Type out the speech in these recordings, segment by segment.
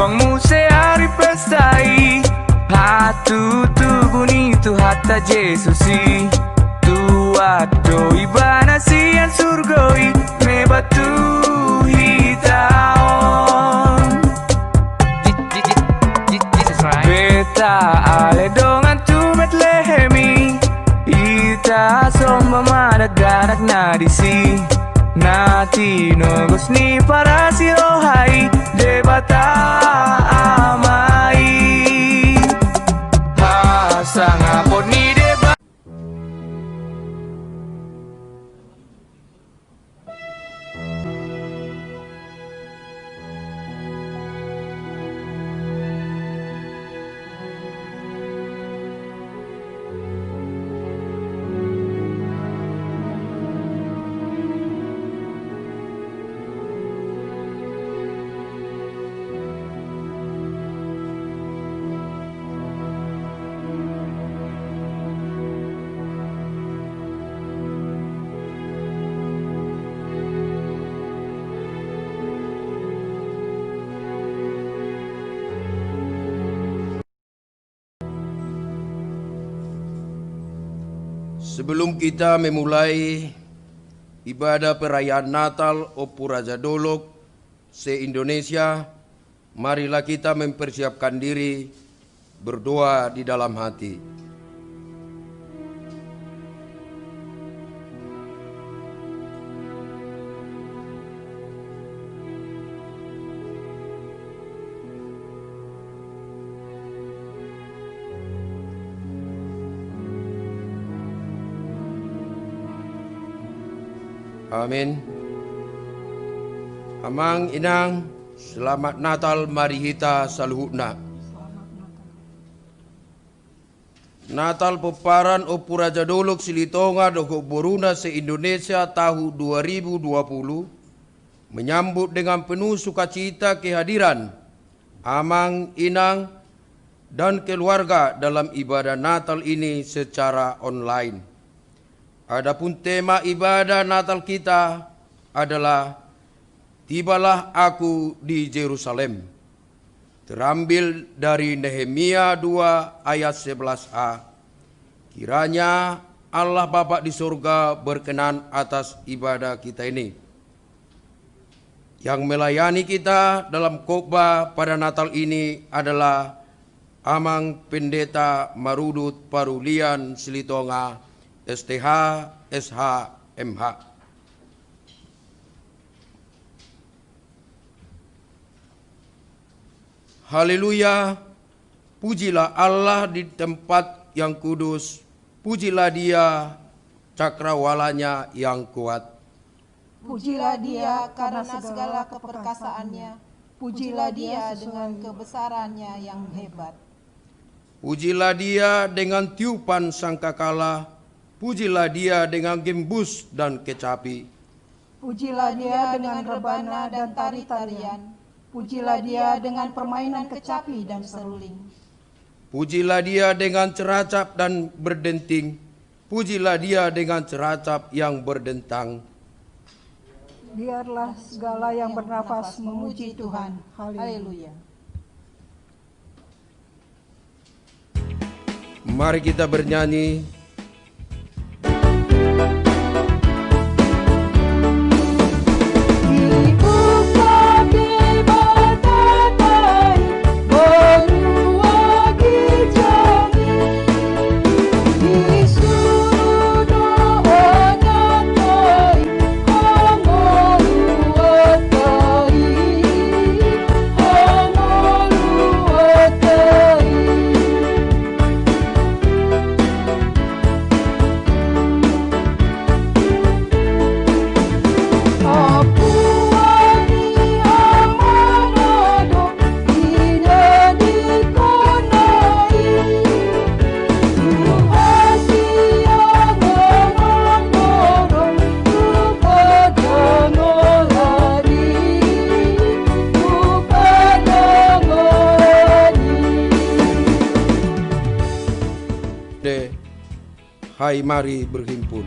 Pangmuse hari pestai Hatu tuguni tu hatta Jesusi Tua doi bana sian surgoi Me batu hitaon Beta ale dongan tu Betlehemi Ita somba madaganak na disi Nati nogos ni para si rohai Debata amai Hasang apod ni deba Sebelum kita memulai ibadah perayaan Natal Opu Raja Dolok se-Indonesia, marilah kita mempersiapkan diri berdoa di dalam hati. Amin. Amang inang, selamat Natal mari kita saluhutna. Natal peparan Opu Raja Dolok Silitonga Dogo Boruna se-Indonesia tahun 2020 menyambut dengan penuh sukacita kehadiran Amang, Inang, dan keluarga dalam ibadah Natal ini secara online. Adapun tema ibadah Natal kita adalah Tibalah Aku di Yerusalem. Terambil dari Nehemia 2 ayat 11a. Kiranya Allah Bapa di surga berkenan atas ibadah kita ini. Yang melayani kita dalam khotbah pada Natal ini adalah Amang Pendeta Marudut Parulian Silitonga STH, SH, MH. Haleluya, pujilah Allah di tempat yang kudus, pujilah Dia cakrawalanya yang kuat. Pujilah Dia karena segala keperkasaannya, pujilah Dia dengan kebesarannya yang hebat. Pujilah Dia dengan tiupan sangkakala, pujilah Dia dengan gembus dan kecapi. Pujilah Dia dengan rebana dan tari-tarian. Pujilah Dia dengan permainan kecapi dan seruling. Pujilah Dia dengan ceracap dan berdenting. Pujilah Dia dengan ceracap yang berdentang. Biarlah segala yang bernafas memuji Tuhan. Haleluya. Mari kita bernyanyi. Hai, mari berhimpun.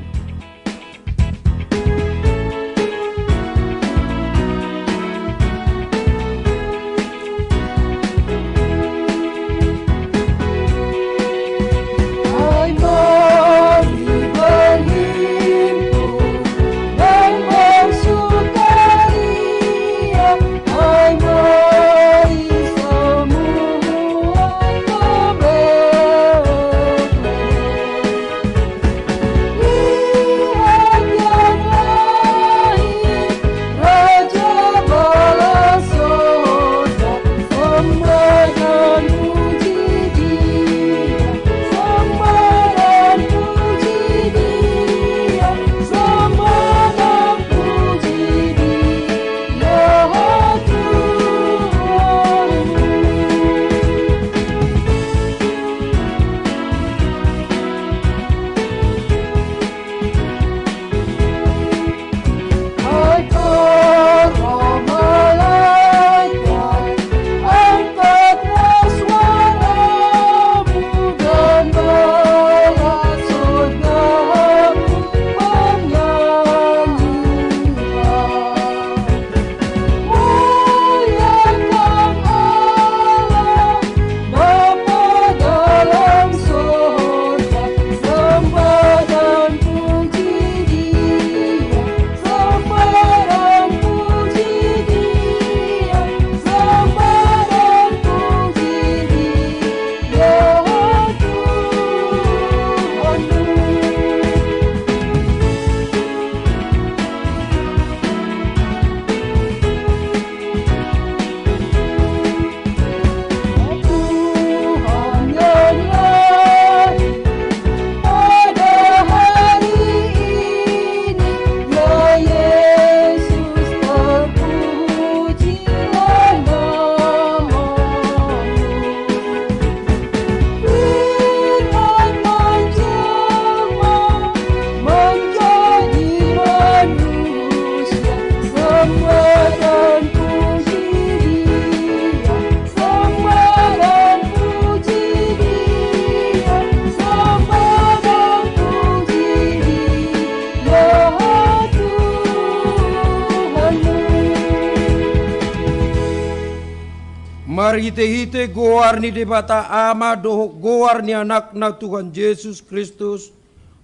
Mari hite goar ni debata ama doho goar ni anak na Tuhan Yesus Kristus,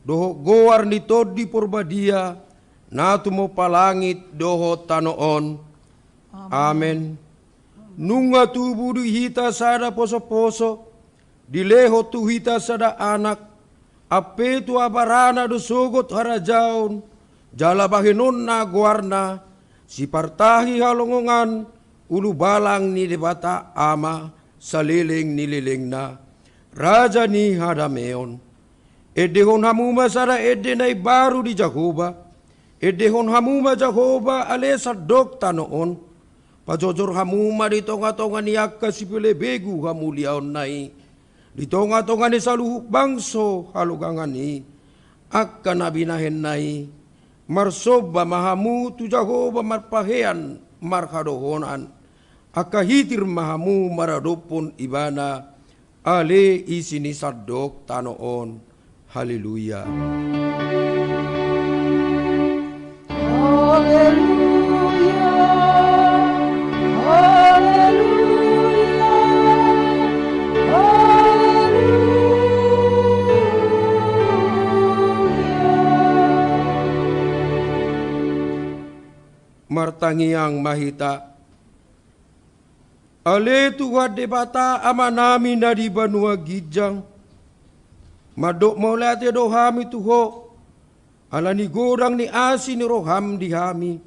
doho goar ni todi porbadia, na tumo palangit doho tanoon. Amen. Nunga tubuh di hita sada poso-poso, dileho tu hita sada anak, ape tu abarana do sogot harajaon, jala bahinon na goarna, si partahi halongongan, ulu balang ni debata ama, saliling nililing na, raja ni hadameon. Edehon hamuma sada edenay baru di Jahoba, edehon hamuma Jahoba alesa dok tanoon, pajojor hamuma di tonga-tonga ni akka si pelebegu hamuliaon nai, di tonga-tonga ni saluhuk bangso halugangan ni, akka nabinahen nai, marsoba mahamu tu Jahoba marpahean marhadohonan, akka hitir mahamu maradopon ibana, ale isini sadok tanoon. Haleluya. Haleluya. Haleluya. Haleluya. Martangiang mahita, ale tuwa debata amanami na di banua gijang, madok maulate dohami tuho, alani gorang ni asin ni roham di hami,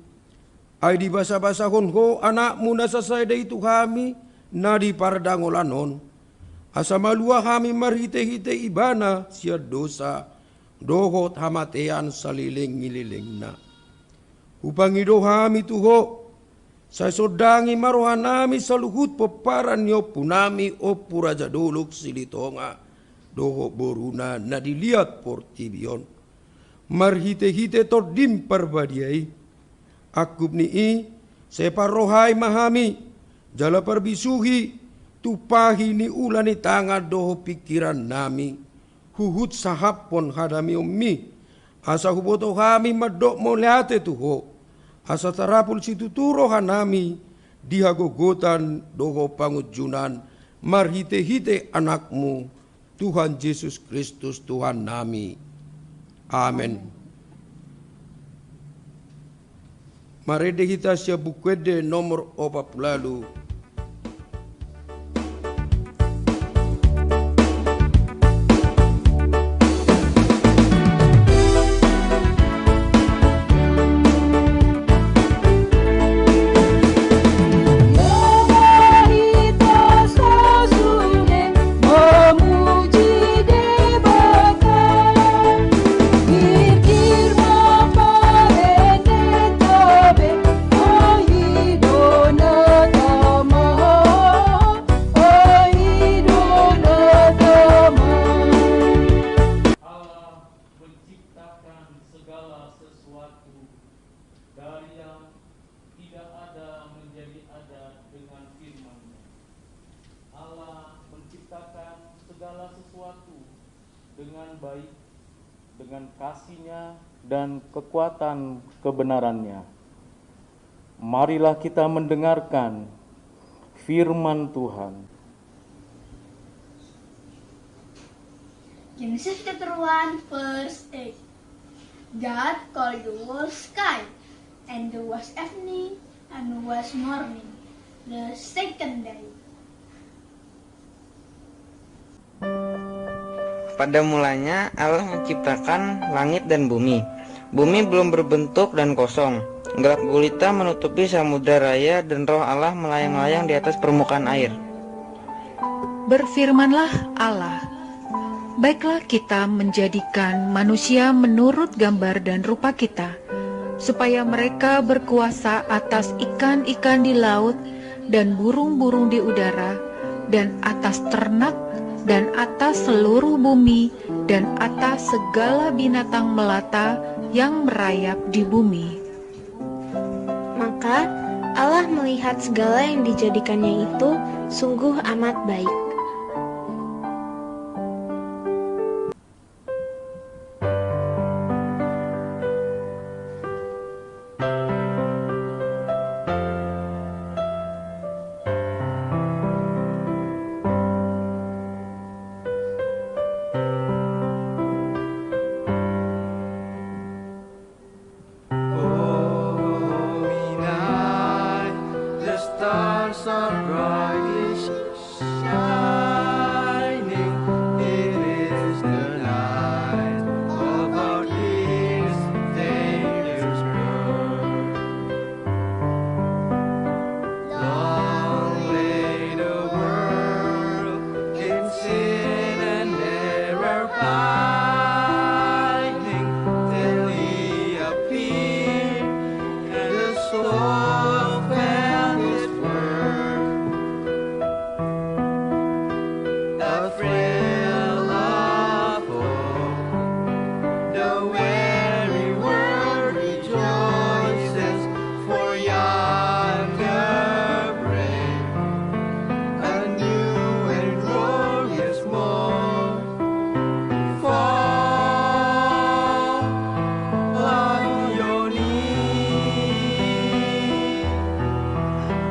ay di basa-basa honho anakmu na sasayda itu hami, na di pardangolanon, asa malua hami marhite-hite ibana siya dosa, dohot hamatean saliling ngililing na. Upangido hami tuho, sa sodangi marohanami sa luhut peparan niyo punami o puraja dolok silitonga, doho boruna na dilihat portibion. Marhite-hite tordim parbadiai. Akub ni separohai mahami, jala parbisuhi, tupahi ni ulani tanga doho pikiran nami. Huhut sahapon hadami ummi, asa huboto kami madok moleate tuho, asa tarapul situturo hanami, dihagogotan doho pangujunan, marhite-hite anakmu, Tuhan Yesus Kristus Tuhan nami. Amen. Mari kita siap bukwede nomor 40. Dengan baik, dengan kasih-Nya dan kekuatan kebenaran-Nya. Marilah kita mendengarkan firman Tuhan. Genesis chapter 1 verse 8. God called the whole sky, and there was evening and was morning, the second day. Pada mulanya Allah menciptakan langit dan bumi. Bumi belum berbentuk dan kosong. Gelap gulita menutupi samudra raya dan roh Allah melayang-layang di atas permukaan air. Berfirmanlah Allah, baiklah kita menjadikan manusia menurut gambar dan rupa kita, supaya mereka berkuasa atas ikan-ikan di laut dan burung-burung di udara, dan atas ternak, dan atas seluruh bumi, dan atas segala binatang melata yang merayap di bumi. Maka Allah melihat segala yang dijadikannya itu sungguh amat baik. stars are brightly shining. It is the light of our dear Savior's birth. Long lay the world in sin and error pining, till He appeared, and the soul found His worth. A thrill of hope, the weary world rejoices, for yonder break a new and glorious morn. Fall on your knees,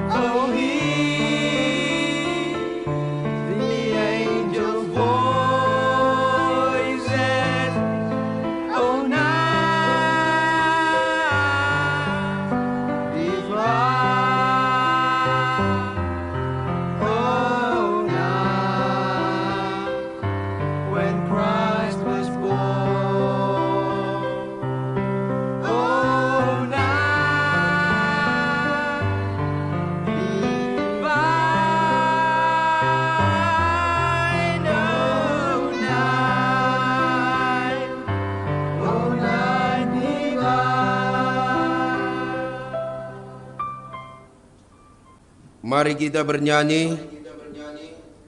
oh heed the angels' voices, oh night divine, oh night when Christ was born, oh night divine, oh night divine. Mari kita bernyanyi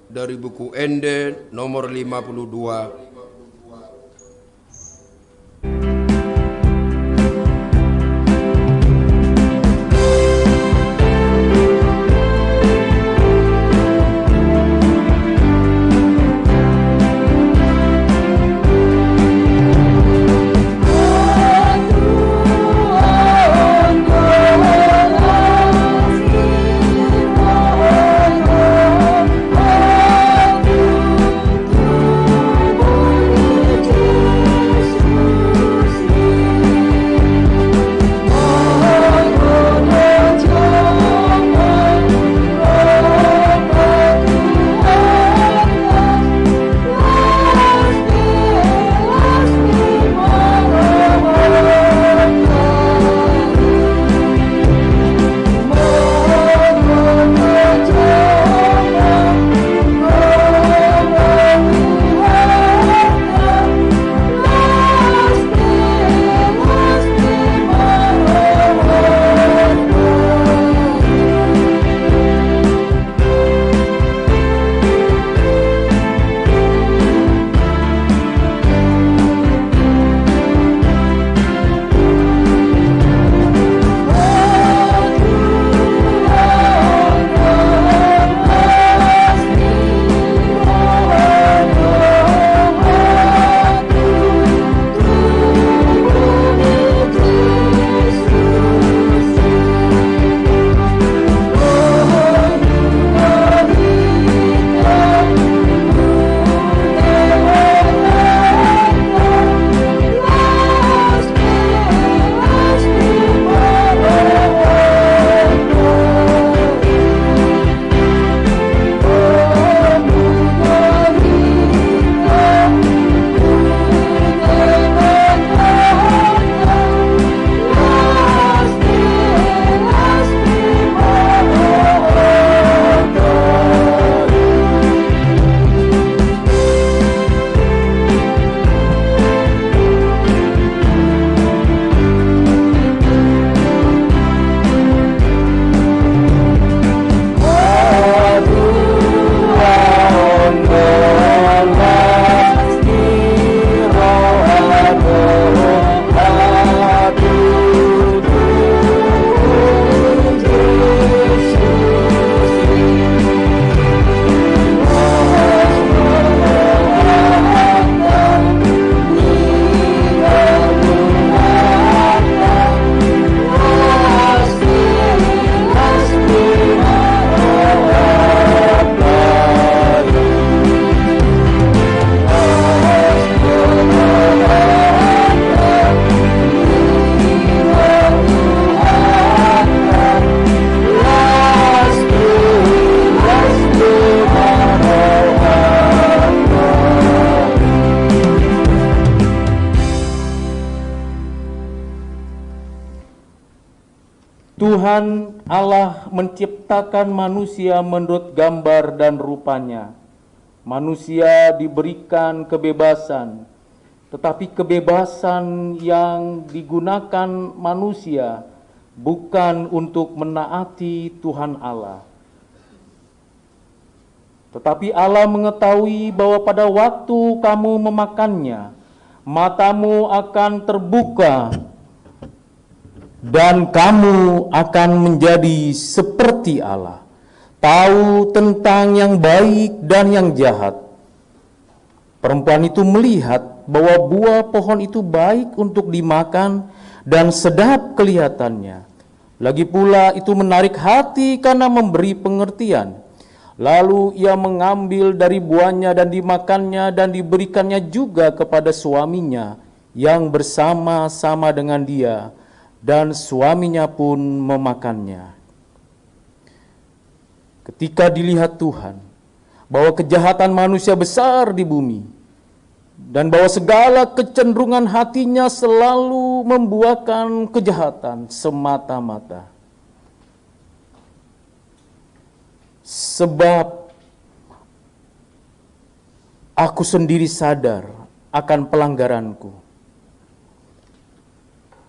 dari buku Ende nomor 52. Oh Tuhan Allah menciptakan manusia menurut gambar dan rupanya. Manusia diberikan kebebasan, tetapi kebebasan yang digunakan manusia bukan untuk menaati Tuhan Allah. Tetapi Allah mengetahui bahwa pada waktu kamu memakannya, matamu akan terbuka dan kamu akan menjadi seperti Allah, tahu tentang yang baik dan yang jahat. Perempuan itu melihat bahwa buah pohon itu baik untuk dimakan dan sedap kelihatannya. Lagi pula itu menarik hati karena memberi pengertian. Lalu ia mengambil dari buahnya dan dimakannya dan diberikannya juga kepada suaminya yang bersama-sama dengan dia, dan suaminya pun memakannya. Ketika dilihat Tuhan bahwa kejahatan manusia besar di bumi, dan bahwa segala kecenderungan hatinya selalu membuahkan kejahatan semata-mata. Sebab aku sendiri sadar akan pelanggaranku.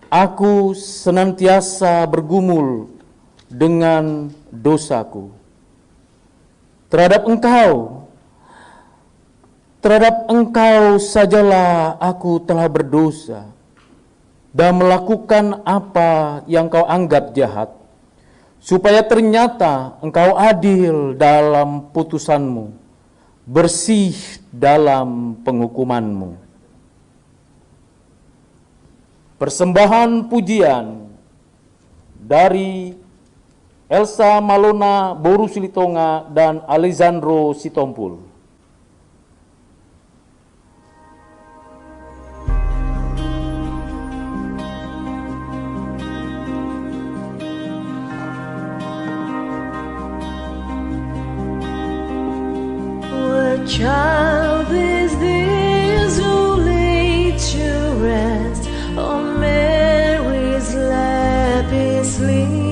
Aku senantiasa bergumul dengan dosaku. Terhadap engkau sajalah aku telah berdosa dan melakukan apa yang kau anggap jahat, supaya ternyata engkau adil dalam putusanmu, bersih dalam penghukumanmu. Persembahan pujian dari Elsa Malona Boru Silitonga dan Alessandro Sitompul. What child is this who laid to rest on Mary's lap is sleeping?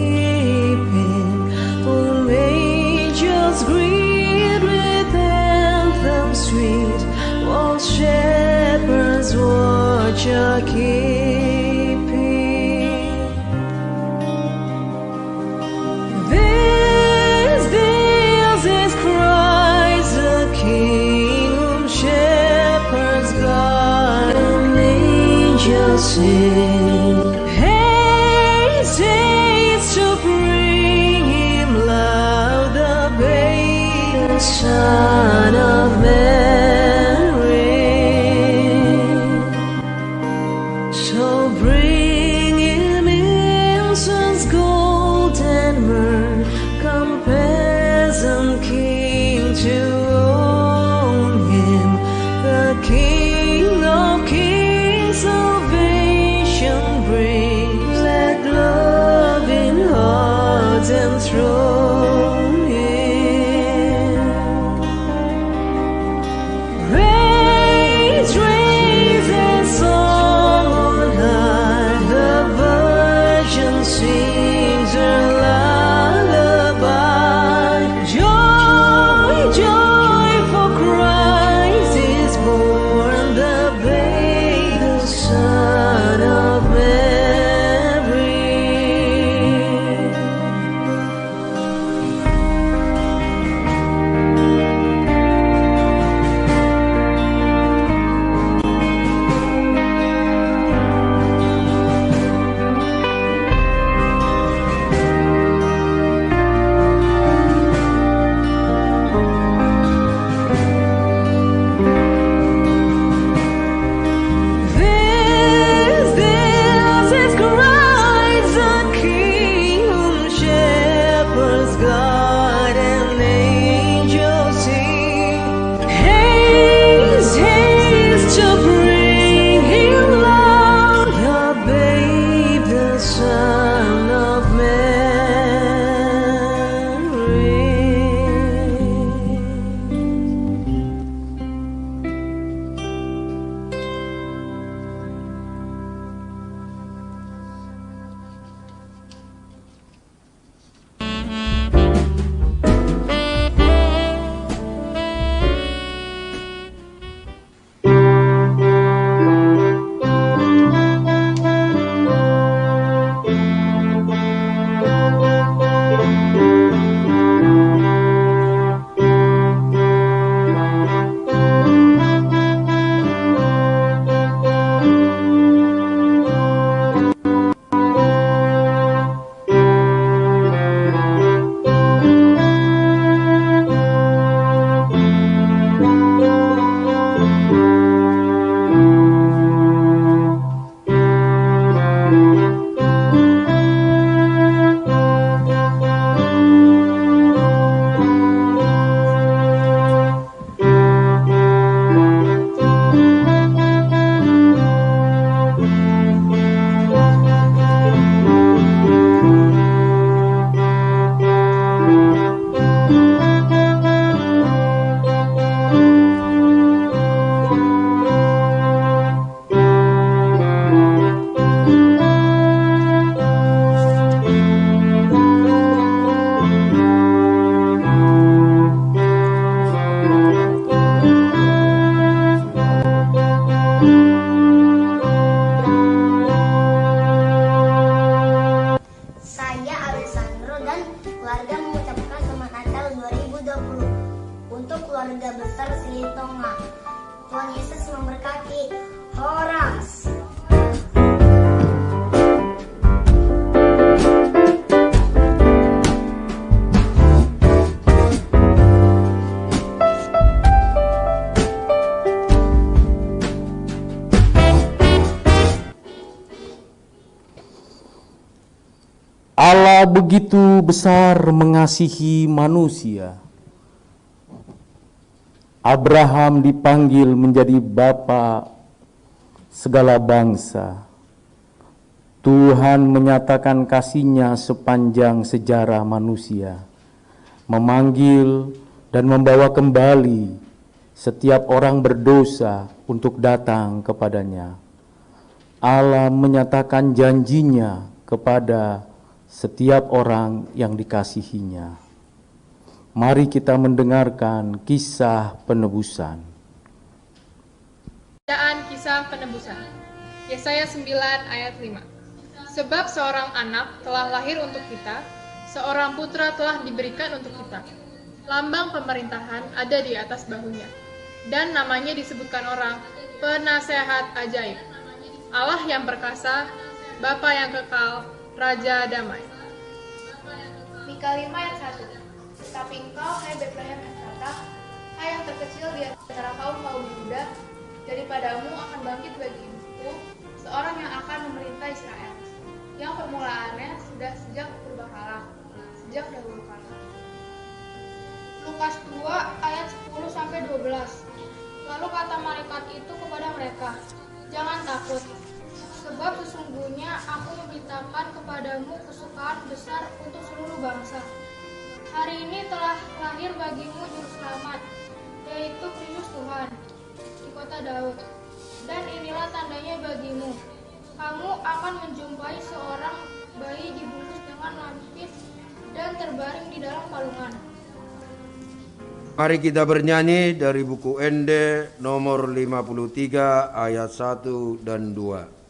Whom angels greet with anthem sweet, while shepherds watch are keeping. This is Christ the King, whom shepherds guard and angels sing. Haste to bring him love, the babe, Son of Mary. So bring him incense, gold and myrrh, come peasant king to own him, the King of kings, salvation brings. Let loving hearts enthrone him. keluarga besar Silitonga. Tuhan Yesus memberkati. Horas. Allah begitu besar mengasihi manusia. Abraham dipanggil menjadi bapa segala bangsa. Tuhan menyatakan kasih-Nya sepanjang sejarah manusia, memanggil dan membawa kembali setiap orang berdosa untuk datang kepadanya. Allah menyatakan janji-Nya kepada setiap orang yang dikasihinya. Mari kita mendengarkan kisah penebusan. Bacaan kisah penebusan. Yesaya 9 ayat 5. Sebab seorang anak telah lahir untuk kita, seorang putra telah diberikan untuk kita. Lambang pemerintahan ada di atas bahunya, dan namanya disebutkan orang, Penasehat Ajaib, Allah yang perkasa, Bapa yang kekal, Raja Damai. Mika 5 ayat 1. Tetapi engkau, hai Betlehem Efratah, hai yang terkecil di antara kaum Yehuda, daripadamu akan bangkit bagiku seorang yang akan memerintah Israel, yang permulaannya sudah sejak purbakala, sejak dahulu kala. Lukas 2 ayat 10-12. Lalu kata malaikat itu kepada mereka, jangan takut, sebab sesungguhnya aku memberitakan kepadamu kesukaan besar untuk seluruh bangsa. Hari ini telah lahir bagimu juru selamat, yaitu Kristus Tuhan, di kota Daud. Dan inilah tandanya bagimu, kamu akan menjumpai seorang bayi dibungkus dengan lampis dan terbaring di dalam palungan. Mari kita bernyanyi dari buku Ende nomor 53 ayat 1 dan 2.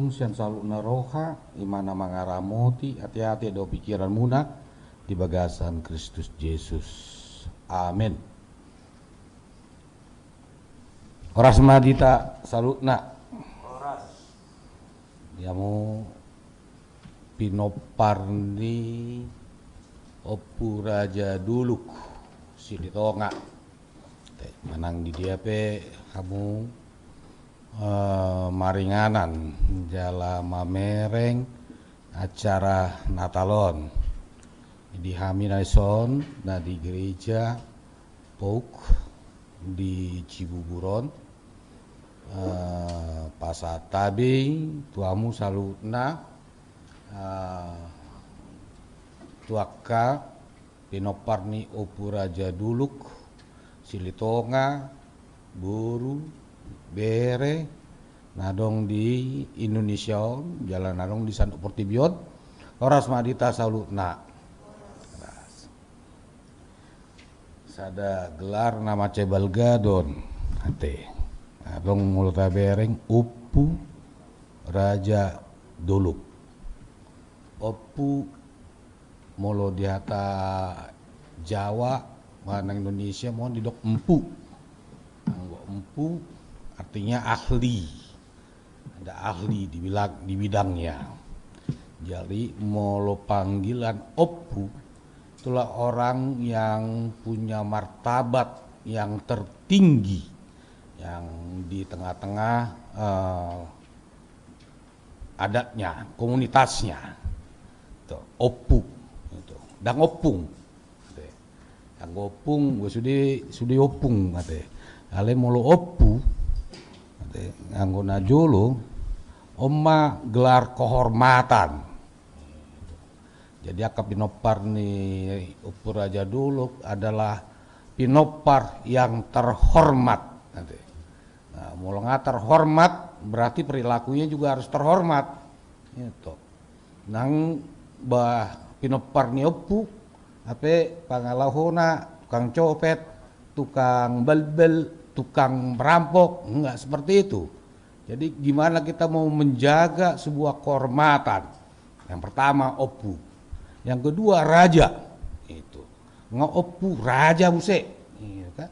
Sian salu naroha imana mangaramoti hati-hati do pikiran muna di bagasan Kristus Yesus. Amin. Oras madita salutna. Oras. Diamu pinoparni opu raja duluk Silitonga. Manang di dia pe kamu maringanan jala mamereng acara Natalon di Haminaison nah di gereja Pouk di Cibuburon pasatabing tuamu salutna tuaka pinoparni opu raja duluk Silitonga buru bere nadong di Indonesia jalan nadong di Sanduk Portibion oras madita salutna sada gelar nama cebal gadon ate abang multa bereng upu raja doluk upu molo di hata Jawa mana Indonesia mohon didok empu empu artinya ahli, ada ahli di bidangnya. Jadi molo panggilan oppu itulah orang yang punya martabat yang tertinggi yang di tengah-tengah adatnya, komunitasnya. Itu oppu itu. Dan opung. Yang opung gue sudah opung kate. Ale molo oppu kate nganggo najolo omma gelar kehormatan. Jadi akap pinopar nih Oppu Raja Doluk adalah pinopar yang terhormat. Nah, mulu terhormat berarti perilakunya juga harus terhormat. Itu. Nang bah pinopar nih Oppu, apa pangalahona, tukang copet, tukang bel-bel, tukang merampok, enggak seperti itu. Jadi gimana kita mau menjaga sebuah kehormatan? Yang pertama Oppu. Yang kedua raja, itu Oppu raja buse, iya kan?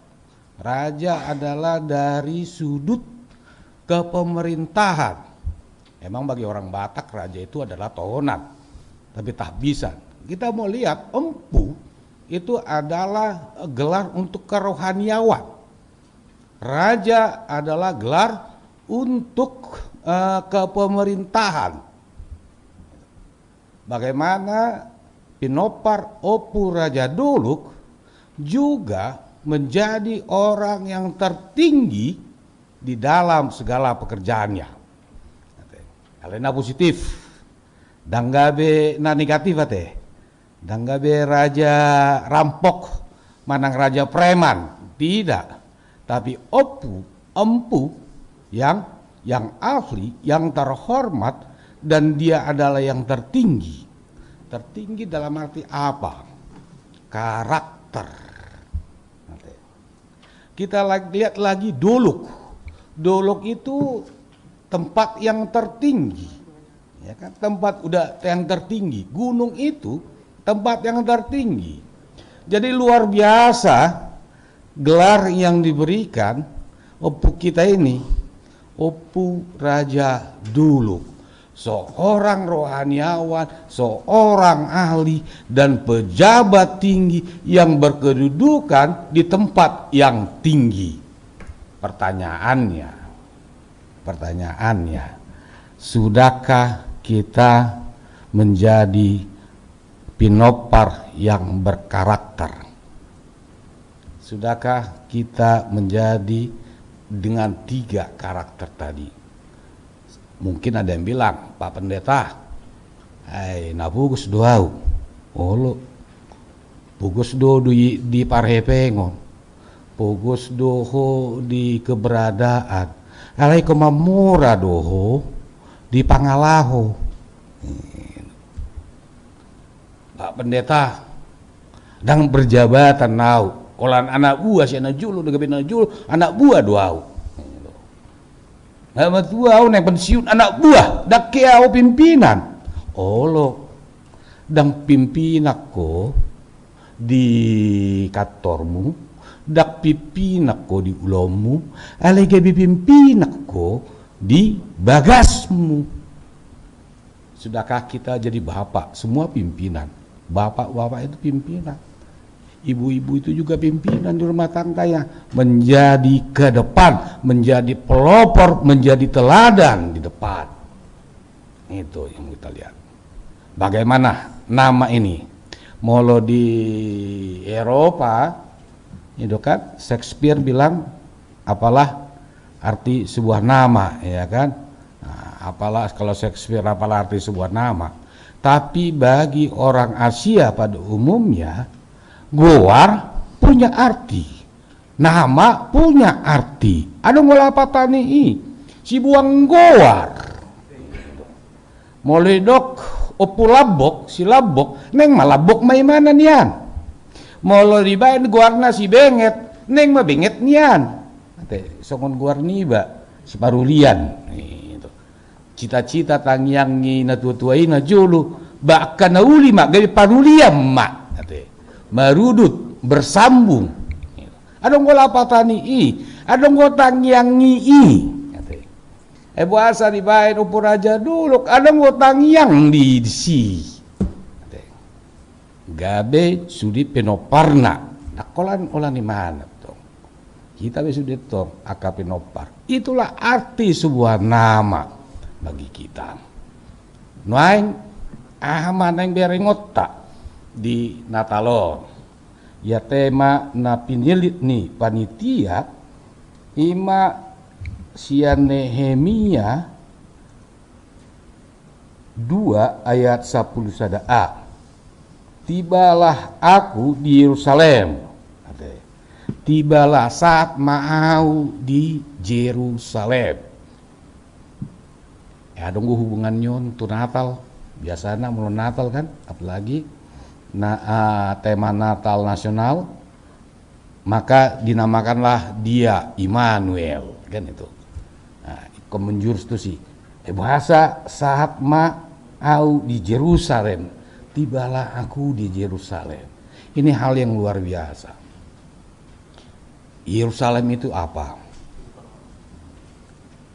Raja adalah dari sudut kepemerintahan. Emang bagi orang Batak raja itu adalah tohonan, tapi tak bisa. Kita mau lihat empu itu adalah gelar untuk kerohaniawan. Raja adalah gelar untuk kepemerintahan. Bagaimana pinopar Oppu Raja Doluk juga menjadi orang yang tertinggi di dalam segala pekerjaannya. Alena positif, danggabe na negatif ate, danggabe raja rampok, manang raja preman, tidak. Tapi empu yang ahli, yang terhormat dan dia adalah yang tertinggi. Tertinggi dalam arti apa? Karakter. Kita lihat lagi Doluk. Doluk itu tempat yang tertinggi, ya kan? Tempat udah yang tertinggi. Gunung itu tempat yang tertinggi. Jadi luar biasa gelar yang diberikan Oppu kita ini, Oppu Raja Doluk. Seorang rohaniawan, seorang ahli dan pejabat tinggi yang berkedudukan di tempat yang tinggi. Pertanyaannya, sudahkah kita menjadi pinopar yang berkarakter? Sudahkah kita menjadi dengan 3 karakter tadi? Mungkin ada yang bilang, Pak Pendeta, na pugus doau, olo, pugus do di parhepengon, pugus doho di keberadaan, alai kemamura doho di pangalaho. Pak Pendeta, dan berjabatan nau, kolan anak buah si anak julu, dengan anak julu, anak buah doau. Anak buah naik pensiun anak buah dak kiau pimpinan olo dang pimpinakko di kantormu dak pimpinakko di ulommu alege pimpinakko di bagasmu. Sudahkah kita jadi bapak? Semua pimpinan, bapak-bapak itu pimpinan, ibu-ibu itu juga pimpinan di rumah tangganya, menjadi ke depan, menjadi pelopor, menjadi teladan di depan. Itu yang kita lihat. Bagaimana nama ini? Molo di Eropa, itu kan Shakespeare bilang, apalah arti sebuah nama, ya kan? Nah, apalah kalau Shakespeare apalah arti sebuah nama. Tapi bagi orang Asia pada umumnya, gelar punya arti. Nama punya arti. Ada ngolapa tani si buang goar. Moledok opu labok si labok neng malabok mai mana nian. Molo dibain guarna si benget neng mah benget nian. Ate songon guar niba si parulian. Itu. Cita-cita tangyangi na tua-tuai na julu bahkan na uli mak gawe parulian mak. Ate marudut bersambung. Adong gola patani adong gotang yang buasa dibain upur aja dulu, adong gotang yang di si. Gabe sudi penoparna, nakolan olah di mana tong? Kita besudi tong akapenopar. Itulah arti sebuah nama bagi kita. Noaing aman yang berengotak di Natalon. Ya tema na pinilit ni panitia ima sia Nehemia 2 ayat 10 sada. Tibalah aku di Yerusalem. Tibalah saat mau di Yerusalem. Ya dong hubungannya untuk Natal. Biasanya mulai Natal kan, apalagi tema Natal nasional, maka dinamakanlah dia Immanuel, kan itu. Nah, menjurus itu sih. Bahasa saat mau di Yerusalem, tibalah aku di Yerusalem. Ini hal yang luar biasa. Yerusalem itu apa?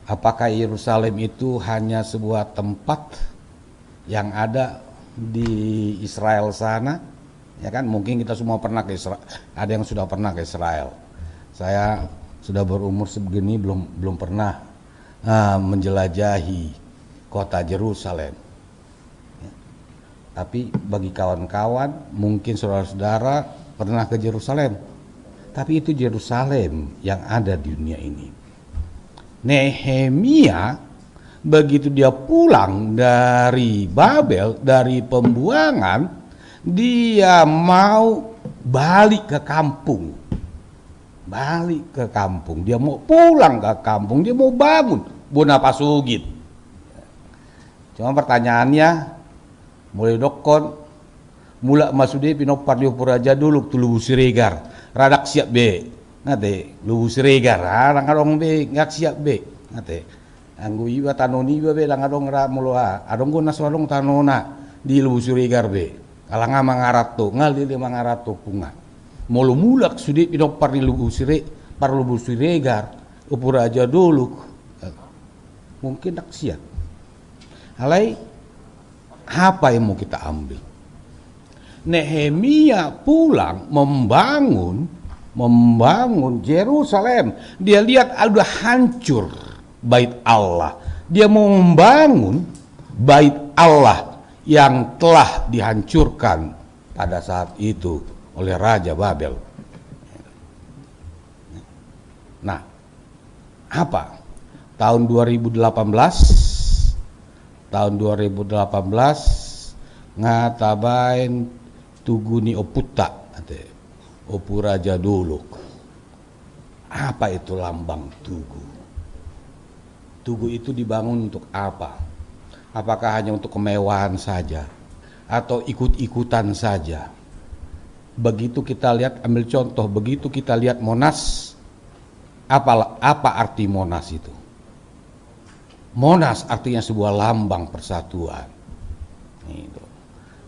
Apakah Yerusalem itu hanya sebuah tempat yang ada di Israel sana, ya kan? Mungkin kita semua pernah ke Israel, ada yang sudah pernah ke Israel. Saya sudah berumur sebegini belum pernah menjelajahi kota Yerusalem. Ya. Tapi bagi kawan-kawan, mungkin saudara-saudara pernah ke Yerusalem. Tapi itu Yerusalem yang ada di dunia ini. Nehemia begitu dia pulang dari Babel, dari pembuangan, dia mau balik ke kampung. Balik ke kampung, dia mau pulang ke kampung, dia mau bangun Bona Pasugit. Cuma pertanyaannya, mulai dokon, mula masude pinopar di Puraja dulu tulu Siregar, radak siap be, ngate lu Siregar, kadang be ngak siap be, ngate. Anggo iba tanoni iba be lang adong ra muloa adong go naswalong tanona di Lubu Siregar be kalanga mangarato ngal di mangarato punga molo mulak sudi pinopar di Lubu Siregar upur aja dulu mungkin tak siap halai apa yang mau kita ambil. Nehemia pulang membangun Yerusalem, dia lihat udah hancur bait Allah. Dia mau membangun bait Allah yang telah dihancurkan pada saat itu oleh Raja Babel. Nah, apa? Tahun 2018 ngatabain tuguni oputa opu Raja Duluk. Apa itu lambang tugu? Tugu itu dibangun untuk apa? Apakah hanya untuk kemewahan saja atau ikut-ikutan saja? Begitu kita lihat, ambil contoh, begitu kita lihat Monas, apa arti Monas itu? Monas artinya sebuah lambang persatuan. Itu.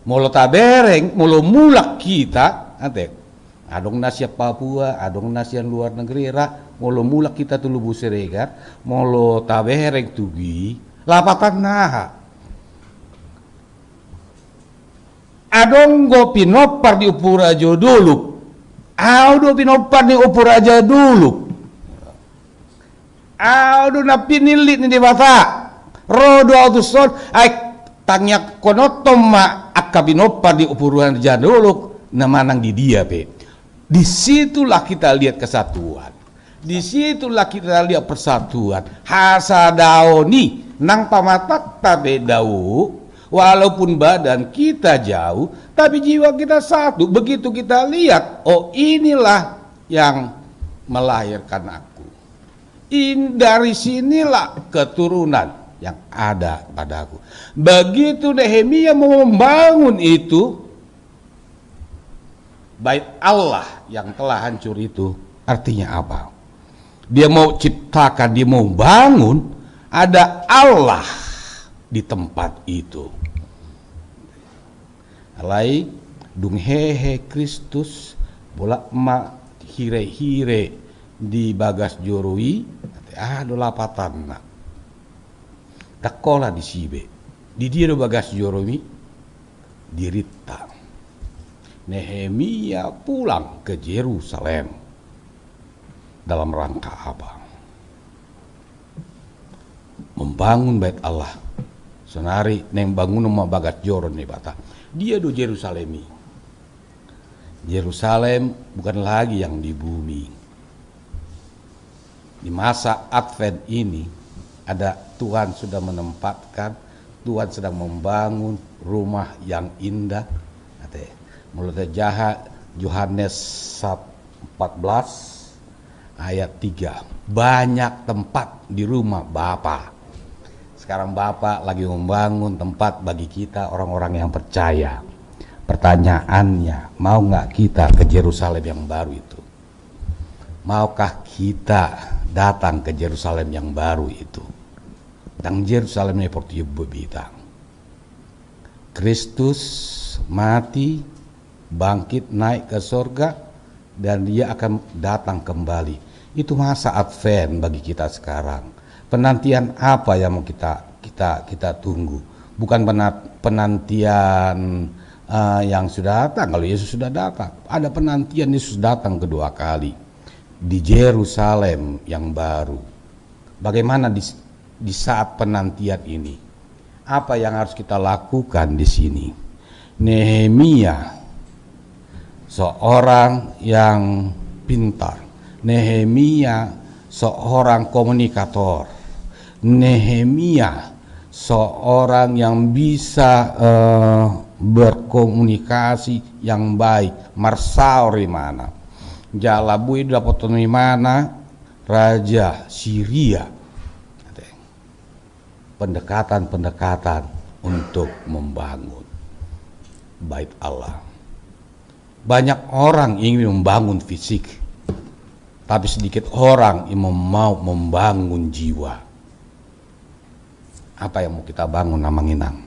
Molo tabereng, molo mulak kita, adong nasiap Papua, adong nasiap luar negeri, molo mulak kita tu Lubu Siregar, molo tabereng tugi, lapatan naha. Adong go pinopar di Upurajo dulu, audo pinopar di Upuraja dulu, audo na pinilit ni dibata, rodo autuson, tangyak konotoma akabinopar di Upuraja dulu, namanang di dia pe. Disitulah kita lihat kesatuan. Disitulah kita lihat persatuan. Hasadaoni nang pamatak tabe dau, walaupun badan kita jauh, tapi jiwa kita satu. Begitu kita lihat, oh inilah yang melahirkan aku. Dari sinilah keturunan yang ada padaku. Begitu Nehemia mau membangun itu, bait Allah yang telah hancur itu, artinya apa? Dia mau ciptakan, dia mau bangun, ada Allah di tempat itu. Alai dung hehe Kristus bola ma hire-hire di bagas joroi do lapatan na takola di sibe di dia do bagas joroi dirita. Nehemia pulang ke Yerusalem dalam rangka apa? Membangun bait Allah. Senari neng bangun rumah bagat joron nih bata. Dia do Yerusalemi. Yerusalem bukan lagi yang di bumi. Di masa Advent ini ada Tuhan sudah menempatkan, Tuhan sedang membangun rumah yang indah. Menurut jahat Yohanes 14 ayat 3. Banyak tempat di rumah Bapa. Sekarang Bapak lagi membangun tempat bagi kita orang-orang yang percaya. Pertanyaannya, mau nggak kita ke Yerusalem yang baru itu? Maukah kita datang ke Yerusalem yang baru itu? Dan Yerusalem ini seperti bebitang. Kristus mati, bangkit naik ke surga, dan dia akan datang kembali. Itu masa Advent bagi kita sekarang. Penantian apa yang mau kita tunggu? Bukan penantian yang sudah datang. Kalau Yesus sudah datang, ada penantian Yesus datang kedua kali di Yerusalem yang baru. Bagaimana di saat penantian ini? Apa yang harus kita lakukan di sini? Nehemia seorang yang pintar. Nehemia seorang komunikator. Nehemia seorang yang bisa berkomunikasi yang baik. Marsauri mana? Jalabui dapat mana? Raja Syria. Pendekatan-pendekatan untuk membangun bait Allah. Banyak orang ingin membangun fisik, tapi sedikit orang yang mau membangun jiwa. Apa yang mau kita bangun Namanginang?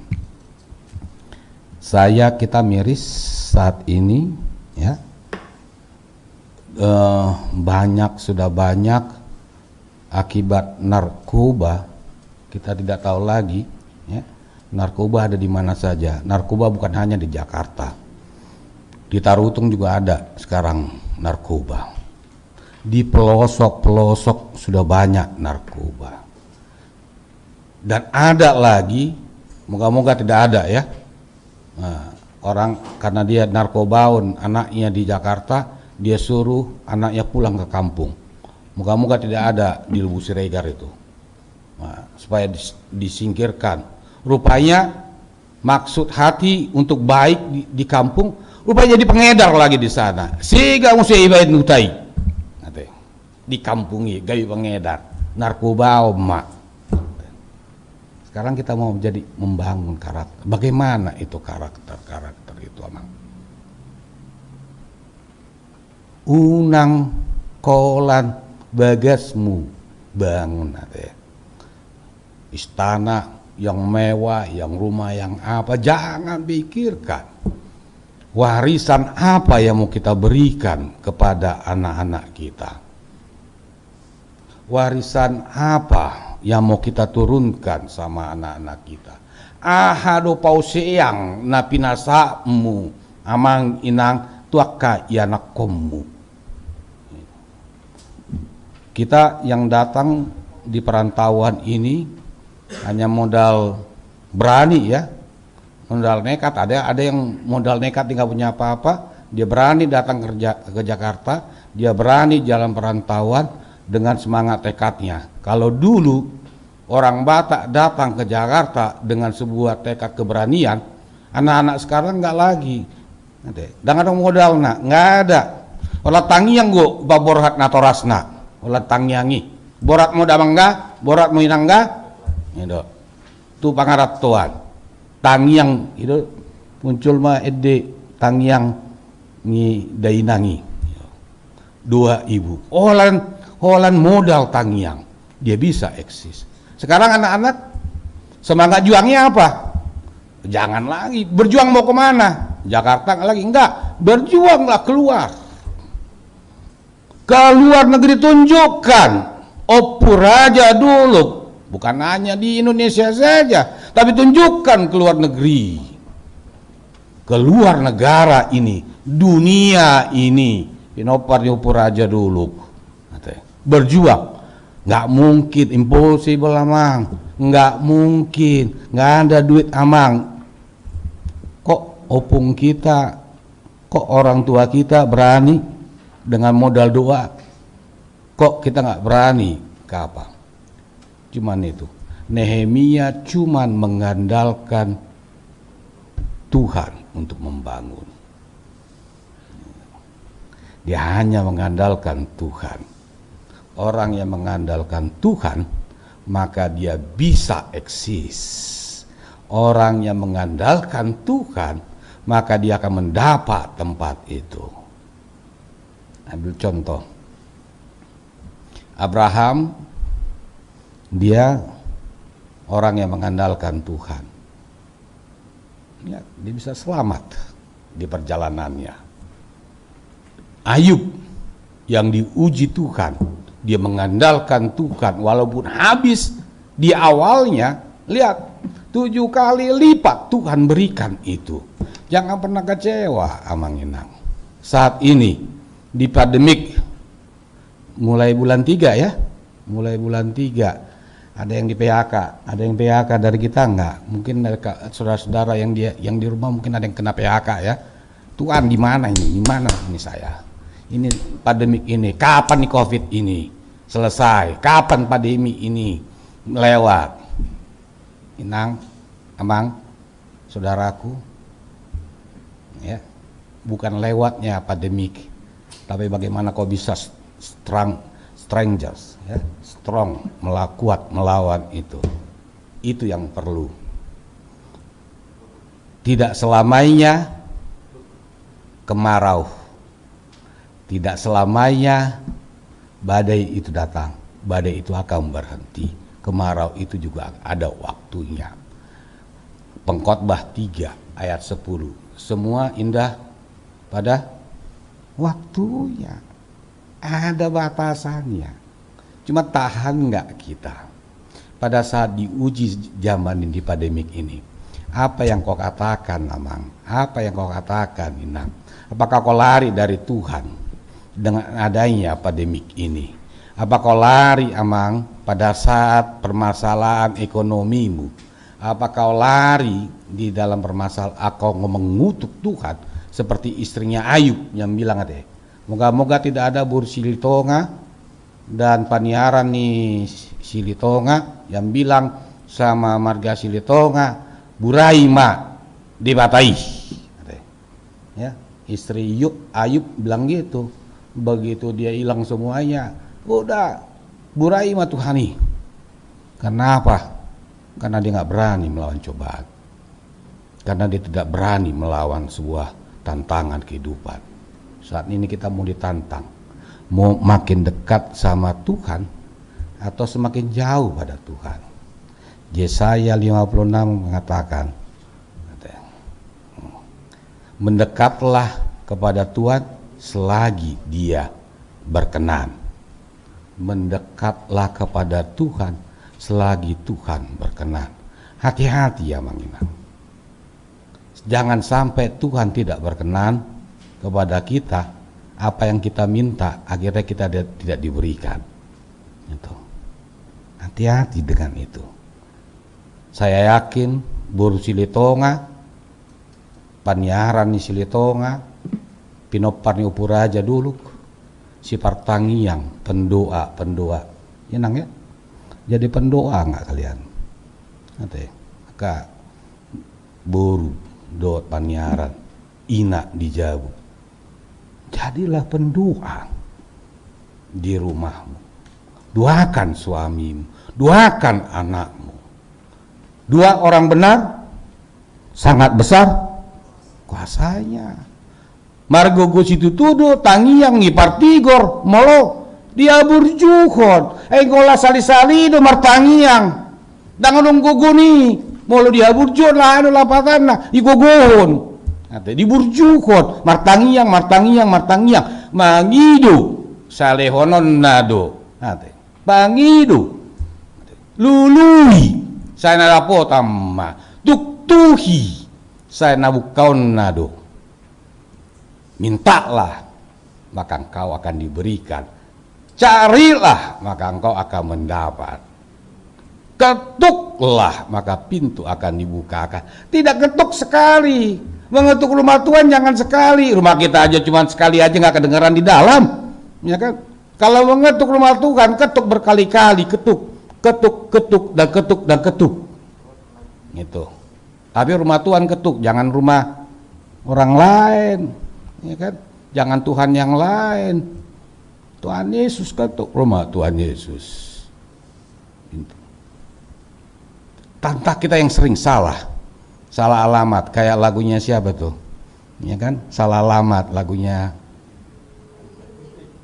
Kita miris saat ini, ya. Sudah banyak akibat narkoba. Kita tidak tahu lagi, ya. Narkoba ada di mana saja. Narkoba bukan hanya di Jakarta. Di Tarutung juga ada sekarang narkoba. Di pelosok-pelosok sudah banyak narkoba. Dan ada lagi, moga-moga tidak ada ya. Nah, orang karena dia narkobaun, anaknya di Jakarta, dia suruh anaknya pulang ke kampung. Moga-moga tidak ada di Lubu Siregar itu. Nah, supaya disingkirkan. Rupanya maksud hati untuk baik di kampung, rupanya jadi pengedar lagi di sana. Sehingga mesti ibadah nutai. Dikampungi, gawi pengedar. Narkoba mak. Sekarang kita mau menjadi membangun karakter. Bagaimana itu karakter itu amang? Unang kolan bagasmu bangun istana yang mewah, yang rumah yang apa, jangan pikirkan warisan apa yang mau kita berikan kepada anak-anak kita. Warisan apa yang mau kita turunkan sama anak-anak kita. Ahado pauseang na pinasamu amang inang tuaka yanakommu. Kita yang datang di perantauan ini hanya modal berani ya, modal nekat. Ada yang modal nekat nggak punya apa-apa, dia berani datang ke Jakarta, dia berani jalan perantauan dengan semangat tekadnya. Kalau dulu orang Batak datang ke Jakarta dengan sebuah tekad keberanian, anak-anak sekarang nggak lagi. Dan ada modal nggak ada. Olah tangiang go baborhat natorasna. Olah tangiangi. Borat mo damangga, borat mo inangga. Itu. Tu pangarap tuan. Tangiang itu muncul mah ede tangiang ni dainangi. Dua ibu. Holan modal tangiang. Dia bisa eksis. Sekarang anak-anak semangat juangnya apa? Jangan lagi. Berjuang mau kemana? Jakarta lagi? Enggak. Berjuanglah keluar. Ke luar negeri tunjukkan. Opur aja dulu. Bukan hanya di Indonesia saja. Tapi tunjukkan ke luar negeri. Ke luar negara ini. Dunia ini. Pinopar opur aja dulu. Berjuang. Nggak mungkin. Impossible amang. Nggak mungkin. Nggak ada duit amang. Kok opung kita, kok orang tua kita berani dengan modal doa, kok kita nggak berani? Kapan? Cuman itu. Nehemia cuman mengandalkan Tuhan untuk membangun. Dia hanya mengandalkan Tuhan. Orang yang mengandalkan Tuhan, maka dia bisa eksis. Orang yang mengandalkan Tuhan, maka dia akan mendapat tempat itu. Ambil contoh. Abraham, dia orang yang mengandalkan Tuhan. Ya, dia bisa selamat di perjalanannya. Ayub yang diuji Tuhan, dia mengandalkan Tuhan walaupun habis di awalnya. Lihat, 7 kali lipat Tuhan berikan itu. Jangan pernah kecewa, Amang Inang. Saat ini di pandemik mulai bulan 3 ya. Mulai bulan 3 ada yang di PHK, ada yang PHK dari kita enggak. Mungkin dari saudara-saudara yang di rumah mungkin ada yang kena PHK ya. Tuhan di mana ini? Di mana ini saya? Ini pandemik ini, kapan nih Covid ini selesai? Kapan pandemi ini lewat? Inang, Amang, saudaraku, ya, bukan lewatnya pandemik, tapi bagaimana kau bisa strong kuat melawan itu yang perlu. Tidak selamanya kemarau, tidak selamanya badai itu datang, badai itu akan berhenti. Kemarau itu juga ada waktunya. Pengkhotbah 3 ayat 10. Semua indah pada waktunya. Ada batasannya. Cuma tahan nggak kita? Pada saat diuji zaman di pandemik ini. Apa yang kau katakan, Amang? Apa yang kau katakan, Inang? Apakah kau lari dari Tuhan dengan adanya pandemik ini? Apa kau lari, Amang, pada saat permasalahan ekonomimu? Apa kau lari di dalam permasalahan kau mengutuk Tuhan seperti istrinya Ayub yang bilang ada, moga-moga tidak ada bur Silitonga dan paniaran nih Silitonga yang bilang sama marga Silitonga, Buraima dibatai. Ya, istri Ayub bilang gitu. Begitu dia hilang semuanya, udah burai mah Tuhani. Karena apa? Karena dia nggak berani melawan cobaan. Karena dia tidak berani melawan sebuah tantangan kehidupan. Saat ini kita mau ditantang, mau makin dekat sama Tuhan atau semakin jauh pada Tuhan. Yesaya 56 mengatakan, mendekatlah kepada Tuhan selagi Dia berkenan. Mendekatlah kepada Tuhan selagi Tuhan berkenan. Hati-hati ya Mang Inang. Jangan sampai Tuhan tidak berkenan kepada kita, apa yang kita minta akhirnya kita tidak diberikan. Itu. Hati-hati dengan itu. Saya yakin Buru Silitonga, Paniaran ni Silitonga, Pinopar ni Upuraja dulu, si Partangiang, pendoa. Ya nang ya? Jadi pendoa nggak kalian? Nanti, Kak Buru, Dot Paniaran, Ina di Jabu. jadilah pendoa di rumahmu. Doakan suamimu, doakan anakmu. Dua orang benar sangat besar kuasanya. Margo situ tudo tangiang ngipar tigor molo dia burjuhon ngola sali-sali do martangiang dangon guguni molo dia burjuhon lah anu lapatana igogohon ate di burjuhon martangiang mangido salehonon nado ate bangido lului saya narapo tamma tuktuhi saya nabukaon nado. Mintalah, maka engkau akan diberikan. Carilah, maka engkau akan mendapat. Ketuklah, maka pintu akan dibukakan. Tidak ketuk sekali. Mengetuk rumah Tuhan jangan sekali. Rumah kita aja cuma sekali aja nggak kedengaran di dalam. Ya kan? Kalau mengetuk rumah Tuhan, ketuk berkali-kali, ketuk dan ketuk. Gitu. Tapi rumah Tuhan ketuk, jangan rumah orang lain. Ya kan? Jangan Tuhan yang lain. Tuhan Yesus ketuk rumah Tuhan Yesus. Tantang kita yang sering salah alamat, kayak lagunya siapa tuh? Ya kan? Salah alamat lagunya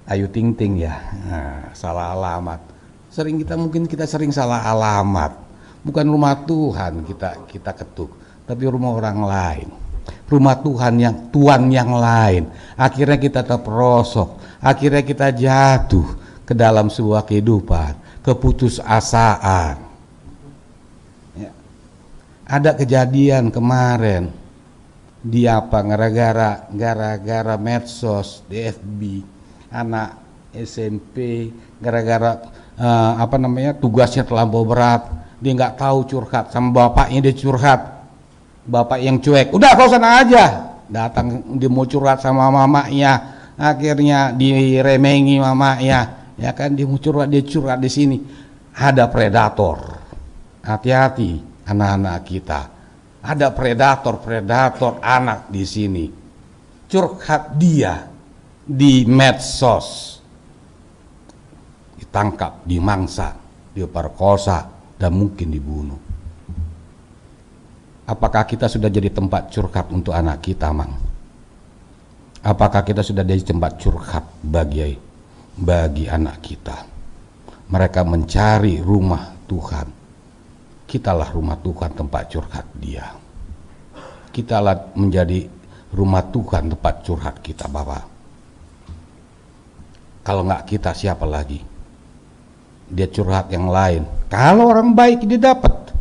Ayu Ting Ting ya. Nah, salah alamat. Mungkin kita sering salah alamat. Bukan rumah Tuhan kita ketuk, tapi rumah orang lain. Rumah Tuhan yang lain. Akhirnya kita terperosok, akhirnya kita jatuh ke dalam sebuah kehidupan keputusasaan. Ya. Ada kejadian kemarin di apa gara-gara medsos di FB, anak SMP gara-gara tugasnya terlampau berat, dia nggak tahu curhat sama bapaknya, dia curhat. Bapak yang cuek, udah kau sana aja. Datang dia mau curhat sama mamanya, akhirnya diremengi mamanya. Ya kan, dia mau curhat di sini. Ada predator. Hati-hati anak-anak kita. Ada predator anak di sini. Curhat dia di medsos. Ditangkap, dimangsa, diperkosa dan mungkin dibunuh. Apakah kita sudah jadi tempat curhat untuk anak kita, Mang? Apakah kita sudah jadi tempat curhat bagi anak kita? Mereka mencari rumah Tuhan. Kitalah rumah Tuhan, tempat curhat dia. Kitalah menjadi rumah Tuhan, tempat curhat kita, Bapak. Kalau nggak kita, siapa lagi? Dia curhat yang lain. Kalau orang baik dia dapat,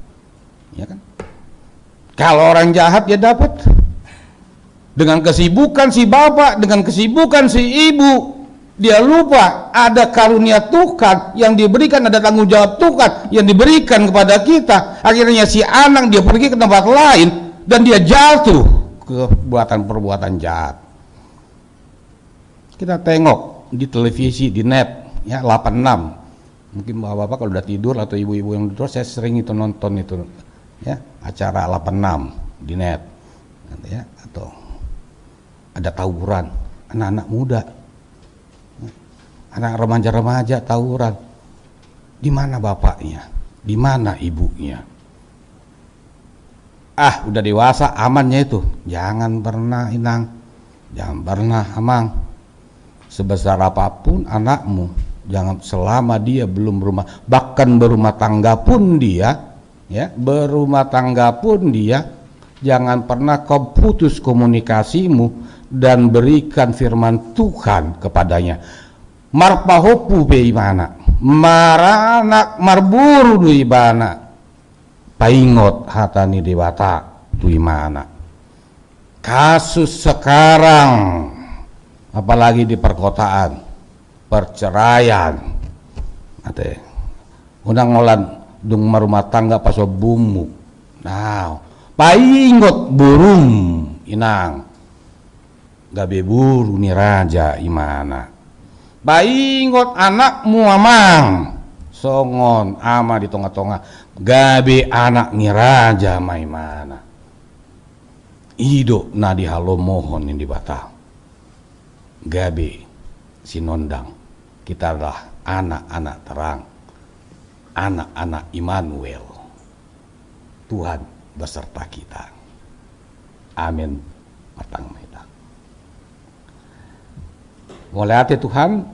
ya kan? Kalau orang jahat dia dapat. Dengan kesibukan si bapak, dengan kesibukan si ibu, dia lupa ada karunia Tuhan yang diberikan, ada tanggung jawab Tuhan yang diberikan kepada kita. Akhirnya si anak dia pergi ke tempat lain dan dia jatuh ke perbuatan jahat. Kita tengok di televisi, di net, ya 86. Mungkin bapak-bapak kalau udah tidur atau ibu-ibu yang tidur, saya sering itu nonton itu. Ya, acara 86 di net, ya, atau ada tawuran anak-anak muda, anak remaja-remaja tawuran. Di mana bapaknya? Di mana ibunya? Udah dewasa amannya itu. Jangan pernah Inang, jangan pernah Amang. Sebesar apapun anakmu, jangan selama dia belum bahkan berumah tangga pun dia. Ya, berumah tangga pun dia, jangan pernah kau putus komunikasimu dan berikan firman Tuhan kepadanya. Marpahopu be imana, maranak marburu du ibana, paingot hatani dewata tu imana. Kasus sekarang, apalagi di perkotaan, perceraian, ate, undang-undang dung marumah tangga paso bumu. Nah, paingot burung Inang. Gabe buru ni raja imana. Paingot anakmu Amang. Songon ama di tonga-tonga. Gabe anak ni raja maimana. Ido na di halo mohon ini bata. Gabe Sinondang. Kita adalah anak-anak terang, anak-anak Immanuel. Tuhan beserta kita. Amin. Matang maita. Mulai ate Tuhan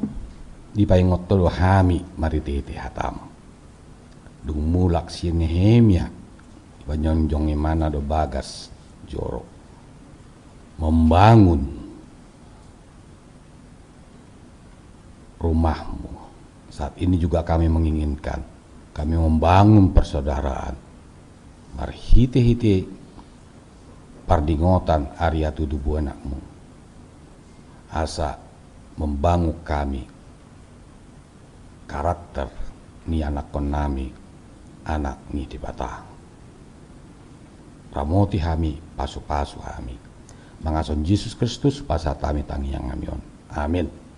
dipaingot tolo hami maritete hatam. Dung mulak si Nehemia banyonjong mana do bagas joro membangun rumahmu. Saat ini juga kami menginginkan kami membangun persaudaraan. Mari hite-hite pardingotan Arya tudubu anakmu. Asa membangun kami karakter ni anak konami anak ni tibata. Pramoti hami pasu-pasu hami. Mangason Yesus Kristus pasat kami tangi yang ngamion. Amin.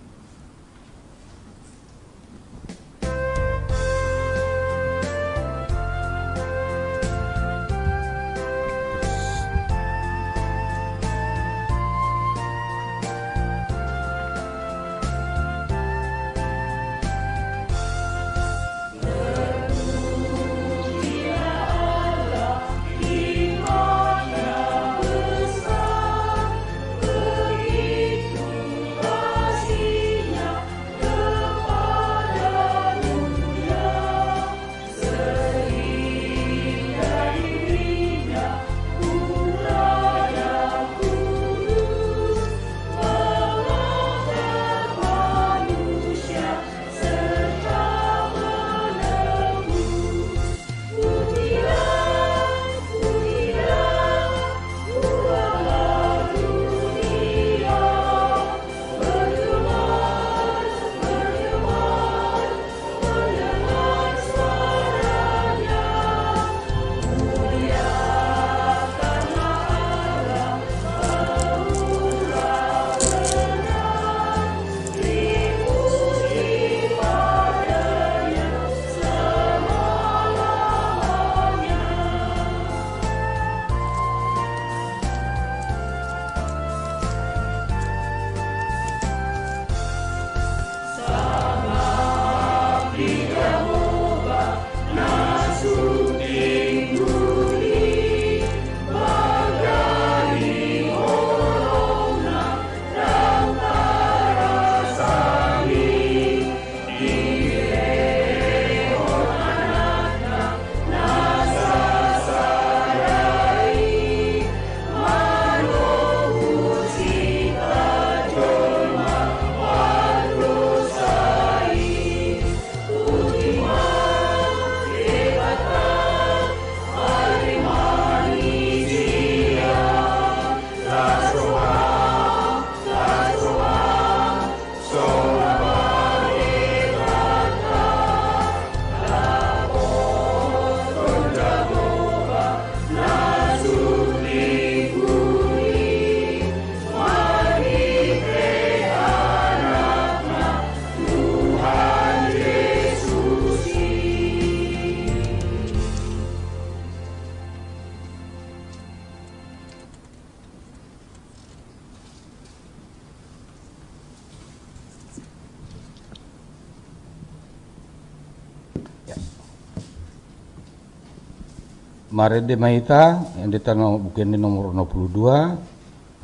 Marede Maita yang ditanam bukan di nomor 62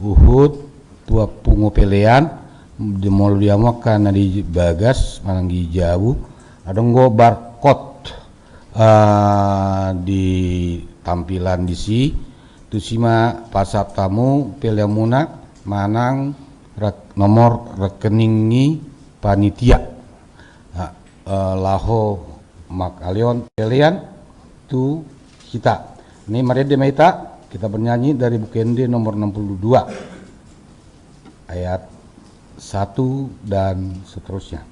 Uhud tua pungu pelean di mall dia makan di bagas mananggi jauh ada nggo barcode di tampilan di si tu sima pasat tamu peleamuna manang nomor rekening panitia laho mak alion pelean tu kita. Ini Marede Maita kita bernyanyi dari Bukende nomor 62 ayat 1 dan seterusnya.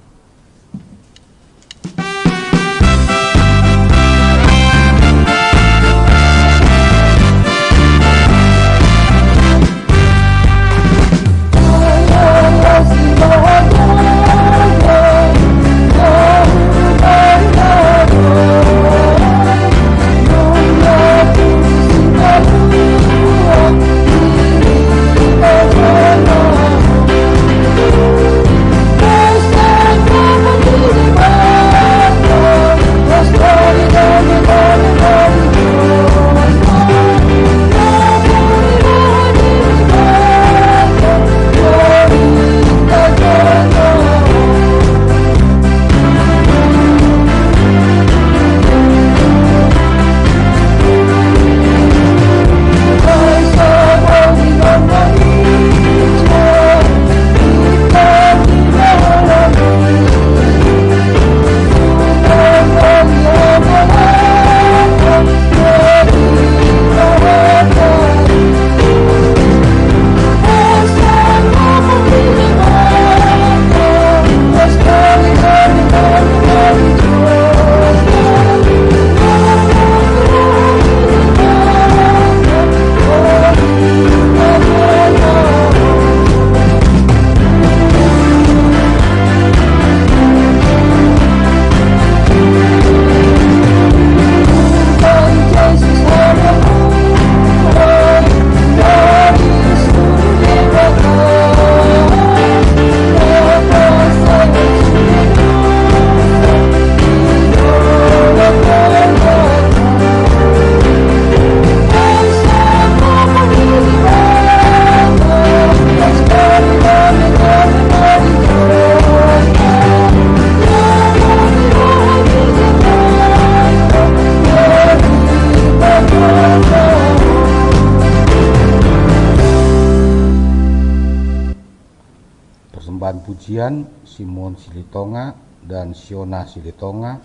pujian Simon Silitonga dan Siona Silitonga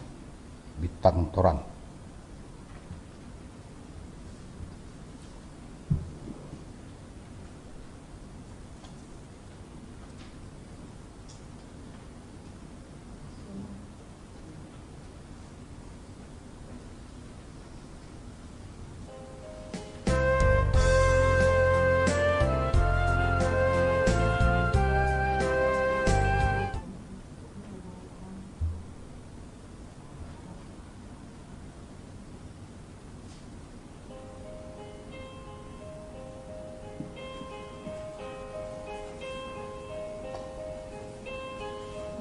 Bintang Torang.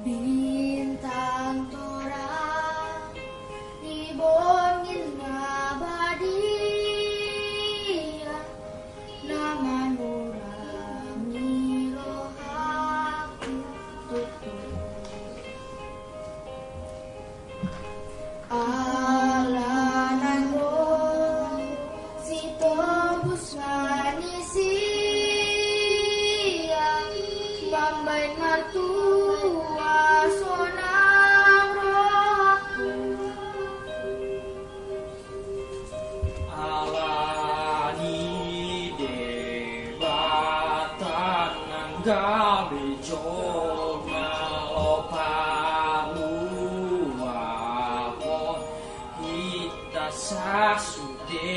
Bintang torang di bongin ngabadian, nama nurani rohaku tutup. Allah nanggung si tembus manisia, bambai martua sonang rohku. Alani debatan nanggabe jona lopamu apon hita sasudena.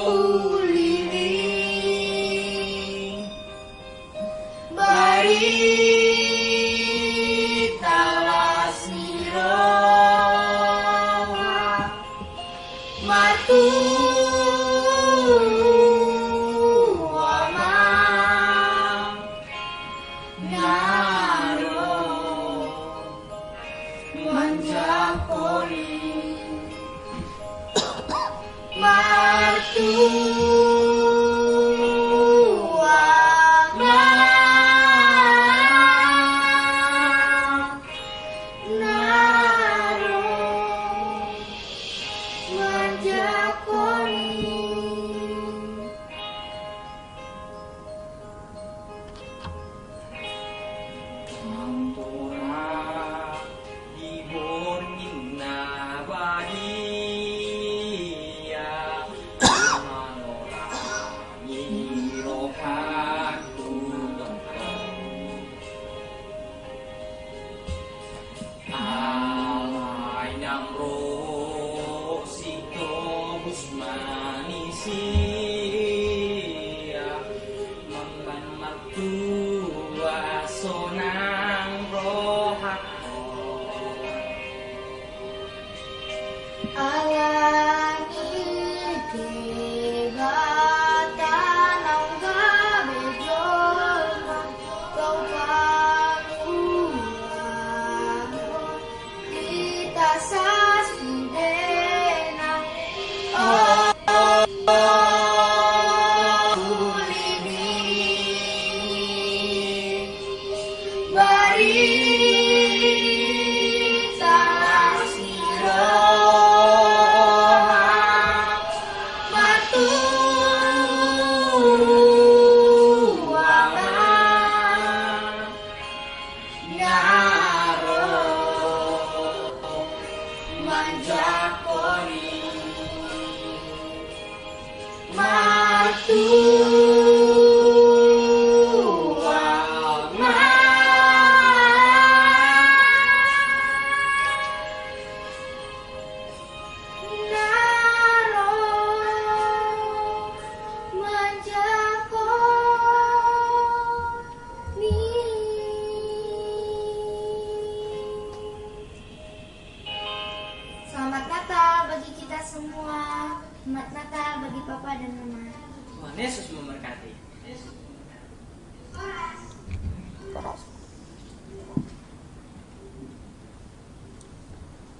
Ulini barita lasiro matu amang naro manjakoni matu amang naro manjakoni. Mantora di borngin nabadia, manora nirohan tudong. Alay ng rosito busmanisia, mamban magtua sonang rohako. Alani debatan ang gabi jona, kau pangulang kita sasudena. Ulini barita lasiro matu amang naro manjakoni matu naro manjakoni. Selamat Natal bagi kita semua. Selamat Natal bagi Papa dan Mama. Tuhan Yesus memberkati.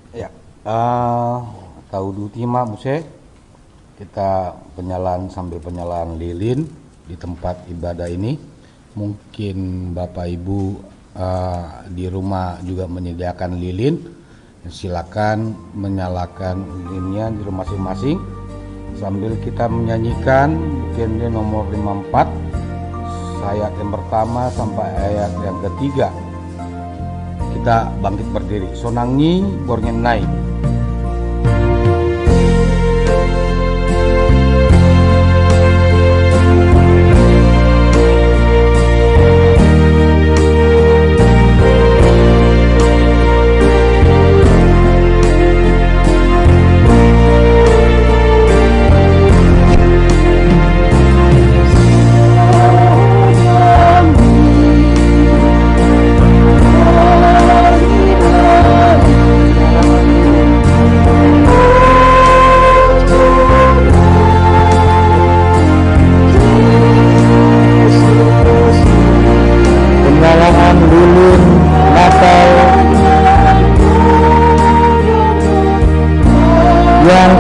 Ya, tahu dutima Muse, kita sambil penyalaan lilin di tempat ibadah ini. Mungkin Bapak Ibu di rumah juga menyediakan lilin. Silakan menyalakan lilinnya di rumah masing-masing sambil kita menyanyikan mungkin nomor 54 ayat yang pertama sampai ayat yang ketiga. Kita bangkit berdiri. Sonangi borngen naik.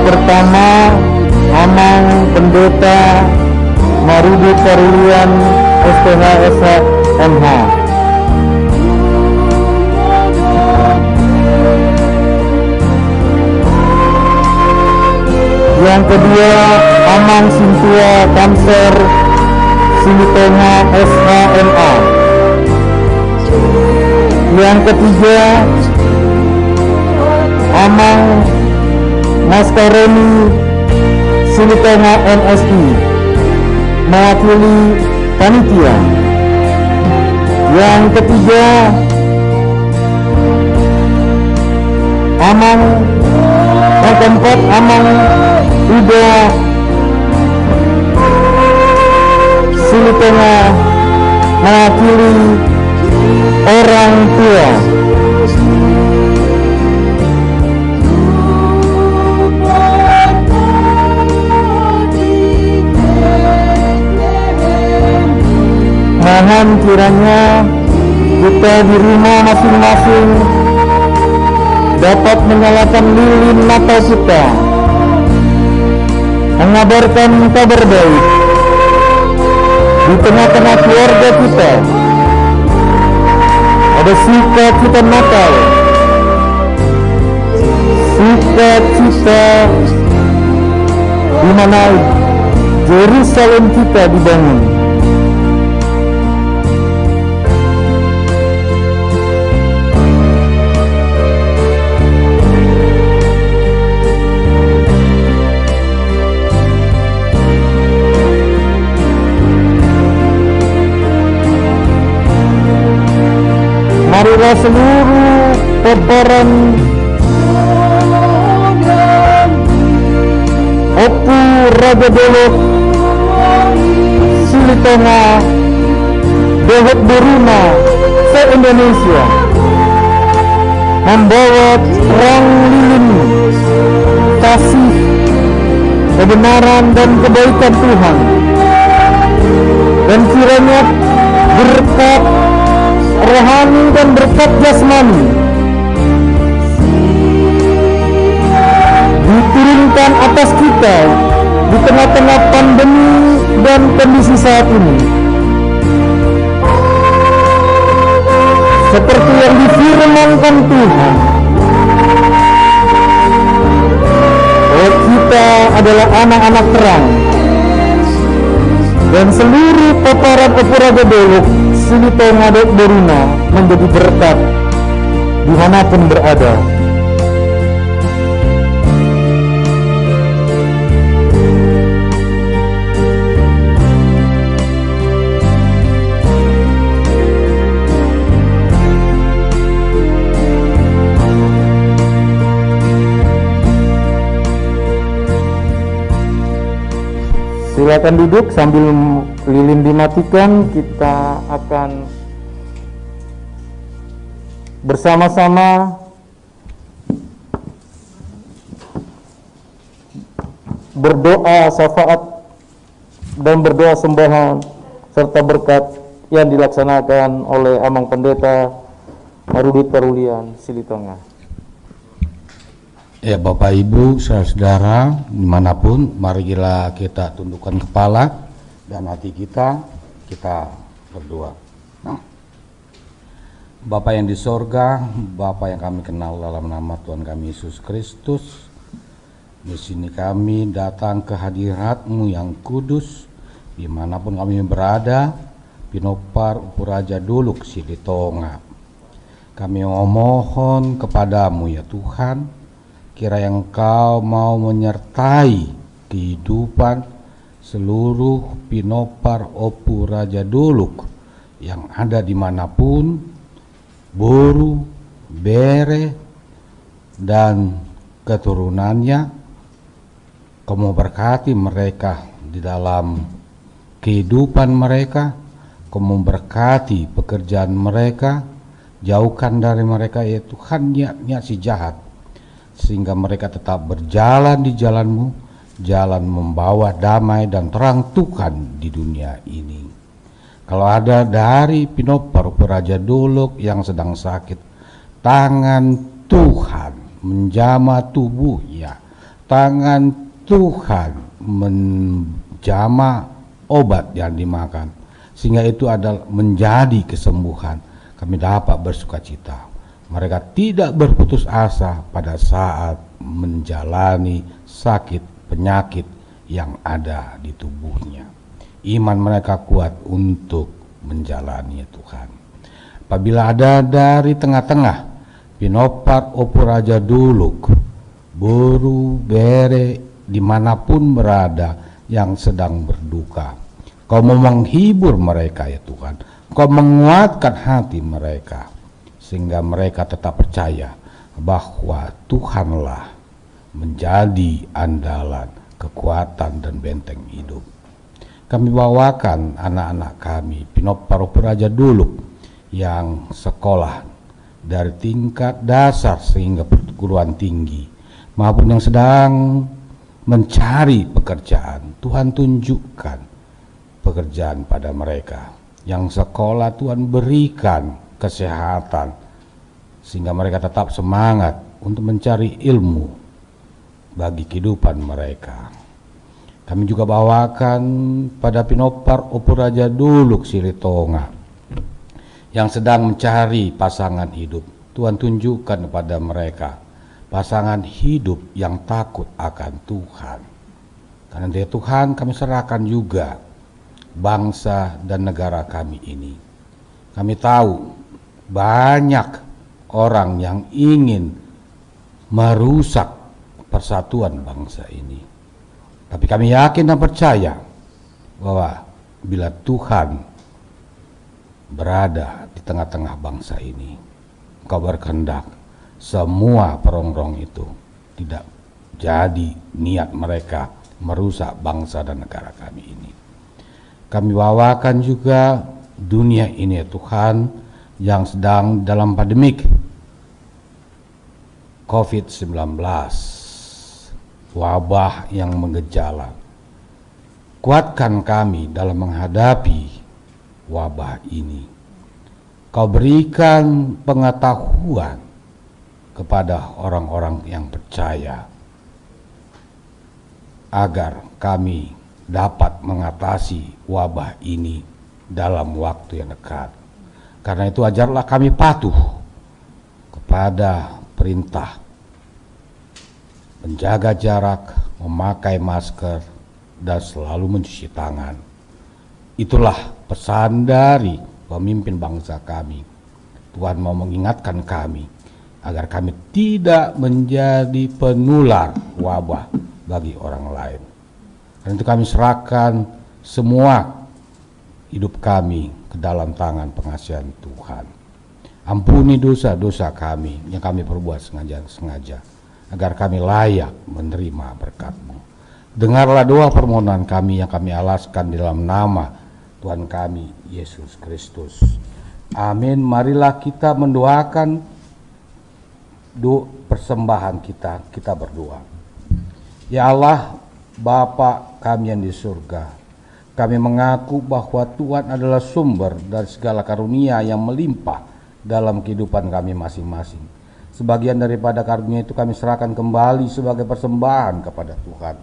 Pertama, Amang Pendeta Marudi Karulian STH SMH. Yang kedua, Amang Sintua Kanser Silitenga SHMA. Yang ketiga, Amang Maskaroni Silitenga NSI mewakili panitia. Yang ketiga, Amang yang keempat, Amang Ida Silitenga mewakili orang tua. Mohon kiranya kita di rumah masing-masing dapat menyalakan lilin Natal kita, mengabarkan kabar baik di tengah-tengah keluarga kita. Ada sukacita Natal, sukacita di mana Yerusalem kita dibangun. Marilah seluruh peperan Opu Raja Dolok Silitenga Dohot Boruna se-Indonesia membawa terang lilin kasih, kebenaran dan kebaikan Tuhan, dan kiranya berkat rohani dan berkat jasmani diturunkan atas kita di tengah-tengah pandemi dan kondisi saat ini, seperti yang difirmankan Tuhan. Oh, kita adalah anak-anak terang, dan seluruh peparan Operaga Dolok Silitenga Dohot Boruna menjadi berkat dimanapun berada. Silakan duduk sambil lilin dimatikan. Kita akan bersama-sama berdoa syafaat dan berdoa sembahan serta berkat yang dilaksanakan oleh Amang Pendeta Marudi Karulian Silitenga. Ya, Bapak Ibu, saudara-saudara dimanapun, marilah kita tundukkan kepala dan hati kita berdoa. Bapa yang di sorga, Bapa yang kami kenal dalam nama Tuhan kami Yesus Kristus, di sini kami datang ke hadirat-Mu yang kudus, dimanapun kami berada, Pinopar Upuraja Duluk Silitonga. Kami memohon kepadamu ya Tuhan, kiranya Engkau mau menyertai kehidupan seluruh Pinopar Upuraja Duluk yang ada dimanapun, Boru, Bere, dan keturunannya. Kau memberkati mereka di dalam kehidupan mereka, Kau memberkati pekerjaan mereka, jauhkan dari mereka ya Tuhan niat-niat si jahat, sehingga mereka tetap berjalan di jalan-Mu, jalan membawa damai dan terang Tuhan di dunia ini. Kalau ada dari Pinopar Upuraja Duluk yang sedang sakit, tangan Tuhan menjamah tubuhnya, tangan Tuhan menjamah obat yang dimakan, sehingga itu adalah menjadi kesembuhan. Kami dapat bersukacita. Mereka tidak berputus asa pada saat menjalani sakit penyakit yang ada di tubuhnya. Iman mereka kuat untuk menjalani Tuhan. Apabila ada dari tengah-tengah Pinopar Upuraja Duluk, Boru, Bere, dimanapun berada yang sedang berduka, Kau mau menghibur mereka ya Tuhan, Kau menguatkan hati mereka, sehingga mereka tetap percaya bahwa Tuhanlah menjadi andalan, kekuatan, dan benteng hidup. Kami bawakan anak-anak kami, Pinopar Upuraja Duluk, yang sekolah dari tingkat dasar sehingga perguruan tinggi, maupun yang sedang mencari pekerjaan. Tuhan tunjukkan pekerjaan pada mereka. Yang sekolah Tuhan berikan kesehatan, sehingga mereka tetap semangat untuk mencari ilmu bagi kehidupan mereka. Kami juga bawakan pada Pinopar Upuraja Duluk Silitonga yang sedang mencari pasangan hidup. Tuhan tunjukkan kepada mereka pasangan hidup yang takut akan Tuhan. Karena dia Tuhan, kami serahkan juga bangsa dan negara kami ini. Kami tahu banyak orang yang ingin merusak persatuan bangsa ini. Tapi kami yakin dan percaya bahwa bila Tuhan berada di tengah-tengah bangsa ini, Kau berkehendak semua perongrong itu tidak jadi niat mereka merusak bangsa dan negara kami ini. Kami bawakan juga dunia ini ya Tuhan, yang sedang dalam pandemik COVID-19, wabah yang mengejala. Kuatkan kami dalam menghadapi wabah ini. Kau berikan pengetahuan kepada orang-orang yang percaya, agar kami dapat mengatasi wabah ini dalam waktu yang dekat. Karena itu ajarlah kami patuh kepada perintah menjaga jarak, memakai masker, dan selalu mencuci tangan. Itulah pesan dari pemimpin bangsa kami. Tuhan mau mengingatkan kami agar kami tidak menjadi penular wabah bagi orang lain. Dan itu kami serahkan semua hidup kami ke dalam tangan pengasihan Tuhan. Ampuni dosa-dosa kami yang kami perbuat sengaja, agar kami layak menerima berkat-Mu. Dengarlah doa permohonan kami yang kami alaskan di dalam nama Tuhan kami, Yesus Kristus. Amin. Marilah kita mendoakan persembahan kita berdoa. Ya Allah, Bapa kami yang di surga, kami mengaku bahwa Tuhan adalah sumber dari segala karunia yang melimpah dalam kehidupan kami masing-masing. Sebagian daripada karunia itu kami serahkan kembali sebagai persembahan kepada Tuhan.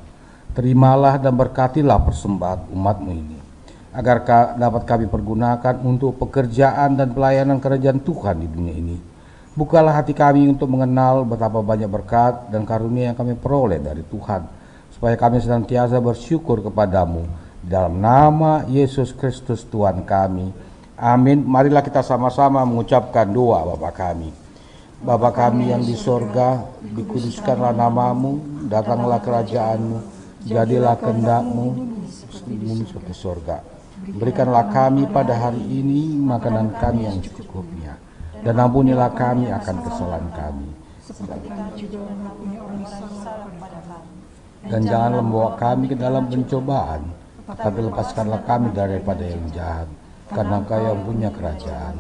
Terimalah dan berkatilah persembahan umat-Mu ini, agar dapat kami pergunakan untuk pekerjaan dan pelayanan kerajaan Tuhan di dunia ini. Bukalah hati kami untuk mengenal betapa banyak berkat dan karunia yang kami peroleh dari Tuhan, supaya kami senantiasa bersyukur kepadamu Dalam nama Yesus Kristus Tuhan kami. Amin. Marilah kita sama-sama mengucapkan doa Bapa kami. Bapa kami yang di sorga, dikuduskanlah namamu, datanglah kerajaanmu, jadilah kehendak-mu di bumi seperti sorga. Berikanlah kami pada hari ini makanan kami yang secukupnya, dan ampunilah kami akan kesalahan kami. Dan janganlah membawa kami ke dalam pencobaan, tapi lepaskanlah kami daripada yang jahat, karena Engkau yang punya kerajaan.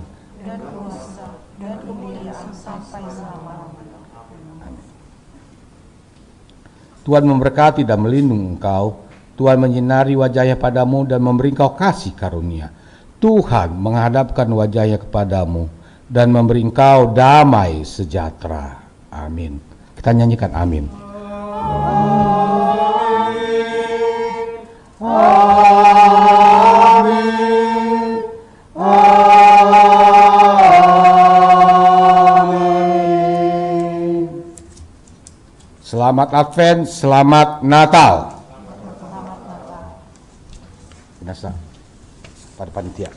Tuhan memberkati dan melindungi engkau. Tuhan menyinari wajahnya padamu dan memberi engkau kasih karunia. Tuhan menghadapkan wajahnya kepadamu dan memberi engkau damai sejahtera. Amin. Kita nyanyikan amin. Selamat Advent, selamat Natal. Binasa pada panitia.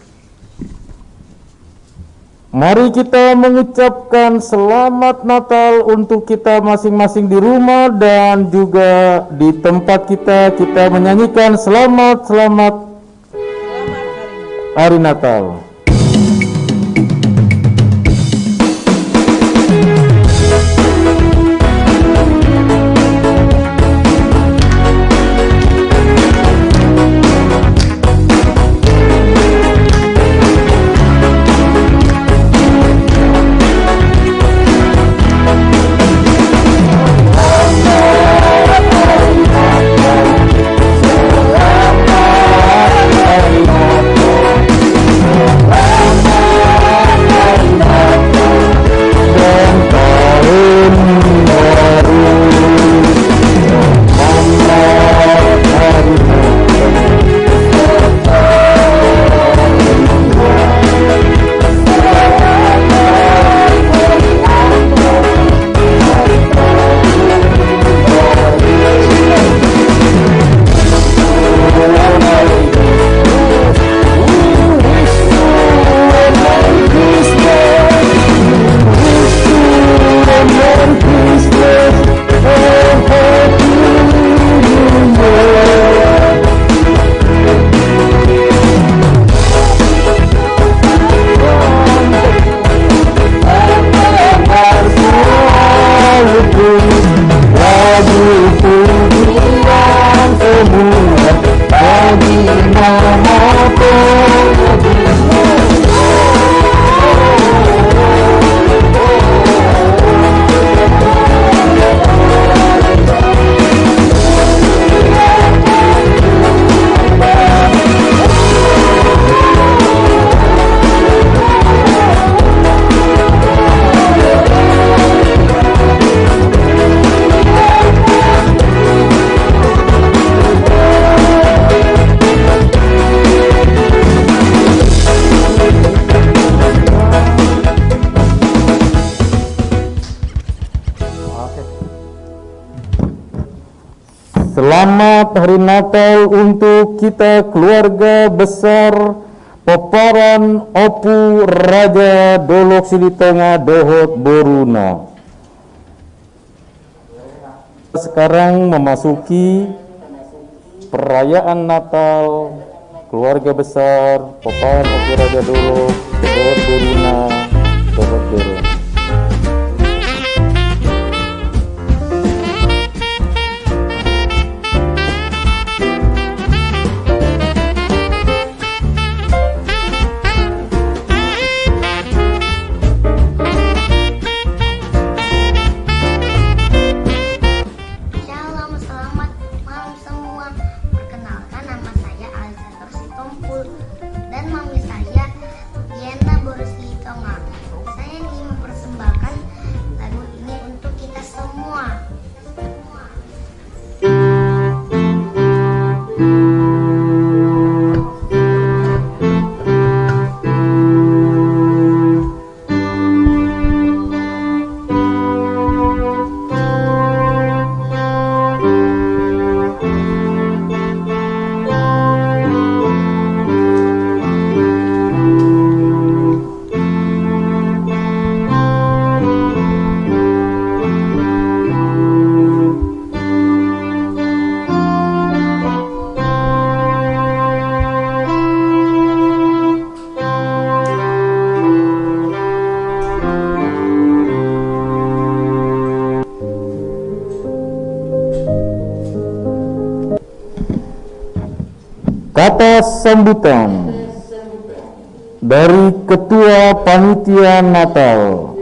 Mari kita mengucapkan selamat Natal untuk kita masing-masing di rumah dan juga di tempat kita menyanyikan selamat Hari Natal. Selamat Hari Natal untuk kita keluarga besar Peparan Opu Raja Dolok Silitonga Dohot Boruna. Sekarang memasuki perayaan Natal keluarga besar Peparan Opu Raja Dolok Dohot Boruna Dohot Boruna. Dan mami saya Yena Borus Litonga. Saya Kata sambutan dari Ketua Panitia Natal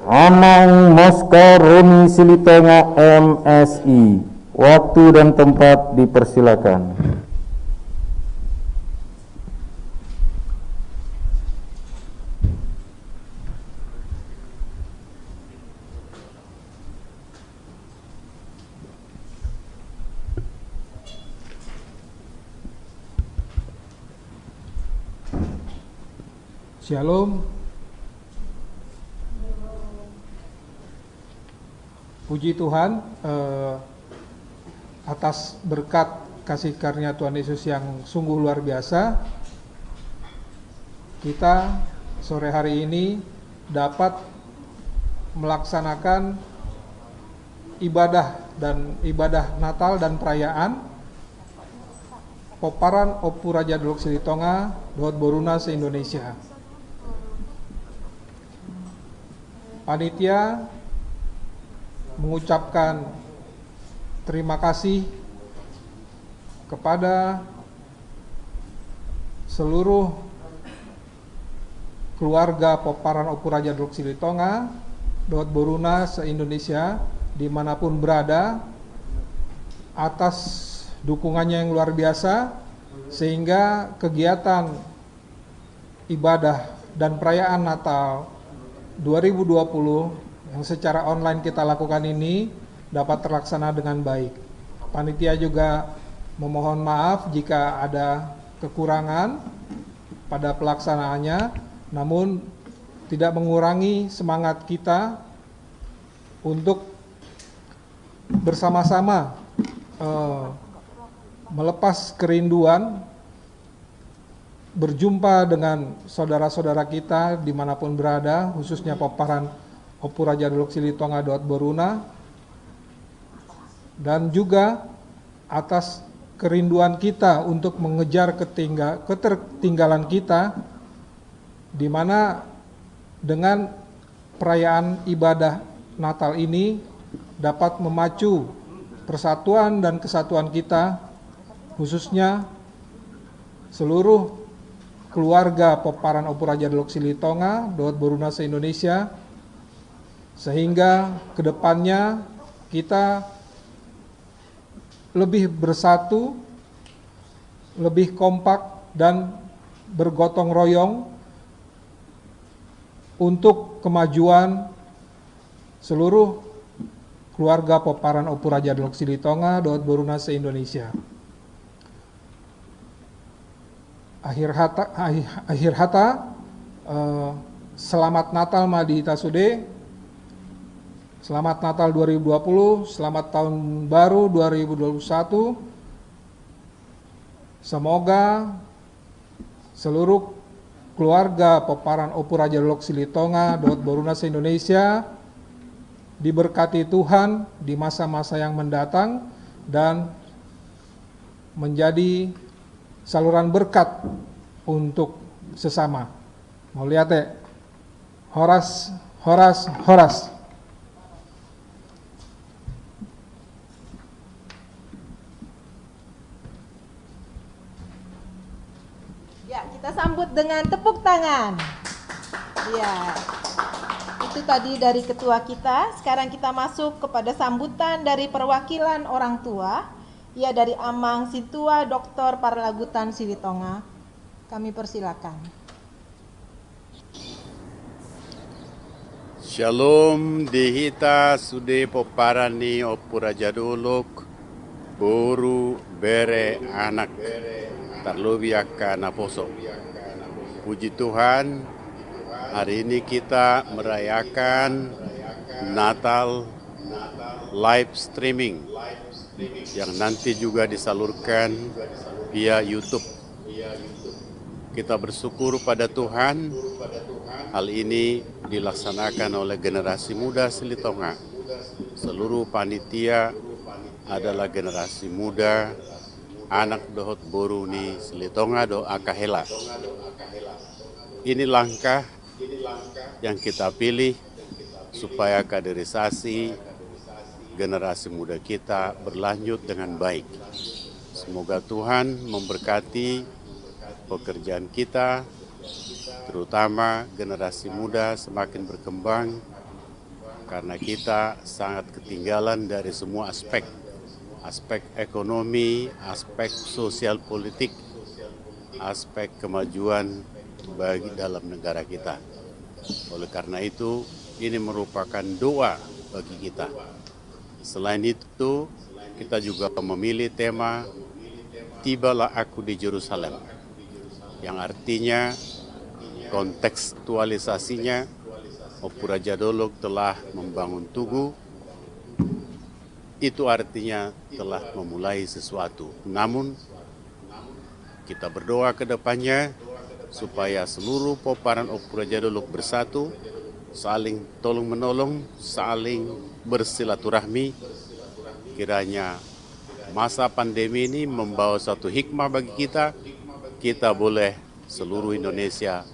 Amang Moskar Roni Silitonga MSI. Waktu dan tempat dipersilakan. Shalom. Puji Tuhan atas berkat kasih karunia Tuhan Yesus yang sungguh luar biasa. Kita sore hari ini dapat melaksanakan ibadah Natal dan perayaan Poparan Opu Raja Dolok Silitonga Dohot Boruna se-Indonesia. Panitia mengucapkan terima kasih kepada seluruh keluarga Poparan Opu Raja Dolok Silitonga Dohot Boruna se-Indonesia dimanapun berada atas dukungannya yang luar biasa, sehingga kegiatan ibadah dan perayaan Natal 2020 yang secara online kita lakukan ini dapat terlaksana dengan baik. Panitia juga memohon maaf jika ada kekurangan pada pelaksanaannya, namun tidak mengurangi semangat kita untuk bersama-sama melepas kerinduan berjumpa dengan saudara-saudara kita dimanapun berada, khususnya Poparan Opu Raja Dolok Silitonga Dohot Boruna, dan juga atas kerinduan kita untuk mengejar ketertinggalan kita, di mana dengan perayaan ibadah Natal ini dapat memacu persatuan dan kesatuan kita, khususnya seluruh keluarga Poparan Opu Raja Dolok Silitonga Dohot Boruna se-Indonesia, sehingga kedepannya kita lebih bersatu, lebih kompak dan bergotong royong untuk kemajuan seluruh keluarga Poparan Opu Raja Dolok Silitonga Dohot Boruna se-Indonesia. Akhir hata, selamat Natal Madi Tasude, selamat Natal 2020, selamat Tahun Baru 2021. Semoga seluruh keluarga Poparan Opu Raja Dolok Silitonga Dohot Boruna se-Indonesia diberkati Tuhan di masa-masa yang mendatang dan menjadi saluran berkat untuk sesama. Mau lihat ya? Horas, horas, horas. Ya, kita sambut dengan tepuk tangan. Ya, itu tadi dari ketua kita. Sekarang kita masuk kepada sambutan dari perwakilan orang tua. Ya, dari Amang Situa Dr. Parlagutan Silitonga. Kami persilakan. Shalom dihita sude Poparani Opu Raja Dolok Boru bere anak tarlubiaka naposo. Puji Tuhan, hari ini kita merayakan Natal live streaming yang nanti juga disalurkan via YouTube. Kita bersyukur pada Tuhan, hal ini dilaksanakan oleh generasi muda Silitonga. Seluruh panitia adalah generasi muda, anak Dohot Boruni Silitonga do Akahela. Ini langkah yang kita pilih supaya kaderisasi generasi muda kita berlanjut dengan baik. Semoga Tuhan memberkati pekerjaan kita, terutama generasi muda semakin berkembang, karena kita sangat ketinggalan dari semua aspek ekonomi, aspek sosial politik, aspek kemajuan bagi dalam negara kita. Oleh karena itu, ini merupakan doa bagi kita. Selain itu, kita juga memilih tema Tibalah Aku di Yerusalem, yang artinya kontekstualisasinya Opura Jaduluk telah membangun tugu, itu artinya telah memulai sesuatu. Namun kita berdoa ke depannya supaya seluruh poparan Opura Jaduluk bersatu, saling tolong menolong, saling bersilaturahmi. Kiranya masa pandemi ini membawa satu hikmah bagi kita boleh seluruh Indonesia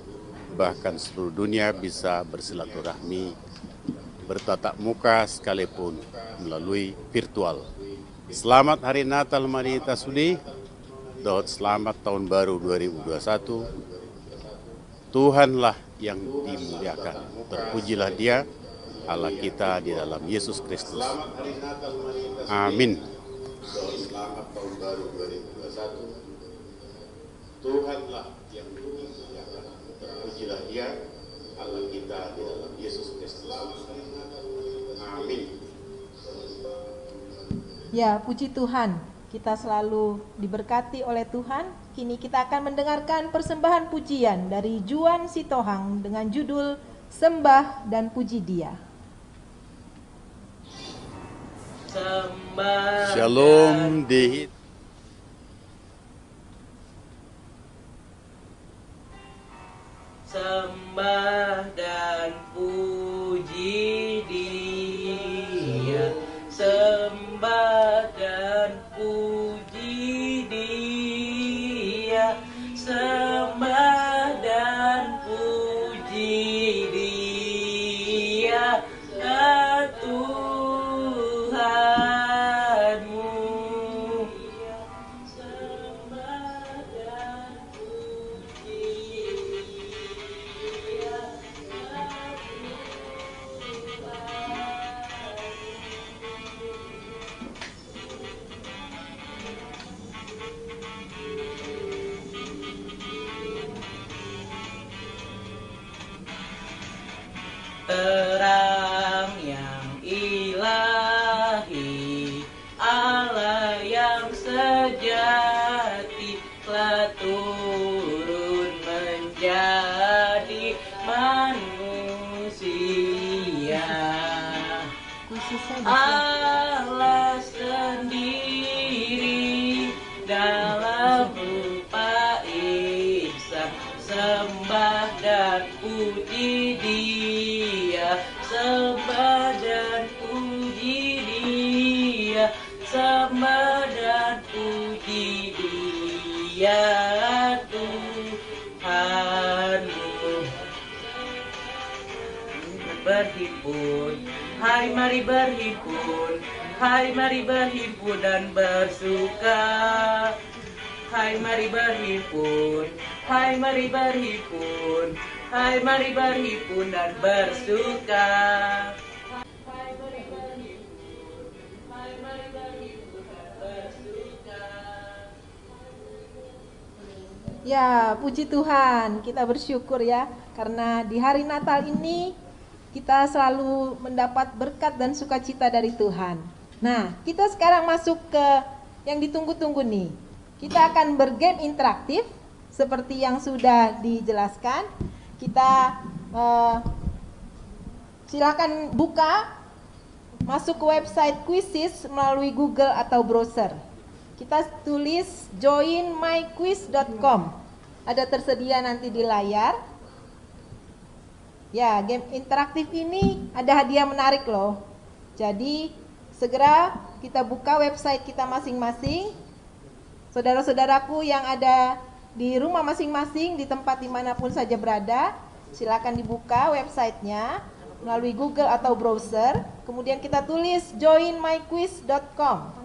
bahkan seluruh dunia bisa bersilaturahmi, bertatap muka sekalipun melalui virtual. Selamat Hari Natal Mari Tasudi, dan selamat Tahun Baru 2021. Tuhanlah yang dimuliakan, terpujilah Dia, Allah kita di dalam Yesus Kristus. Amin. Selamat Tahun Baru 2021. Tuhanlah yang dimuliakan, terpujilah Dia, Allah kita di dalam Yesus Kristus. Amin. Ya, puji Tuhan, kita selalu diberkati oleh Tuhan. Kini kita akan mendengarkan persembahan pujian dari Juan Sitohang dengan judul Sembah dan Puji Dia. Shalom di Sembah dan puji Dia, sembah dan puji Dia, sembah dan puji Dia, Tuhanmu. Sembah dan puji terang yang ilahi, Allah yang sejati telah turun menjadi manusia. Allah sendiri dalam rupa insan, sembah dan puji Dia, sembah dan puji Dia, sembah dan puji Dia, Tuhanmu. Berhimpun, hai mari berhimpun, hai mari berhimpun dan bersuka. Hai mari berhimpun, hai mari berhimpun, hai mari berhimpun dan bersuka. Hai mari berhimpun, hai mari berhimpun dan bersuka. Ya, puji Tuhan, kita bersyukur ya, karena di hari Natal ini kita selalu mendapat berkat dan sukacita dari Tuhan. Nah, kita sekarang masuk ke yang ditunggu-tunggu nih. Kita akan bergame interaktif seperti yang sudah dijelaskan. Kita silakan buka, masuk ke website Quizizz melalui Google atau browser. Kita tulis joinmyquiz.com. Ada tersedia nanti di layar. Ya, game interaktif ini ada hadiah menarik loh. Jadi segera kita buka website kita masing-masing. Saudara-saudaraku yang ada di rumah masing-masing, di tempat dimanapun saja berada, silakan dibuka websitenya melalui Google atau browser. Kemudian kita tulis joinmyquiz.com.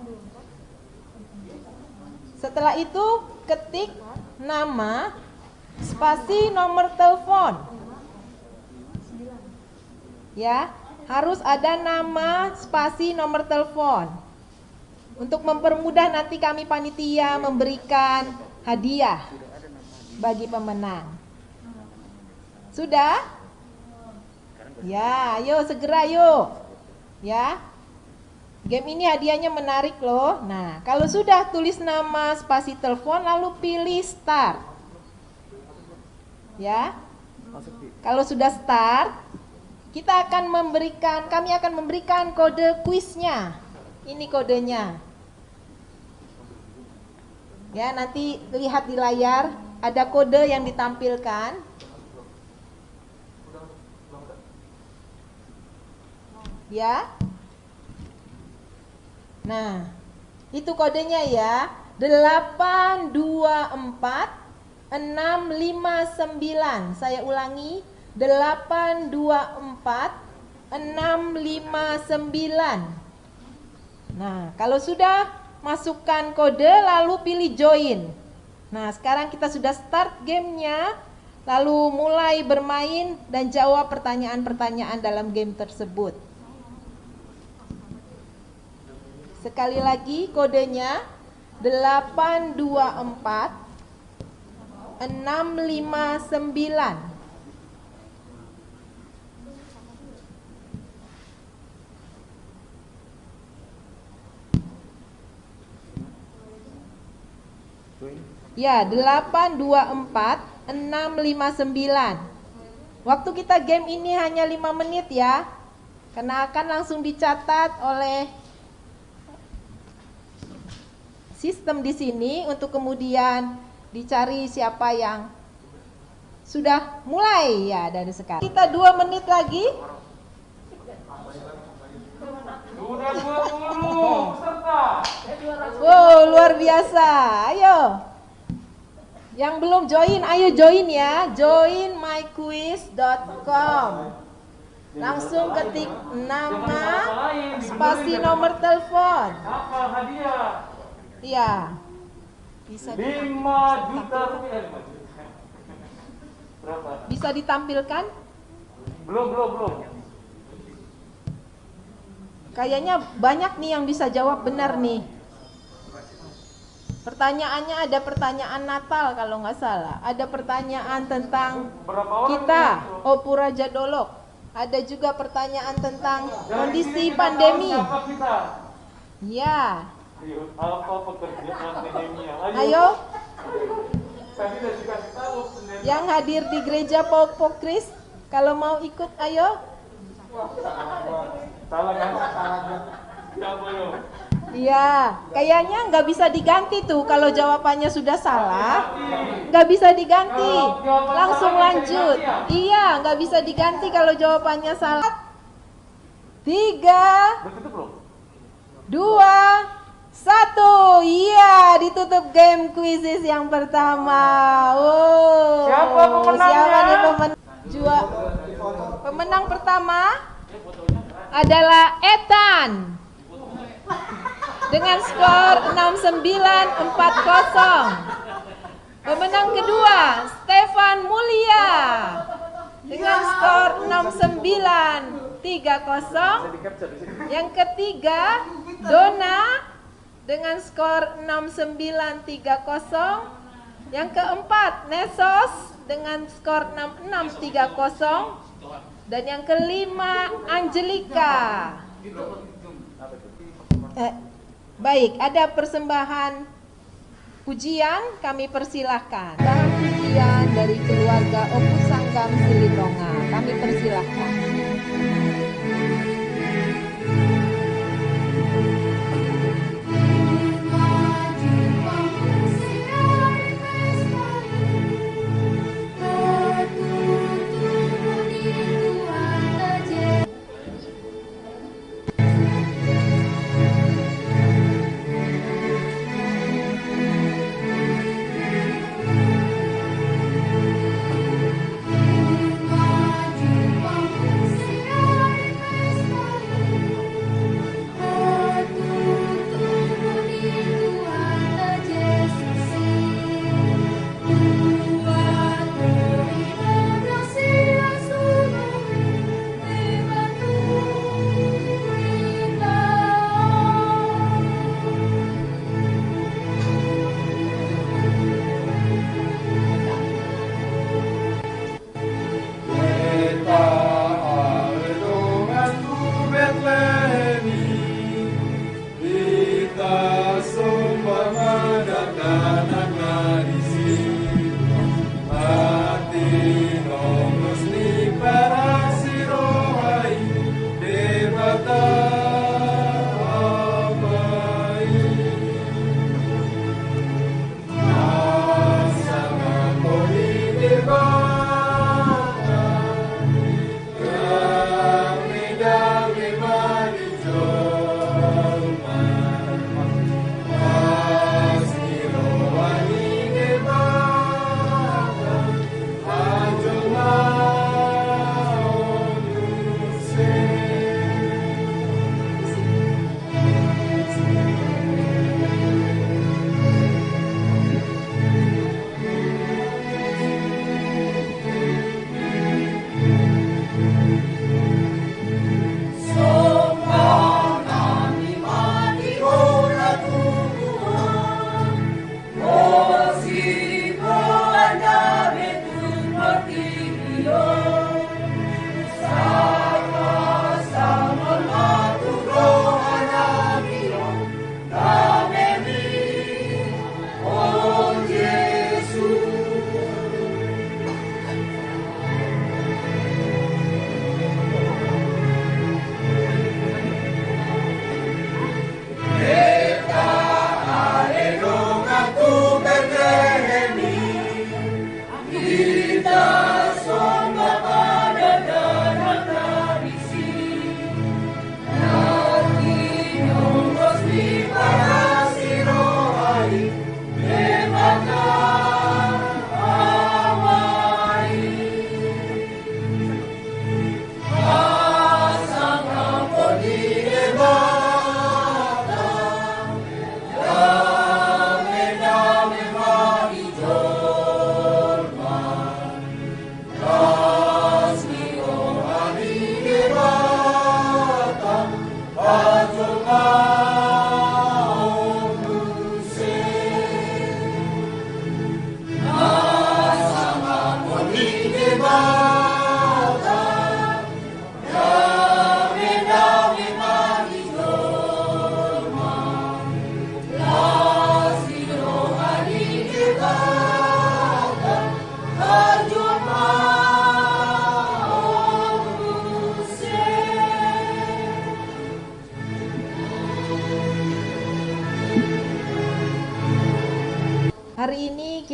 Setelah itu ketik nama spasi nomor telepon. Ya, harus ada nama spasi nomor telepon. Untuk mempermudah nanti kami panitia memberikan hadiah bagi pemenang. Sudah? Ya, ayo segera yuk. Ya. Game ini hadiahnya menarik loh. Nah, kalau sudah tulis nama spasi telepon lalu pilih start. Ya. Kalau sudah start, kami akan memberikan kode kuisnya. Ini kodenya. Ya, nanti lihat di layar ada kode yang ditampilkan. Ya. Nah, itu kodenya ya. 824659. Saya ulangi, 824659. Nah, kalau sudah masukkan kode lalu pilih join. Nah, sekarang kita sudah start gamenya. Lalu mulai bermain dan jawab pertanyaan-pertanyaan dalam game tersebut. Sekali lagi kodenya 824659. Ya, 824659. Waktu kita game ini hanya 5 menit ya. Karena akan langsung dicatat oleh sistem di sini untuk kemudian dicari siapa yang sudah mulai ya dari sekarang. Kita 2 menit lagi. Wow, luar biasa. Ayo. Yang belum join, ayo join ya. Join myquiz.com. Langsung ketik nama, spasi nomor telepon. Iya. Bisa 5 juta rupiah. Bisa ditampilkan? Belum. Kayaknya banyak nih yang bisa jawab benar nih. Pertanyaannya ada pertanyaan Natal kalau nggak salah. Ada pertanyaan tentang kita, Opura Jadolok. Ada juga pertanyaan tentang kondisi pandemi. Ya. Ayo. Yang hadir di gereja Pokris, kalau mau ikut ayo. Iya, kayaknya nggak bisa diganti tuh kalau jawabannya sudah salah, nggak bisa diganti, langsung lanjut. Iya, nggak bisa diganti kalau jawabannya salah. 3, 2, 1, iya ditutup game kuisis yang pertama. Oh, siapa pemenangnya? Pemenang pertama adalah Ethan dengan skor 6940. Pemenang kedua Stefan Mulia dengan skor 6930. Yang ketiga Dona dengan skor 6930. Yang keempat Nesos dengan skor 6630. Dan yang kelima Angelika. Baik, ada persembahan pujian, kami persilahkan. Bahan pujian dari keluarga Opus Sanggam Silitonga, kami persilahkan.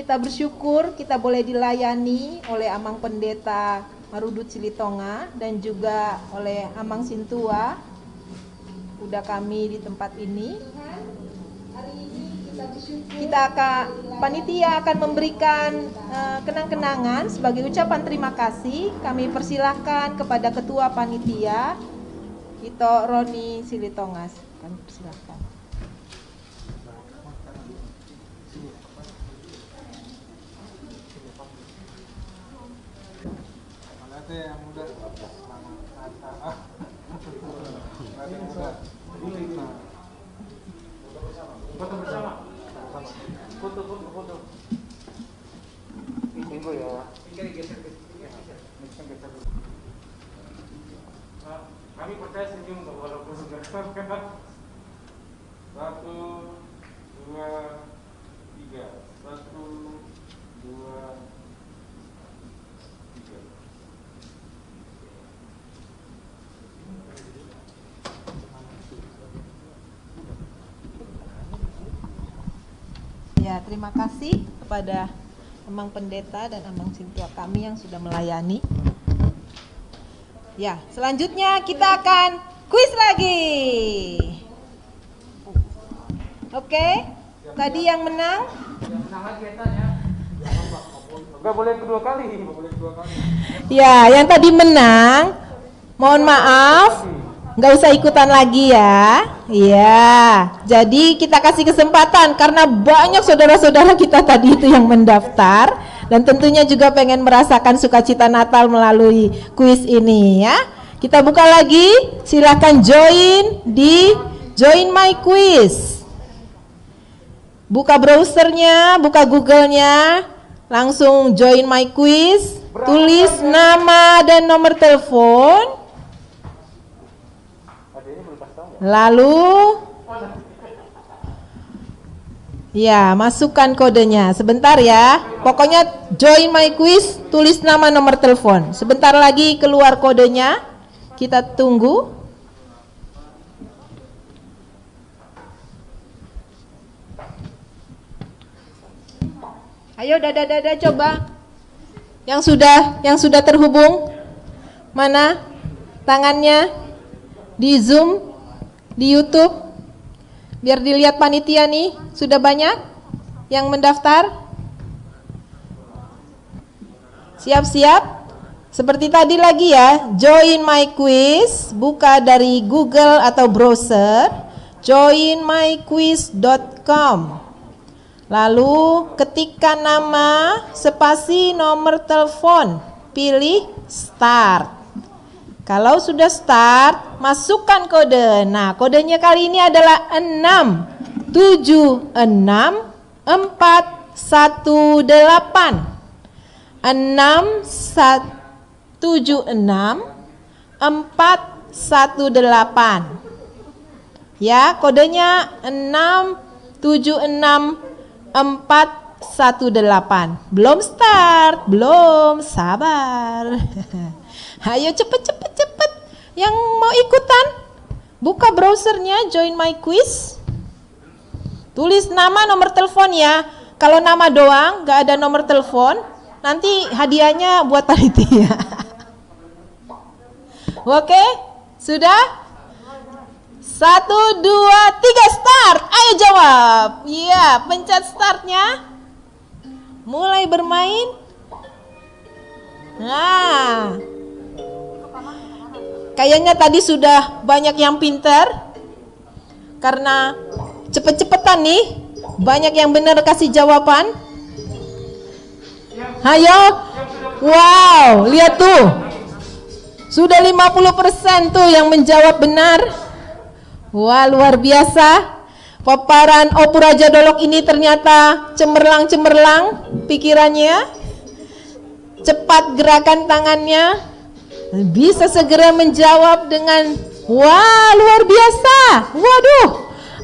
kita bersyukur kita boleh dilayani oleh Amang Pendeta Marudut Silitonga dan juga oleh Amang Sintua. Udah kami di tempat ini. Hari ini panitia akan memberikan kenang-kenangan sebagai ucapan terima kasih. Kami persilahkan kepada Ketua Panitia Ito Roni Silitongas. Kami persilahkan. Foto bersama. Foto. Tunggu ya. Kami percaya senyum walaupun sudah. 1, 2, 3. 1, 2. Ya, terima kasih kepada Amang Pendeta dan Amang Sintua kami yang sudah melayani. Ya, selanjutnya kita akan kuis lagi. Oke, tadi yang menang. Enggak boleh kedua kali. Ya, yang tadi menang, mohon maaf, nggak usah ikutan lagi ya. Iya, jadi kita kasih kesempatan karena banyak saudara-saudara kita tadi itu yang mendaftar dan tentunya juga pengen merasakan sukacita Natal melalui kuis ini ya. Kita buka lagi, silakan join di Join My Quiz. Buka browsernya, buka Google-nya, langsung Join My Quiz, tulis nama dan nomor telepon. Lalu ya, masukkan kodenya. Sebentar ya. Pokoknya Join My Quiz, tulis nama nomor telepon. Sebentar lagi keluar kodenya. Kita tunggu. Ayo dada coba. Yang sudah terhubung. Mana tangannya? Di Zoom, di YouTube, biar dilihat panitia nih, sudah banyak yang mendaftar. Siap-siap. Seperti tadi lagi ya, Join My Quiz, buka dari Google atau browser, joinmyquiz.com. Lalu ketikkan nama, spasi nomor telepon, pilih start. Kalau sudah start, masukkan kode. Nah, kodenya kali ini adalah 676418. 676418. Ya, kodenya 676418. Belum start, belum, sabar. Ayo cepet. Yang mau ikutan, buka browsernya Join My Quiz. Tulis nama, nomor telepon ya. Kalau nama doang, gak ada nomor telepon, nanti hadiahnya buat panitia. Oke, sudah? 1, 2, 3, start. Ayo jawab. Iya, pencet startnya. Mulai bermain. Nah, kayaknya tadi sudah banyak yang pinter karena cepet-cepetan nih, banyak yang benar kasih jawaban. Ayo, wow, lihat tuh, sudah 50% tuh yang menjawab benar. Wah, luar biasa. Paparan Opu Raja Dolok ini ternyata cemerlang-cemerlang pikirannya, cepat gerakan tangannya, bisa segera menjawab dengan wah, luar biasa. Waduh,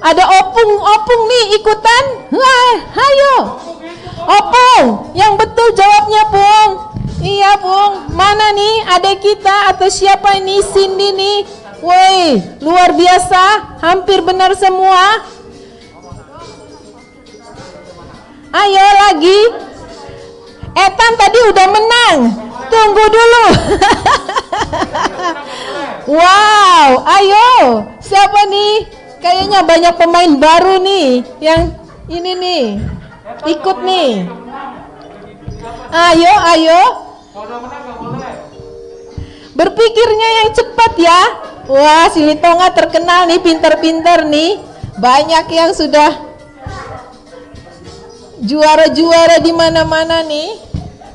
ada opung nih ikutan. Wah, ayo Opung, yang betul jawabnya Pung. Iya Pung, mana nih adik kita atau siapa ini? Cindy nih. Woi, luar biasa, hampir benar semua. Ayo lagi, Etan tadi udah menang. Tunggu dulu. Wow, ayo. Siapa nih? Kayaknya banyak pemain baru nih yang ini nih. Ikut nih. Ayo, ayo. Berpikirnya yang cepat ya. Wah, si Litonga terkenal nih, pinter-pinter nih. Banyak yang sudah juara-juara di mana-mana nih.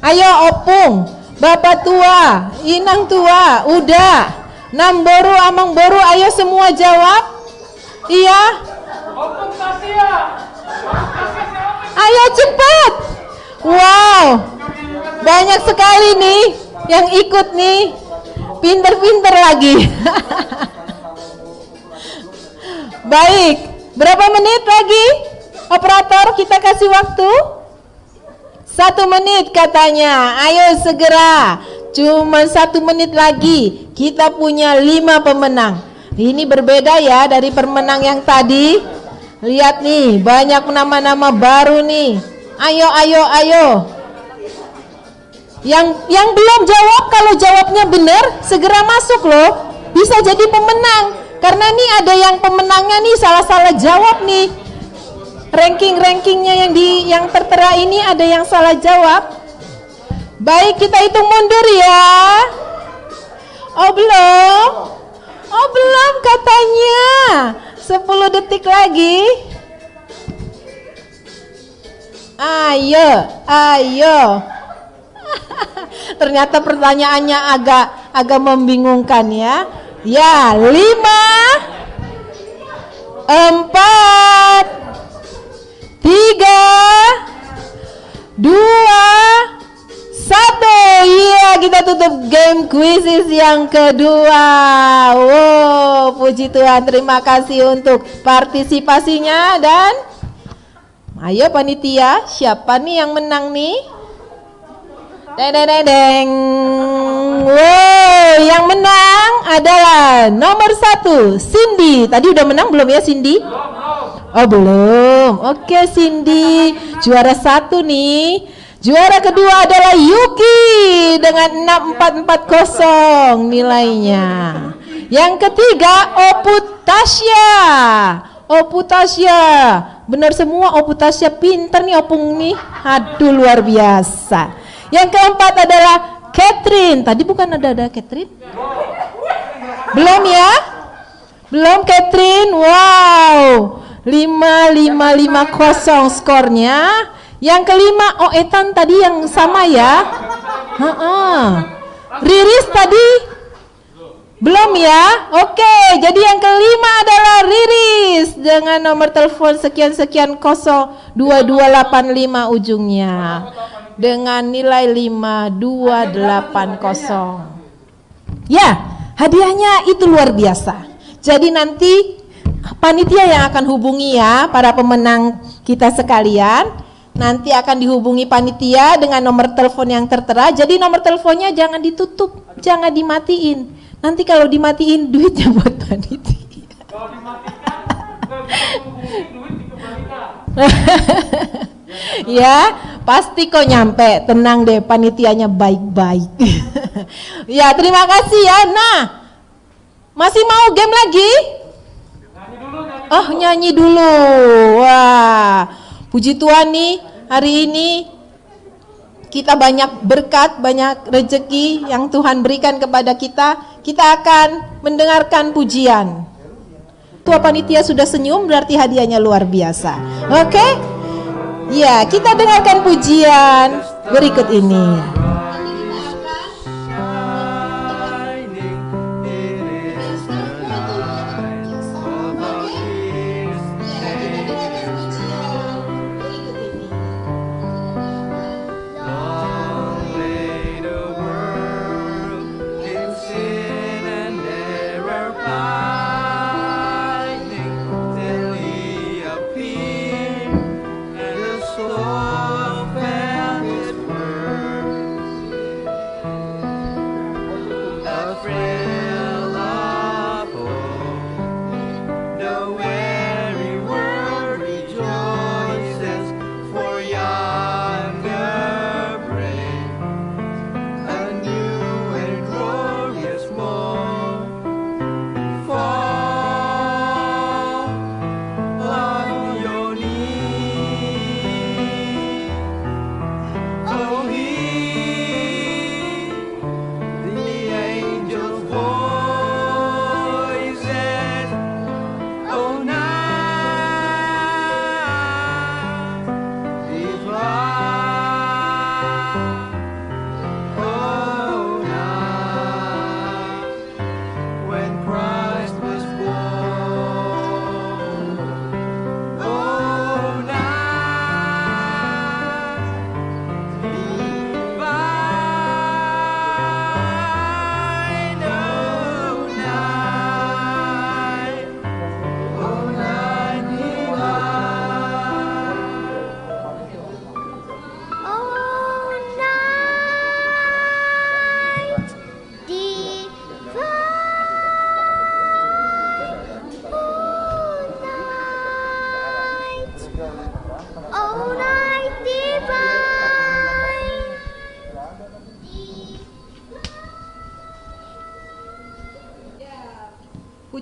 Ayo Opung, Bapak tua, Inang tua, udah. Namboru, Amang Boru, ayo semua jawab. Iya. Ayo cepat. Wow, banyak sekali nih yang ikut nih. Pinter-pinter lagi. Baik, berapa menit lagi? Operator, kita kasih waktu 1 menit katanya. Ayo segera. Cuma 1 menit lagi. Kita punya 5 pemenang. Ini berbeda ya dari pemenang yang tadi. Lihat nih, banyak nama-nama baru nih. Ayo, ayo, ayo. Yang belum jawab, kalau jawabnya benar, segera masuk loh. Bisa jadi pemenang. Karena nih ada yang pemenangnya nih salah-salah jawab nih. Ranking-rankingnya yang tertera ini ada yang salah jawab. Baik, kita hitung mundur ya. Oh belum? Oh belum katanya. 10 detik lagi. Ayo, ayo. Ternyata pertanyaannya agak membingungkan ya. Ya, 5 4 3 2 1. Iya, kita tutup game quizzes yang kedua. Wow, puji Tuhan, terima kasih untuk partisipasinya. Dan ayo panitia, siapa nih yang menang nih? Deng. Wow, yang menang adalah nomor 1, Cindy. Tadi udah menang belum ya Cindy? Oh belum. Oke Cindy, juara 1 nih. Juara kedua adalah Yuki dengan 6440 nilainya. Yang ketiga Oputasya. Oputasya, benar semua Oputasya, pinter nih Opung nih. Aduh luar biasa. Yang keempat adalah Catherine. Tadi bukan ada Catherine? Belum ya? Belum Catherine. Wow. 5550 skornya. Yang kelima Etan tadi yang sama ya. Riris tadi belum ya. Oke, jadi yang kelima adalah Riris dengan nomor telepon sekian-sekian 02285 ujungnya dengan nilai 5280. Ya, hadiahnya itu luar biasa. Jadi nanti panitia yang akan hubungi ya para pemenang kita sekalian. Nanti akan dihubungi panitia dengan nomor telepon yang tertera. Jadi nomor teleponnya jangan ditutup, jangan dimatiin. Nanti kalau dimatiin duitnya buat panitia. Kalau dimatikan, duit dikembalikan. Ya, pasti kok nyampe. Tenang deh, panitianya baik-baik. Ya, terima kasih ya. Nah, masih mau game lagi? Oh, nyanyi dulu. Wah, puji Tuhan nih, hari ini kita banyak berkat, banyak rezeki yang Tuhan berikan kepada kita. Kita akan mendengarkan pujian. Tua panitia sudah senyum, berarti hadiahnya luar biasa. Oke? Ya, kita dengarkan pujian berikut ini.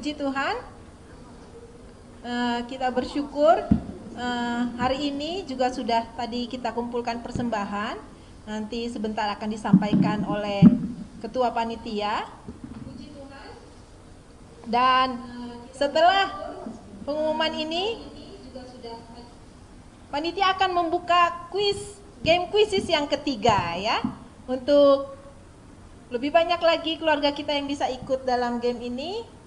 puji Tuhan. Kita bersyukur hari ini juga sudah tadi kita kumpulkan persembahan. Nanti sebentar akan disampaikan oleh Ketua Panitia. Dan setelah pengumuman ini, Panitia akan membuka game kuisis yang ketiga ya. Untuk lebih banyak lagi keluarga kita yang bisa ikut dalam game ini.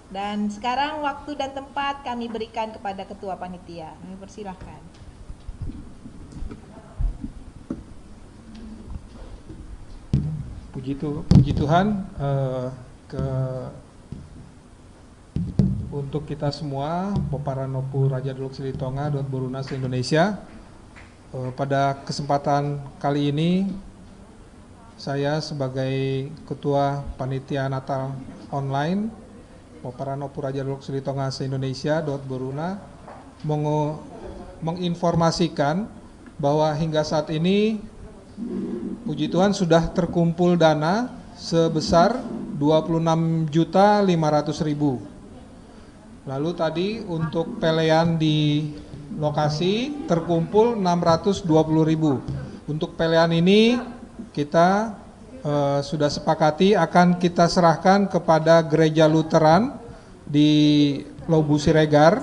Dan sekarang waktu dan tempat kami berikan kepada Ketua Panitia. Kami persilahkan. Puji Tuhan, untuk kita semua, Poparanopu Raja Dolok Silitonga, Dot Boruna se-Indonesia. Pada kesempatan kali ini, saya sebagai Ketua Panitia Natal Online Poparanopu Raja Dolok Silitonga se-Indonesia, Dot Boruna, menginformasikan bahwa hingga saat ini, puji Tuhan sudah terkumpul dana sebesar 26.500.000. Lalu tadi untuk pelean di lokasi terkumpul 620.000. Untuk pelean ini kita sudah sepakati akan kita serahkan kepada Gereja Lutheran di Lobu Siregar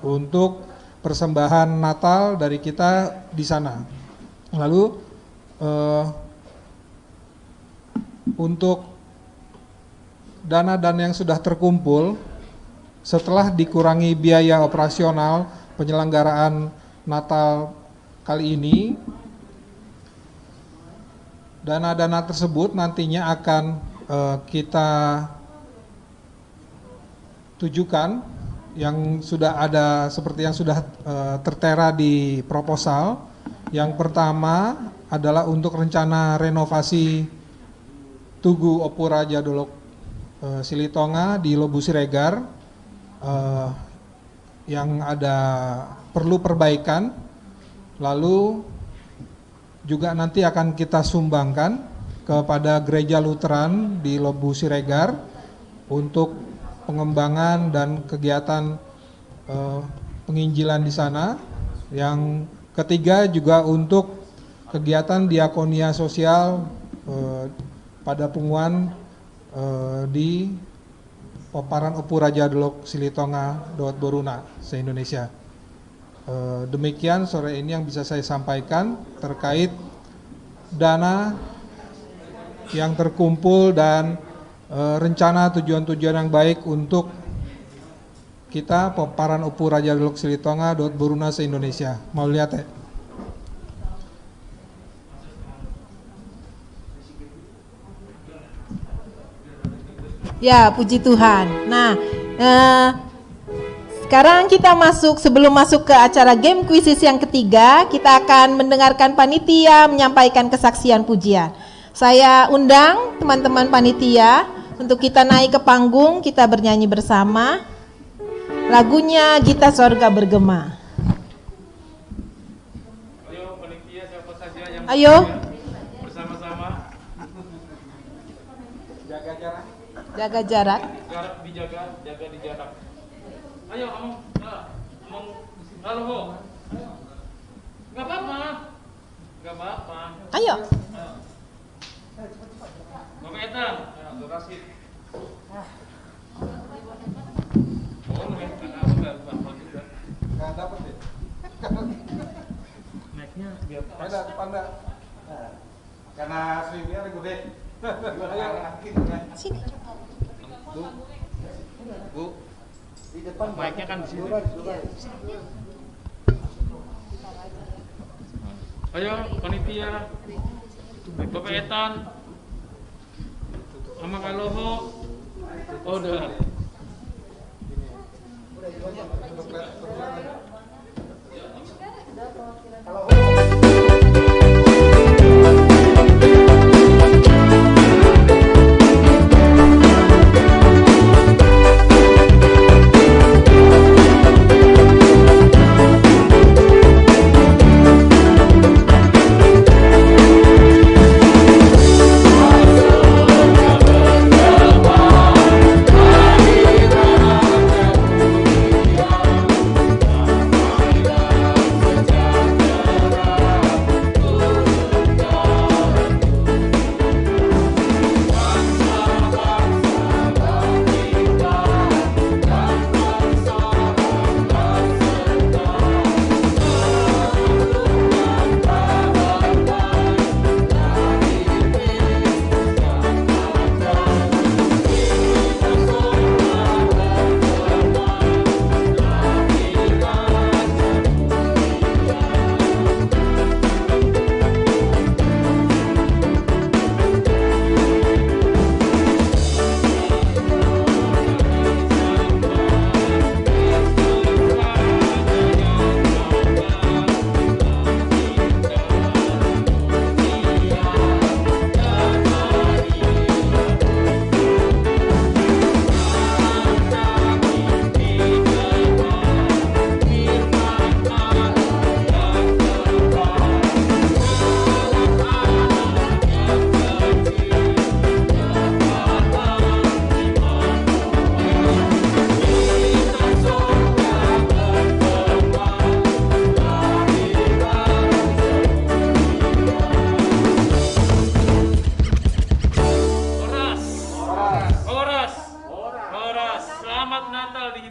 untuk persembahan Natal dari kita di sana. Lalu untuk dana-dana yang sudah terkumpul, setelah dikurangi biaya operasional penyelenggaraan Natal kali ini, dana-dana tersebut nantinya akan kita tujukan yang sudah ada seperti yang sudah tertera di proposal. Yang pertama adalah untuk rencana renovasi Tugu Opu Raja Dolok Silitonga di Lobu Siregar yang ada perlu perbaikan. Lalu juga nanti akan kita sumbangkan kepada Gereja Lutheran di Lobu Siregar untuk pengembangan dan kegiatan penginjilan di sana. Yang ketiga juga untuk kegiatan diakonia sosial pada Punguan di Poparanopu Raja Dolok Silitonga, Dot Boruna se-Indonesia. Demikian sore ini yang bisa saya sampaikan terkait dana yang terkumpul dan rencana tujuan-tujuan yang baik untuk kita Poparanopu Raja Dolok Silitonga, Dot Boruna se-Indonesia. Mau lihat ya? Ya, puji Tuhan. Nah, sekarang kita sebelum masuk ke acara game kuisis yang ketiga, kita akan mendengarkan panitia menyampaikan kesaksian pujian. Saya undang teman-teman panitia untuk kita naik ke panggung, kita bernyanyi bersama. Lagunya Gita Sorga Bergema. Ayo panitia siapa saja yang Ayo bersama-sama. Jaga jarak. Jaga jarak. Jarak dijaga, jaga di jarak. Ayo ngomong halo ho. Enggak apa-apa. Enggak apa-apa. Ayo. Bapak Eta, ya, durasi. Oh, enggak dapat ya. Naiknya biar pas. Ada panda. Karena swingnya lagi gede. Sini. Bu. Di depan mic-nya kan di sini. Ayo panitia. Bapak Etan. Sama Kaloho. Oh, udah. Hari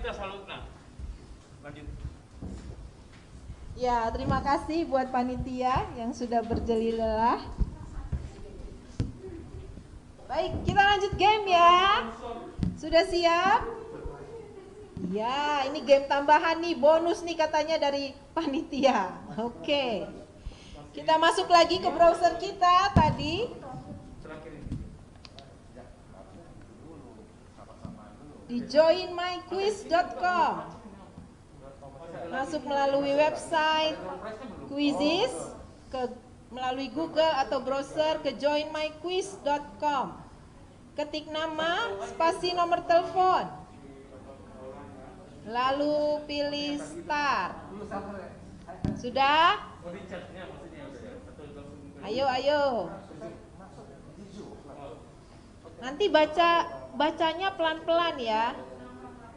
panitia salut. Nah, lanjut. Ya, terima kasih buat panitia yang sudah berjeli lelah. Baik, kita lanjut game ya. Sudah siap? Ya, ini game tambahan nih, bonus nih katanya dari panitia. Oke. Kita masuk lagi ke browser kita tadi. Di joinmyquiz.com. Masuk melalui website Quizzes, melalui Google atau browser ke joinmyquiz.com. Ketik nama, spasi nomor telepon. Lalu pilih start. Sudah? Ayo. Nanti bacanya pelan-pelan ya.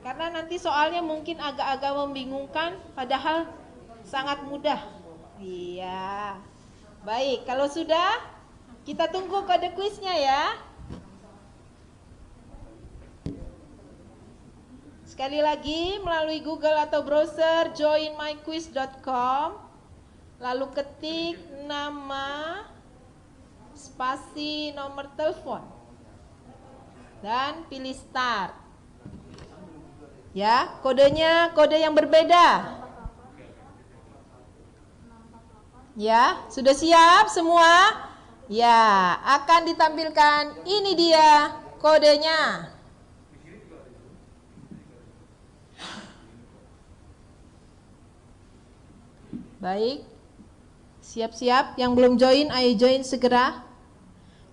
Karena nanti soalnya mungkin agak-agak membingungkan, padahal sangat mudah. Iya. Baik, kalau sudah, kita tunggu kode kuisnya ya. Sekali lagi, melalui Google atau browser joinmyquiz.com, lalu ketik nama, spasi nomor telepon, dan pilih start. Ya, kodenya kode yang berbeda. Ya, sudah siap semua? Ya, akan ditampilkan ini dia kodenya. Baik. Siap-siap, yang belum join ayo join segera.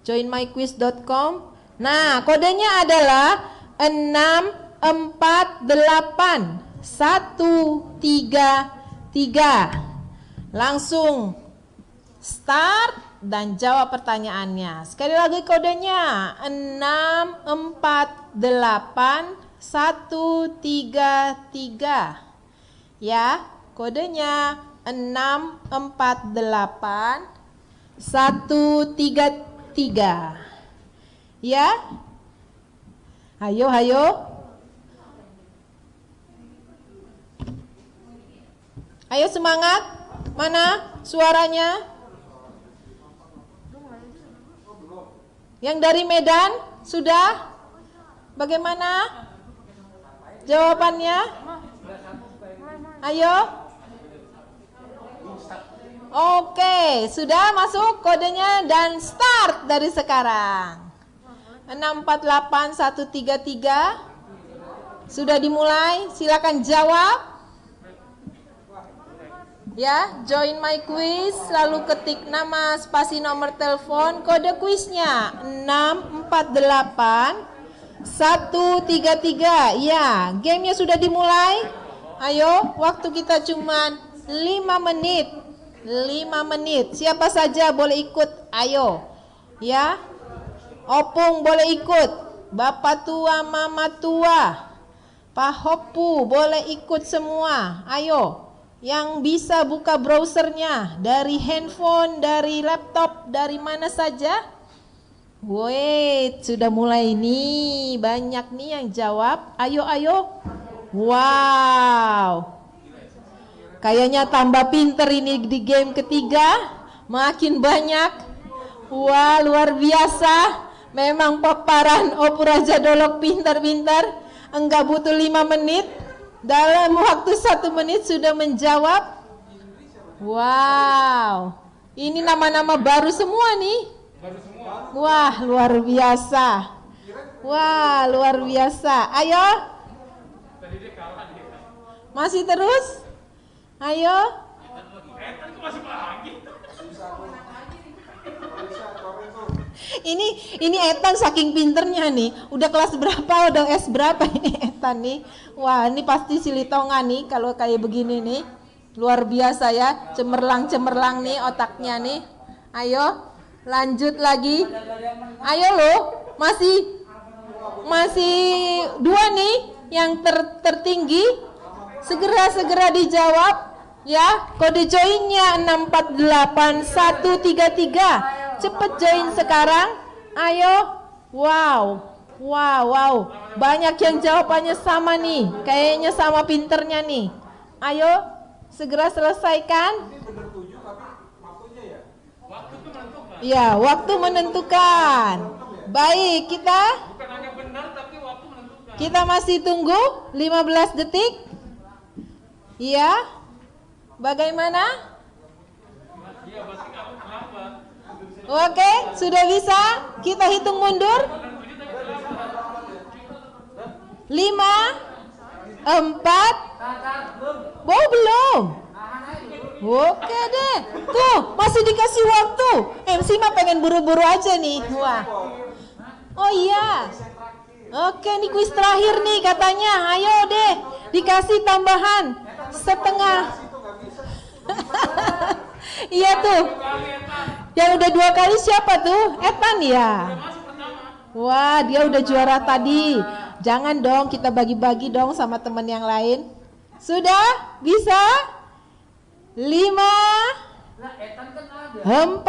joinmyquiz.com. Nah, kodenya adalah 648-133. Langsung start dan jawab pertanyaannya. Sekali lagi kodenya 648-133. Ya, kodenya 648-133. Ya. Ayo. Ayo semangat. Mana suaranya? Yang dari Medan sudah? Bagaimana jawabannya? Ayo. Oke, sudah masuk kodenya dan start dari sekarang. 648-133. Sudah dimulai, silakan jawab. Ya, join my quiz, lalu ketik nama, spasi nomor telepon, kode kuisnya 648-133. Ya, gamenya sudah dimulai. Ayo, waktu kita cuma 5 menit. 5 menit. Siapa saja boleh ikut. Ayo. Ya. Opung boleh ikut. Bapak tua, mama tua. Pak Hopu boleh ikut semua. Ayo. Yang bisa buka browsernya dari handphone, dari laptop, dari mana saja. Wait, sudah mulai nih. Banyak nih yang jawab. Ayo. Wow. Kayaknya tambah pinter ini di game ketiga. Makin banyak. Wah, luar biasa. Memang paparan Opu Raja Dolok pinter-pinter. Enggak butuh 5 menit. Dalam waktu 1 menit sudah menjawab. Wow. Ini nama-nama baru semua nih. Wah, luar biasa. Wah, luar biasa. Ayo. Masih terus? Ayo. Ini Etan saking pinternya nih. Udah kelas berapa? Udah S berapa ini Etan nih? Wah, ini pasti Silitonga nih kalau kayak begini nih. Luar biasa ya. Cemerlang nih otaknya nih. Ayo, lanjut lagi. Ayo lo, masih 2 nih yang tertinggi. Segera dijawab ya. Kode joinnya 648-133. Cepet join sekarang. Ayo. Wow. Wow, banyak yang jawabannya sama nih. Kayaknya sama pinternya nih. Ayo, segera selesaikan. Ya, waktu menentukan. Baik, kita masih tunggu 15 detik. Iya. Bagaimana? Oke, sudah bisa? Kita hitung mundur. 5, 4. Belum. Oke deh. Tuh, masih dikasih waktu. MC mah pengen buru-buru aja nih. Wah. Oh iya. Oke, nih kuis terakhir nih katanya. Ayo deh, dikasih tambahan setengah. Iya tuh. Yang udah 2 kali siapa tuh? Etan ya. Wah, dia udah juara tadi. Jangan dong, kita bagi-bagi dong sama teman yang lain. Sudah? Bisa? 5, 4,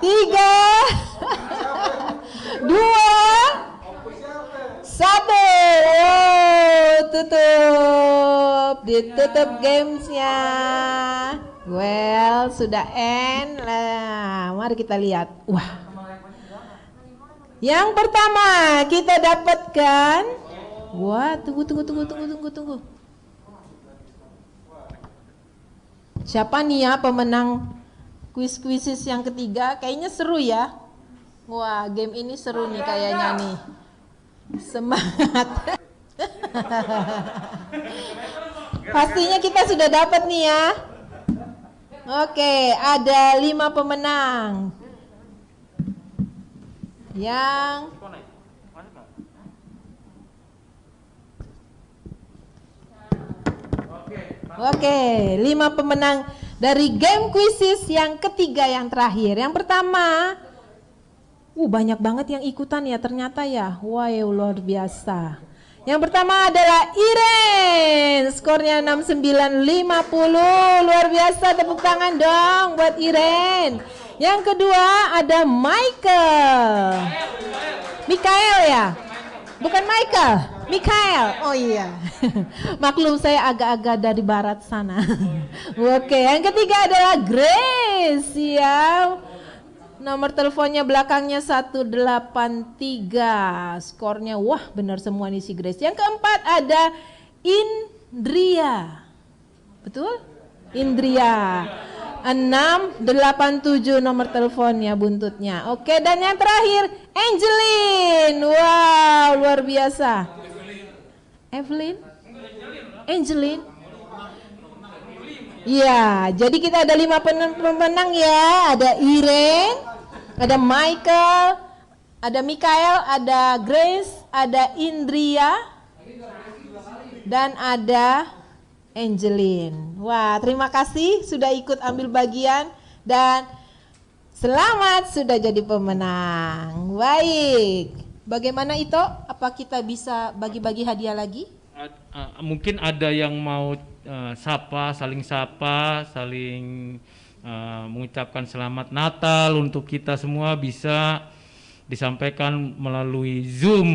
3, 2, 1. Tutup. Ditutup gamesnya. Well, sudah end. Nah, mari kita lihat. Wah. Yang pertama kita dapatkan. Wah, tunggu. Siapa nih ya pemenang kuis-kuisis yang ketiga? Kayaknya seru ya. Wah, game ini seru nih kayaknya nih. Semangat. Pastinya kita sudah dapat nih ya. Oke, ada 5 pemenang. Oke, 5 pemenang dari game kuisis yang ketiga yang terakhir. Yang pertama, banyak banget yang ikutan ya ternyata ya. Wah, luar biasa. Yang pertama adalah Iren, skornya 6950. Luar biasa, tepuk tangan dong buat Iren. Yang kedua ada Mikael ya? Bukan Michael, Mikael. Oh iya. Maklum saya agak-agak dari barat sana. Oke, yang ketiga adalah Grace ya. Nomor teleponnya belakangnya 183. Skornya wah benar semua nih si Grace. Yang keempat ada Indria. Betul? Indria. 687 nomor teleponnya buntutnya. Oke, dan yang terakhir Angeline. Wow, luar biasa. Evelyn? Angeline? Iya, jadi kita ada 5 pemenang ya. Ada Irene, ada Michael, ada Mikael, ada Grace, ada Indria, dan ada Angeline. Wah, terima kasih sudah ikut ambil bagian dan selamat sudah jadi pemenang. Baik, bagaimana itu? Apa kita bisa bagi-bagi hadiah lagi? Mungkin ada yang mau saling mengucapkan selamat Natal untuk kita semua, bisa disampaikan melalui Zoom.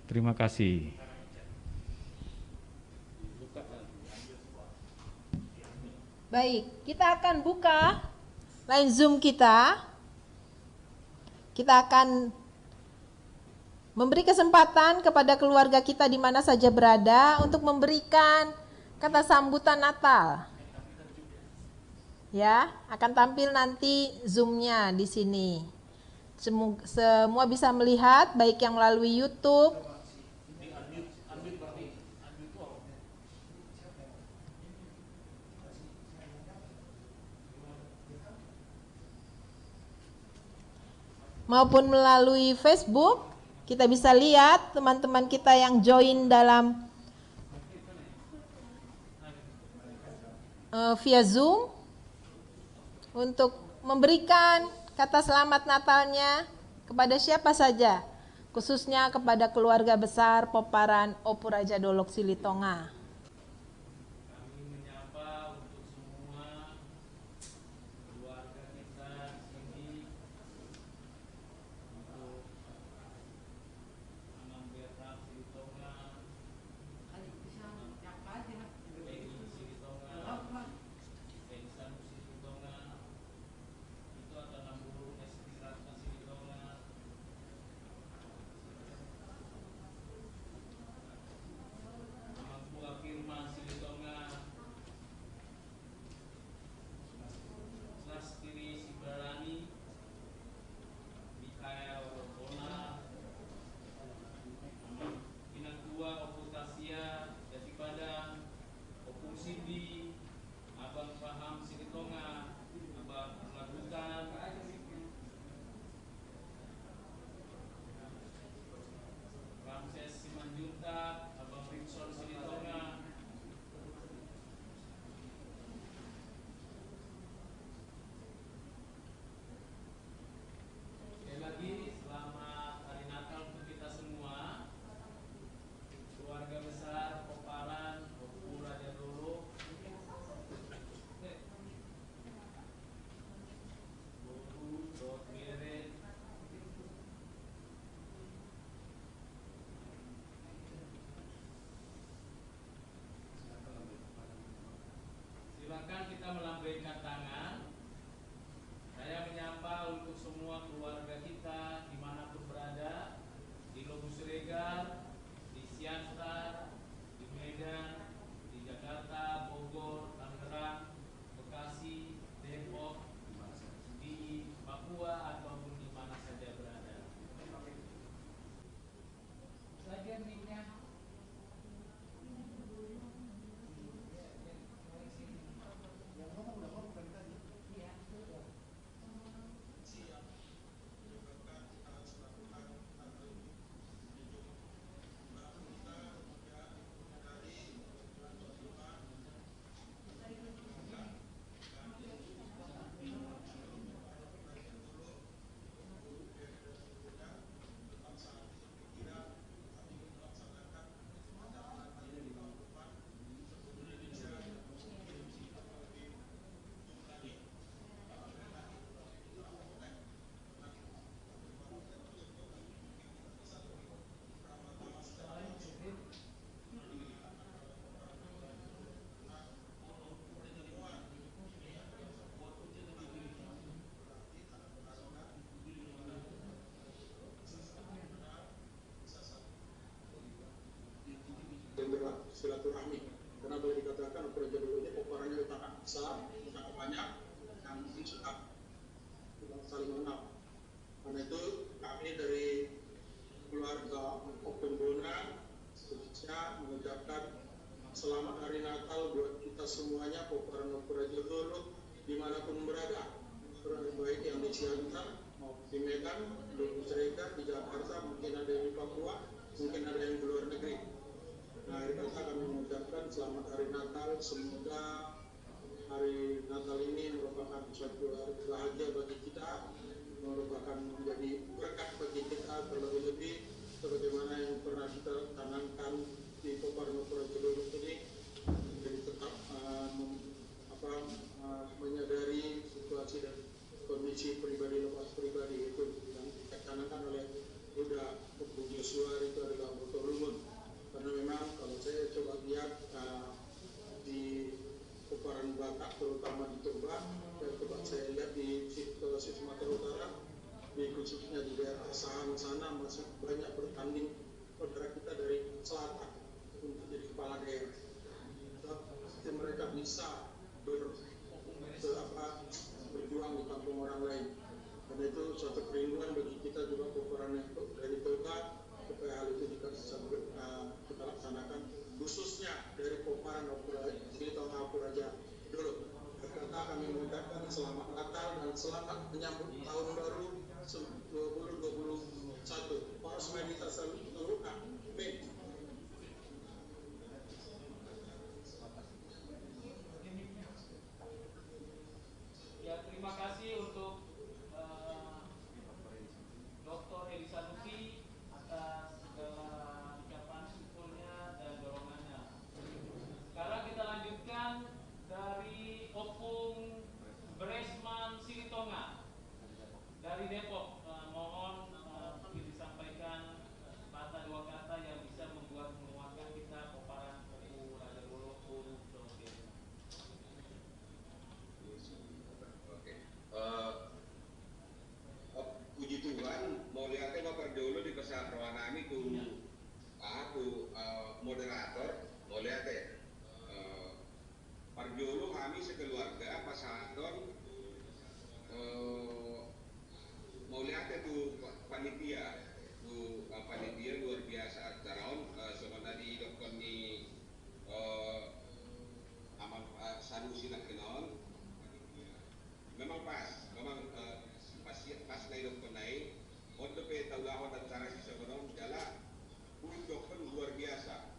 Terima kasih. Baik, kita akan buka line Zoom kita. Kita akan memberi kesempatan kepada keluarga kita di mana saja berada untuk memberikan kata sambutan Natal. Ya, akan tampil nanti Zoom-nya di sini. Semua bisa melihat baik yang melalui YouTube maupun melalui Facebook. Kita bisa lihat teman-teman kita yang join dalam via Zoom untuk memberikan kata selamat Natalnya kepada siapa saja, khususnya kepada keluarga besar Poparan Opu Raja Dolok Silitonga. silaturahmi. Karena boleh dikatakan Opera Jadul ini poparannya sangat besar, sangat banyak, yang mungkin sudah saling mengenal. Karena itu kami dari keluarga Open Bona khususnya mengucapkan selamat hari Natal buat kita semuanya, poparan Opera Jadul dimanapun berada, baik yang di Cianjur, maupun di Medan, di Serikat, di Jakarta, mungkin ada yang di Papua, mungkin ada yang di luar negeri. Nah, hari kata kami mengucapkan selamat hari Natal. Semoga hari Natal ini merupakan suatu hari bahagia bagi kita, merupakan menjadi berkat bagi kita, terlebih-lebih sebagaimana yang pernah kita tanamkan di Poparan Opera Jadul ini, jadi tetap menyadari situasi dan kondisi pribadi lepas pribadi itu yang ditanamkan oleh Buddha Bung Joshua itu adalah Botolumun. Karena memang kalau saya coba lihat di Poparan Batak, terutama di Toba, dan coba saya lihat di Sumatera Utara, di khususnya di daerah Asahan sana masih banyak bertanding saudara kita dari selatan untuk jadi kepala daerah. Tapi mereka bisa berjuang di kampung orang lain. Karena itu suatu kerinduan bagi kita juga Poparan dari Toba, supaya hal itu juga bisa kita laksanakan, khususnya dari Poparan Opera Jadul. Kata kami mengucapkan selamat Natal dan selamat menyambut tahun baru 2021. Paus Medita Saluka. Amin. Ya, terima kasih untuk Dr. Elisa Nuki atas segala ucapan syukurnya dan dorongannya. Sekarang kita lanjutkan dari Opung Bresman Silitonga dari Depok. Mohon disampaikan dua kata yang bisa membuat menguatkan kita Poparan Opera Jadul Guru Dosen. Puji Tuhan, mau lihatnya Bapak dulu di pesawat Rawanami aku moderator, mau lihatnya Parjolo kami sekeluarga pasangan mau lihatnya panitia luar biasa acara sama tadi dokter ni amal Sanusi nak kenal memang pas na dokter naik untuk tahu lawan acara si sebelum jalan dokter luar biasa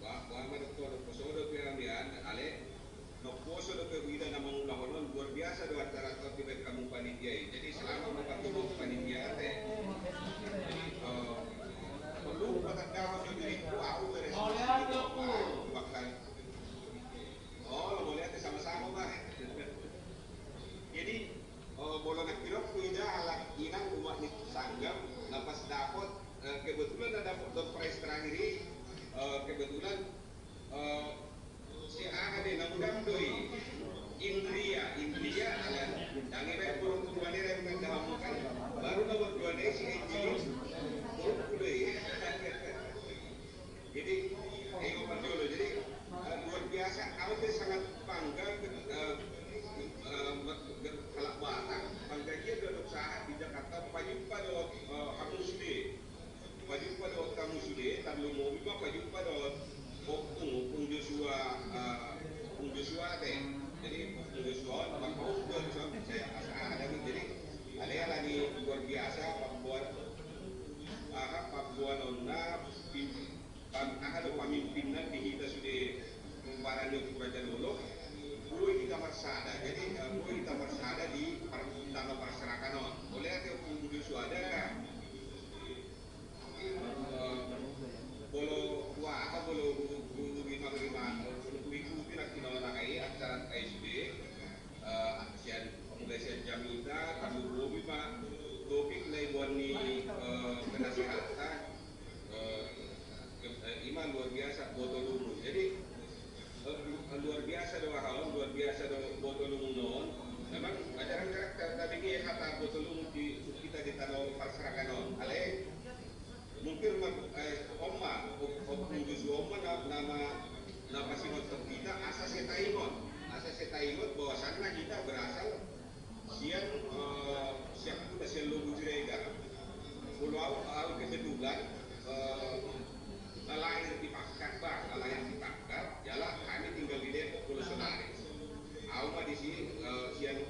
bahwa dokter posodo piramian ale no poso do pebida na mangulang luar biasa do acara tertibet kamu panitia. Jadi selama membantu panitia teh perlu bakal jadi aku beres bahkan mau lihat sama-sama Pak. Jadi bolong pirok kuida alat inang umat ni sanggam lepas dapat kebetulan ada dapat prize terakhir kebetulan si ada namudam doi Indria alan yang ini burung tuan ini yang mendahamukan baru nomor 2 deh si Ejil burung doi. Jadi Parjolo jadi luar biasa. Kami tuh sangat bangga kalau Batak bangga dia duduk saat di Jakarta pajung pada kamu sudah tapi mau juga pajung pada Opung Joshua teh. Jadi Opung Joshua mau saya ada jadi ada lagi luar biasa Papua Nona ada pemimpinan di kita sudah Poparan Opera Jadul Puluh kita bersada. Jadi puluh kita bersada di Tanah Perserakan. Boleh ada Opung Joshua ada bolo ikuti nak kita nakai acara KSB asian pengasian Jamita kamu bobi Pak topik lain warni penasihatan iman luar biasa botolungun. Jadi luar biasa doa halam luar biasa doa botolungun non. Memang ajaran karakter tadi kata botolungun di kita di Tanah Perserakan kebetulan lahir di Paskah, lahir di Paskah, jalan kami tinggal di Depok Pulau Senaris. Auma di sini siang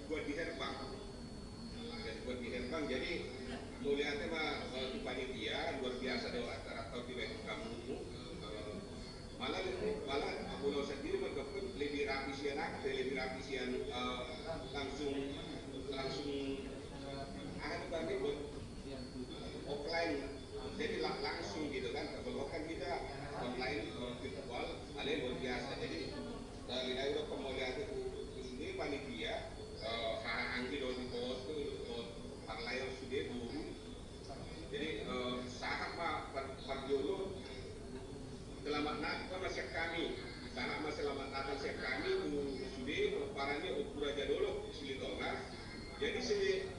buat di Herbang. Dan buat di Herbang, jadi mulianya mah di panitia luar biasa doa acara atau di kamu. Malah Pulau sendiri mendapat lebih rapi sian langsung kami buat offline, jadi langsung gitu kan. Kalau kan kita online virtual, ada yang luar biasa. Jadi dari Euro kemuliaan itu sendiri panitia anggi di pos itu parlay sudah buru. Jadi sangat Pak Jolo selamat natal masih kami, sangat selamat natal masih kami sudah parahnya ukur aja dulu Silitonga. Jadi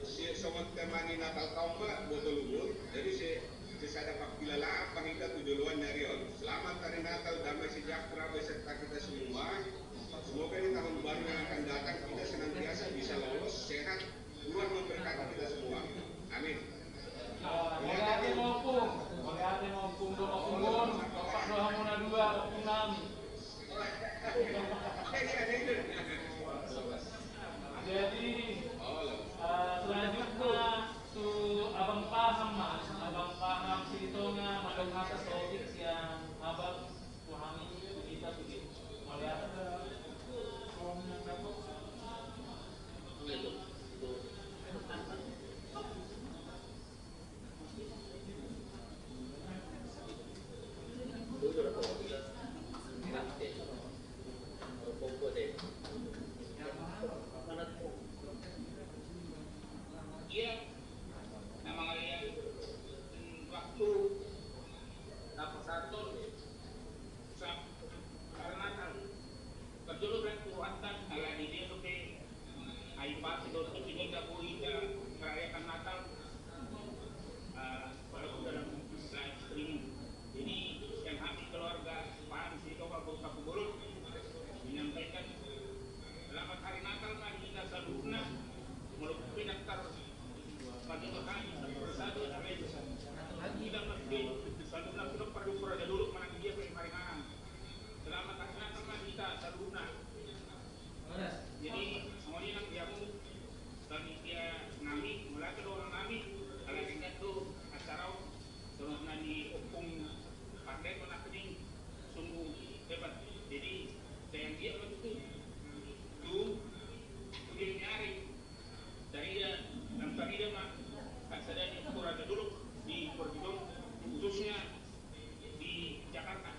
si sobat temani natal kaum botol umur. Jadi si sada pak pilala pangita tujuan nyarion. Selamat hari Natal, damai sejahtera beserta kita semua. Semoga di tahun baru yang akan datang kita senantiasa bisa lolos, sehat, Tuhan memberkati kita semua. Amin. Boleh hati maupun doa kumpul, Bapak doa muna dua, maupun nami. Jadi selanjutnya tu abang paham Silitonga madong atas topik yang abang pahami kita sudah melihat. Iya, memang ada waktu dapat satu karena kan betul kan kuatan ala di dia tuh ke iPad itu ini nggak boleh merayakan Natal walaupun dalam live streaming. Jadi yang kami keluarga paham sih kalau Bapak Gubernur menyampaikan selamat hari Natal kan kita salurna melalui daftar pada kami bersatu sampai tidak mesti salurna sudah perlu peraja dulu mana dia pemaringan. Selamat hari Natal kan kita salurna. Jadi semuanya nak dia pun kami dia nami mulai kedua nami kalau ingat tu acara terus nani hukum pakai tu nak kening sungguh hebat. Jadi yang dia betul tu dia nyari dari dia dan tadi dia mah tak sadar di Puraja dulu di Pergidon khususnya di Jakarta.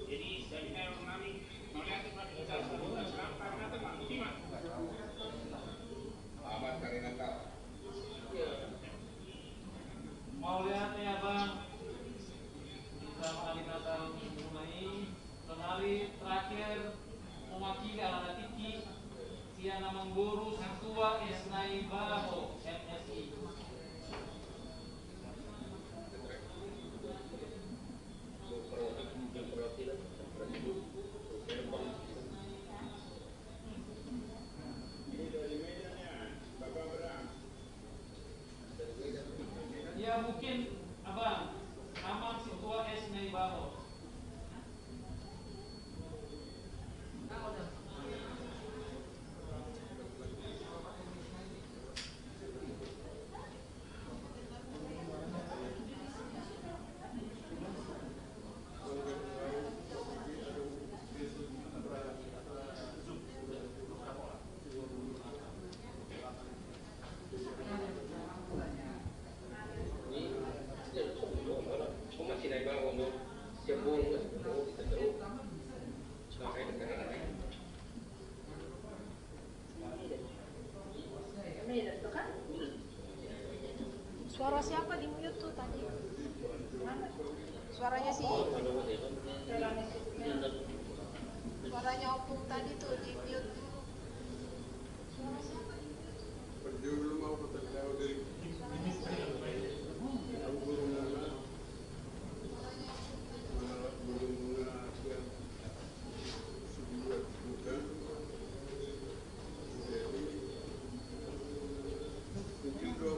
Jadi saya orang nami melihat kita sekarang karena teman gimana? Amat hari Natal. Mau lihat ya bang, kita hari Natal mulai kembali terakhir mewakili anak Tiki Siana Mengguru Situa Esnai Baho MSI. Ya mungkin abang Amang Situa Esnai Baho. Suara siapa di mute tuh tadi? Suaranya si suaranya Opung tadi tuh di mute. Suara siapa di mute? Mungkin dua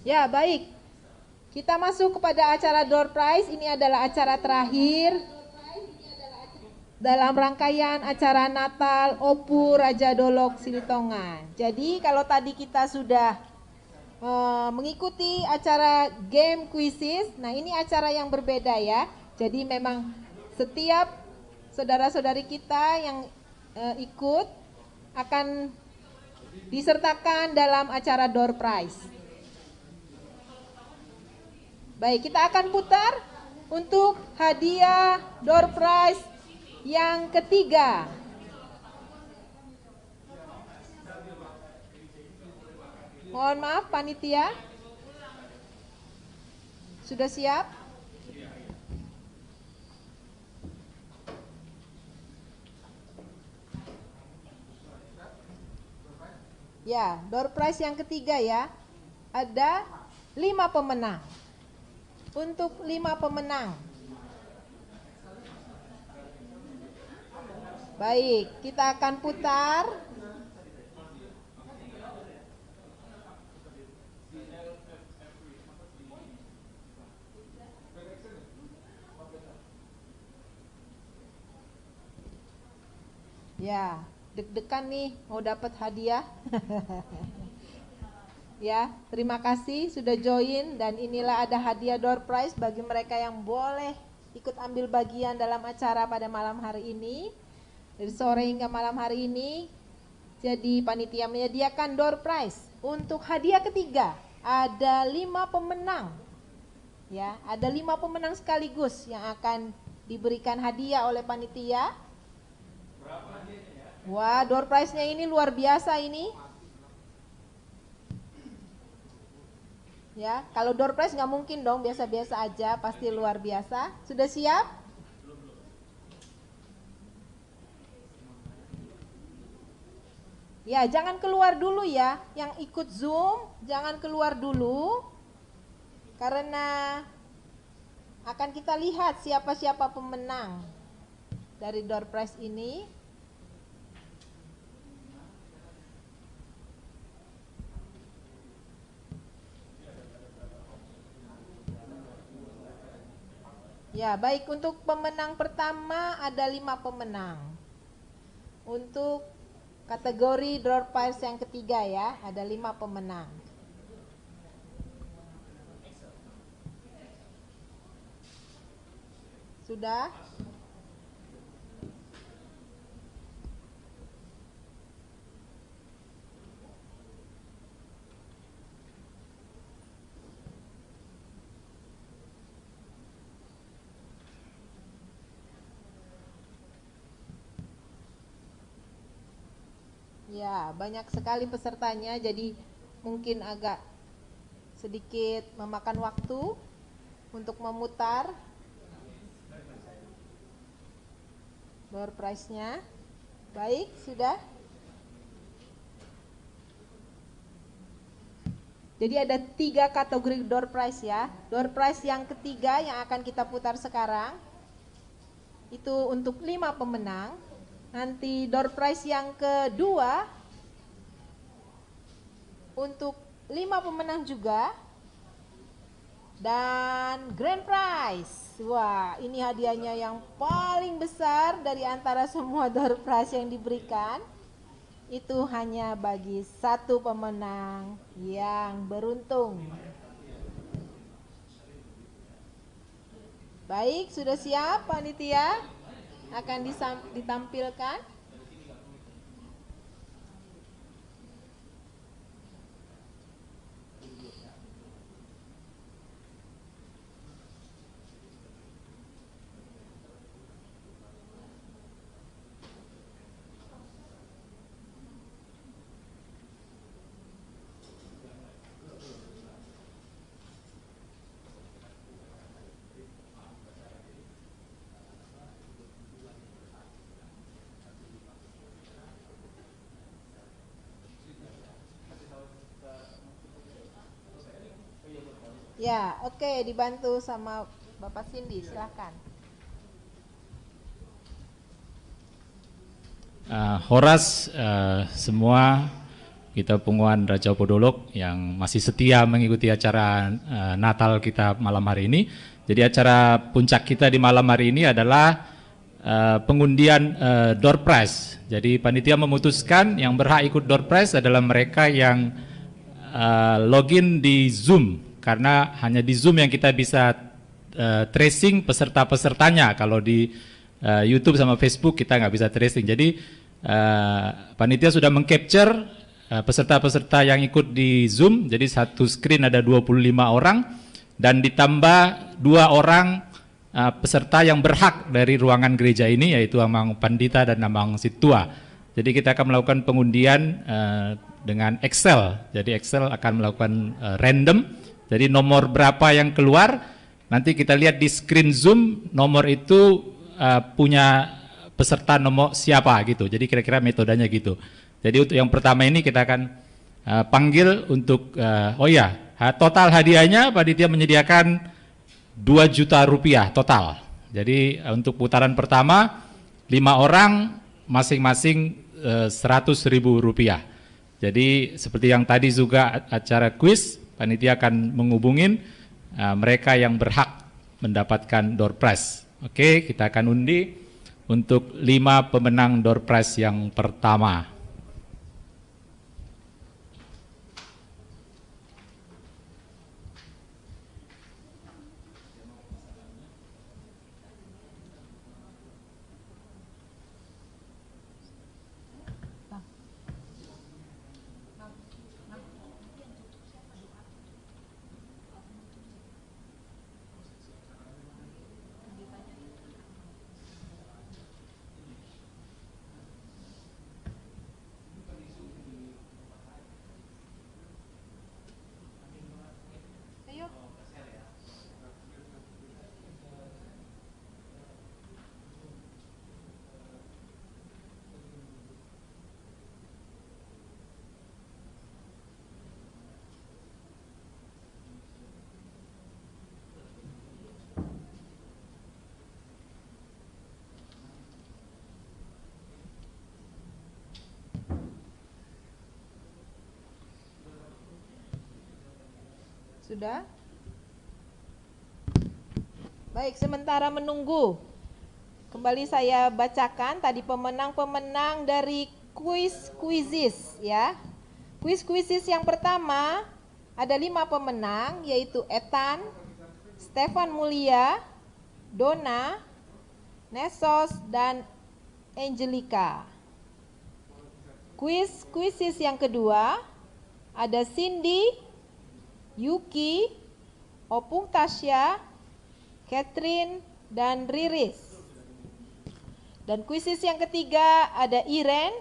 Ya, baik. Kita masuk kepada acara door prize. Ini adalah acara terakhir dalam rangkaian acara Natal Opu Raja Dolok Silitonga. Jadi kalau tadi kita sudah mengikuti acara game quizzes, nah ini acara yang berbeda ya. Jadi memang setiap saudara-saudari kita yang ikut akan disertakan dalam acara door prize. Baik, kita akan putar untuk hadiah door prize yang ketiga. Mohon maaf panitia. Sudah siap? Ya, door prize yang ketiga ya. Ada 5 pemenang. Untuk 5 pemenang. Baik, kita akan putar. Ya, deg-degan nih mau dapat hadiah. Ya, terima kasih sudah join dan inilah ada hadiah door prize bagi mereka yang boleh ikut ambil bagian dalam acara pada malam hari ini. Dari sore hingga malam hari ini. Jadi panitia menyediakan door prize. Untuk hadiah ketiga ada 5 pemenang. Ya, ada 5 pemenang sekaligus yang akan diberikan hadiah oleh panitia. Wah, door prize-nya ini luar biasa ini. Ya, kalau door prize nggak mungkin dong biasa-biasa aja, pasti luar biasa. Sudah siap? Ya, jangan keluar dulu ya. Yang ikut Zoom, jangan keluar dulu. Karena akan kita lihat siapa-siapa pemenang dari door prize ini. Ya, baik, untuk pemenang pertama ada 5 pemenang. Untuk kategori door prize yang ketiga ya, ada 5 pemenang. Sudah? Ya, banyak sekali pesertanya, jadi mungkin agak sedikit memakan waktu untuk memutar door prize-nya. Baik, sudah. Jadi ada 3 kategori door prize ya. Door prize yang ketiga yang akan kita putar sekarang itu untuk 5 pemenang. Nanti door prize yang kedua untuk 5 pemenang juga. Dan grand prize. Wah, ini hadiahnya yang paling besar dari antara semua door prize yang diberikan. Itu hanya bagi 1 pemenang yang beruntung. Baik, sudah siap panitia? Akan ditampilkan. Ya, oke, dibantu sama Bapak Cindy, silakan. Horas, semua kita Punguan Raja Podolok yang masih setia mengikuti acara Natal kita malam hari ini. Jadi acara puncak kita di malam hari ini adalah pengundian door prize. Jadi panitia memutuskan yang berhak ikut door prize adalah mereka yang login di Zoom, karena hanya di Zoom yang kita bisa tracing peserta-pesertanya. Kalau di YouTube sama Facebook kita nggak bisa tracing. Jadi panitia sudah mengcapture peserta-peserta yang ikut di Zoom. Jadi satu screen ada 25 orang dan ditambah 2 orang peserta yang berhak dari ruangan gereja ini, yaitu Amang Pandita dan Amang Situa. Jadi kita akan melakukan pengundian dengan Excel. Jadi Excel akan melakukan random. Jadi nomor berapa yang keluar nanti kita lihat di screen Zoom, nomor itu punya peserta nomor siapa gitu. Jadi kira-kira metodenya gitu. Jadi untuk yang pertama ini kita akan panggil untuk total hadiahnya panitia menyediakan 2 juta rupiah total. Jadi untuk putaran pertama 5 orang masing-masing 100.000 rupiah. Jadi seperti yang tadi juga acara kuis, panitia akan menghubungin mereka yang berhak mendapatkan door prize. Oke, kita akan undi untuk 5 pemenang door prize yang pertama. Sudah? Baik, sementara menunggu, kembali saya bacakan tadi pemenang-pemenang dari kuis-kuisis ya. Kuis-kuisis yang pertama ada 5 pemenang, yaitu Ethan, Stefan Mulia, Dona, Nesos, dan Angelica. Kuis-kuisis yang kedua ada Cindy, Yuki, Opung Tasya, Catherine, dan Riris. Dan kuisis yang ketiga ada Iren,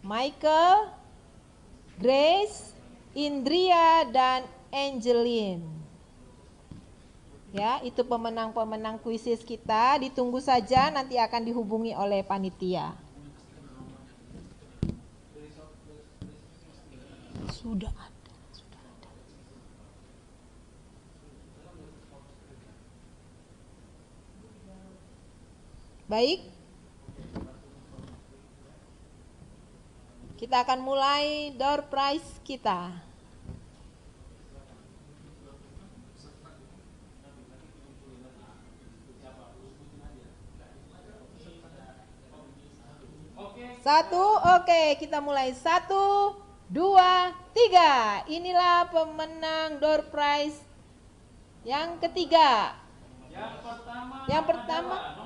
Michael, Grace, Indria, dan Angeline. Ya, itu pemenang-pemenang kuisis kita. Ditunggu saja, nanti akan dihubungi oleh panitia. Sudah ada. Baik, kita akan mulai door prize kita. Satu, oke, kita mulai 1, 2, 3. Inilah pemenang door prize yang ketiga. Yang pertama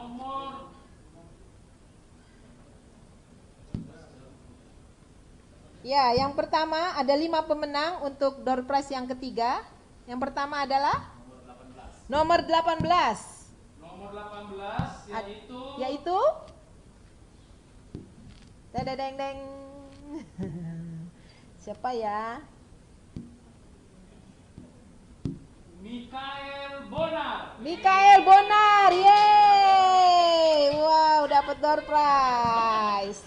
ya, yang pertama ada 5 pemenang untuk door prize yang ketiga. Yang pertama adalah nomor 18. Nomor 18 yaitu Deng. Siapa ya? Mikael Bonar, yeay! Wow, dapat door prize.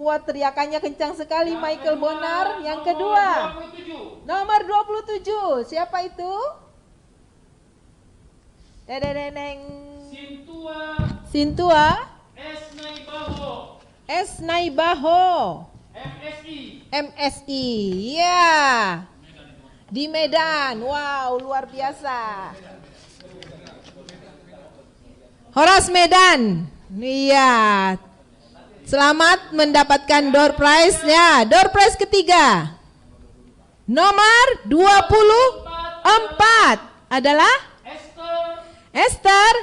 Wah, teriakannya kencang sekali Michael Bonar. Yang kedua, nomor 27. Siapa itu? Dedeng. Sintua. Esnaibaho. MSI, ya. Di Medan, wow, luar biasa. Horas Medan, iya. Selamat mendapatkan door prize-nya. Door prize ketiga, nomor 24 adalah Esther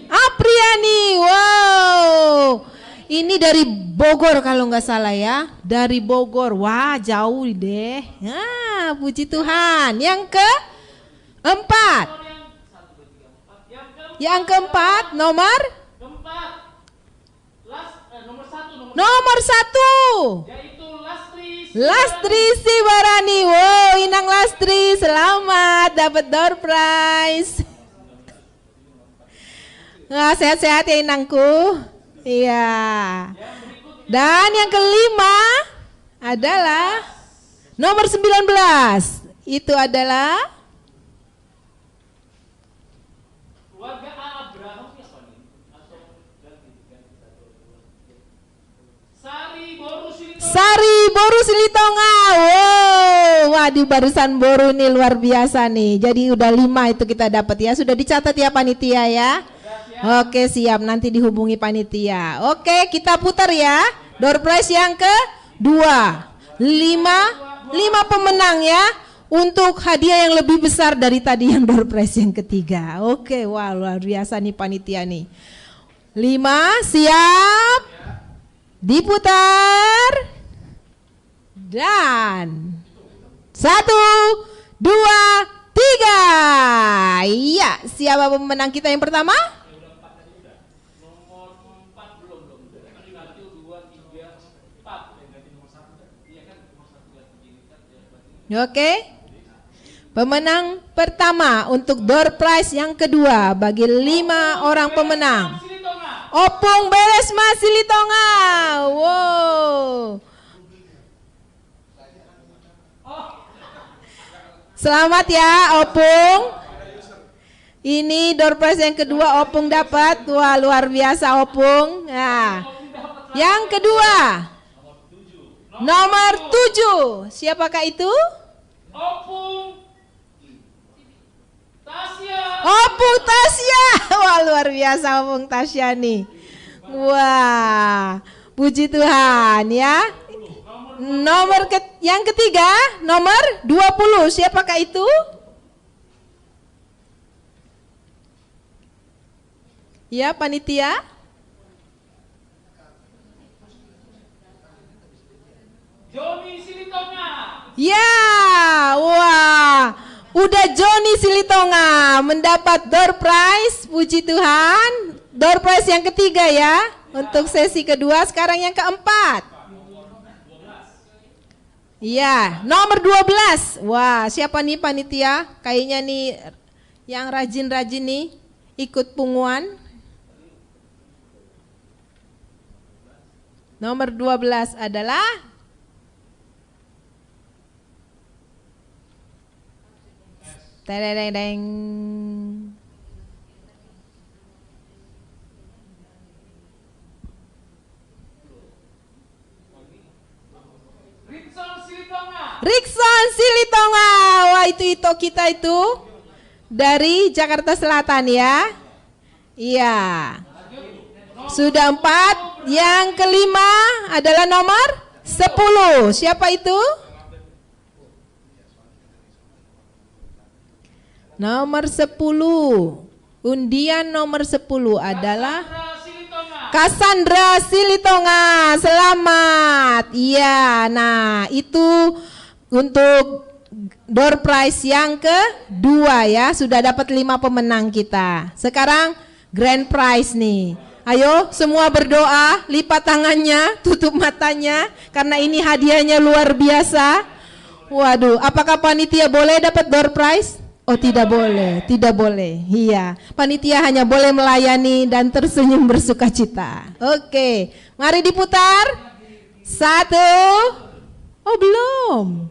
Apriani. Wow, ini dari Bogor kalau nggak salah ya, dari Bogor. Wah, jauh deh. Nah, puji Tuhan. Yang keempat, nomor satu, Lastri Sibarani. Wow, Inang Lastri, selamat dapat door prize. Nah, sehat-sehat ya Inangku. Iya. Dan yang kelima adalah nomor 19. Itu adalah Sari Boru Silitonga. Wow, waduh, barusan Boru nih luar biasa nih. Jadi udah 5 itu kita dapat ya. Sudah dicatat ya panitia ya. Oke, siap, nanti dihubungi panitia. Oke, kita putar ya. Door prize yang kedua. 5 pemenang ya. Untuk hadiah yang lebih besar dari tadi yang door prize yang ketiga. Oke, wah luar biasa nih panitia nih. 5, siap. Diputar. Dan 1, 2, 3. Iya, siapa pemenang kita yang pertama? Oke. Pemenang pertama untuk door prize yang kedua bagi 5 orang pemenang. Opung Beresma Silitonga. Wow. Selamat ya Opung. Ini door prize yang kedua Opung dapat. Wah, luar biasa Opung. Nah, yang kedua nomor 7. Siapakah itu? Opung Tasya. Wah, luar biasa Opung Tasya nih. Wah, puji Tuhan ya. Nomor yang ketiga, nomor 20. Siapakah itu? Ya, panitia. Joni Silitonga. Ya, wah, udah Joni Silitonga mendapat door prize, puji Tuhan. Door prize yang ketiga ya, untuk sesi kedua. Sekarang yang keempat. Iya, nomor 12. Wah, siapa nih panitia? Kayaknya nih yang rajin-rajin nih ikut punguan. Nomor 12 adalah Tereng. Rikson Silitonga. Wah, itu kita itu dari Jakarta Selatan ya. Iya. Sudah 4. Yang kelima adalah nomor 10. Siapa itu? Nomor 10. Undian nomor 10 adalah Cassandra Silitonga. Selamat. Iya, nah itu untuk door prize yang kedua ya. Sudah dapat 5 pemenang kita. Sekarang grand prize nih. Ayo semua berdoa, lipat tangannya, tutup matanya, karena ini hadiahnya luar biasa. Waduh, apakah panitia boleh dapat door prize? Oh, tidak boleh, tidak boleh. Iya, panitia hanya boleh melayani dan tersenyum bersuka cita. Oke, mari diputar. 1. Oh, belum.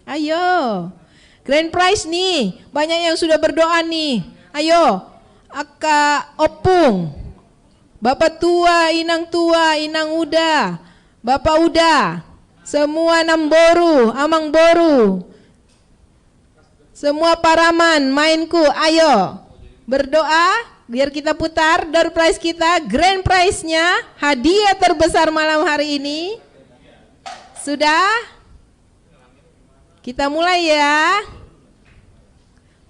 Ayo, grand prize nih, banyak yang sudah berdoa nih. Ayo, Aka Opung, Bapak tua, Inang Uda, Bapak udah. Semua Namboru, Amangboru. Semua paraman, mainku, ayo. Berdoa biar kita putar door prize kita, grand prize-nya, hadiah terbesar malam hari ini. Sudah? Kita mulai ya.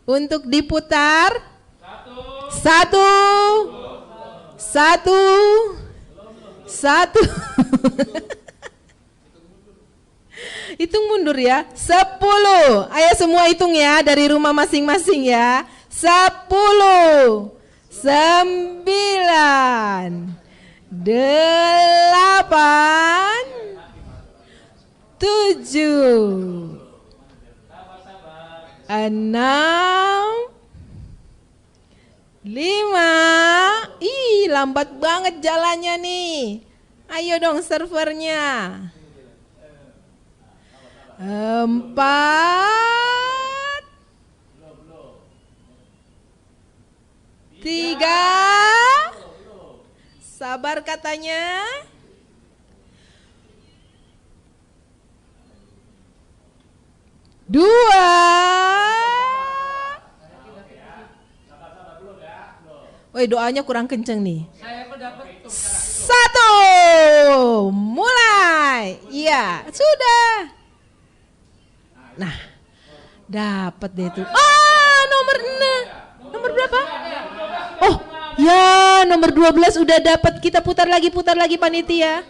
Untuk diputar. Satu. Hitung mundur ya. 10. Ayo semua hitung ya dari rumah masing-masing ya. 10, 9, 8, 7, 6, 5. Ih, lambat banget jalannya nih. Ayo dong servernya. 4, 3. Sabar katanya. 2. Woi, doanya kurang kenceng nih. 1. Mulai. Iya, sudah. Nah, dapat deh tuh. Nomor 6. Nomor berapa? Oh, ya, nomor 12 udah dapat. Kita putar lagi panitia.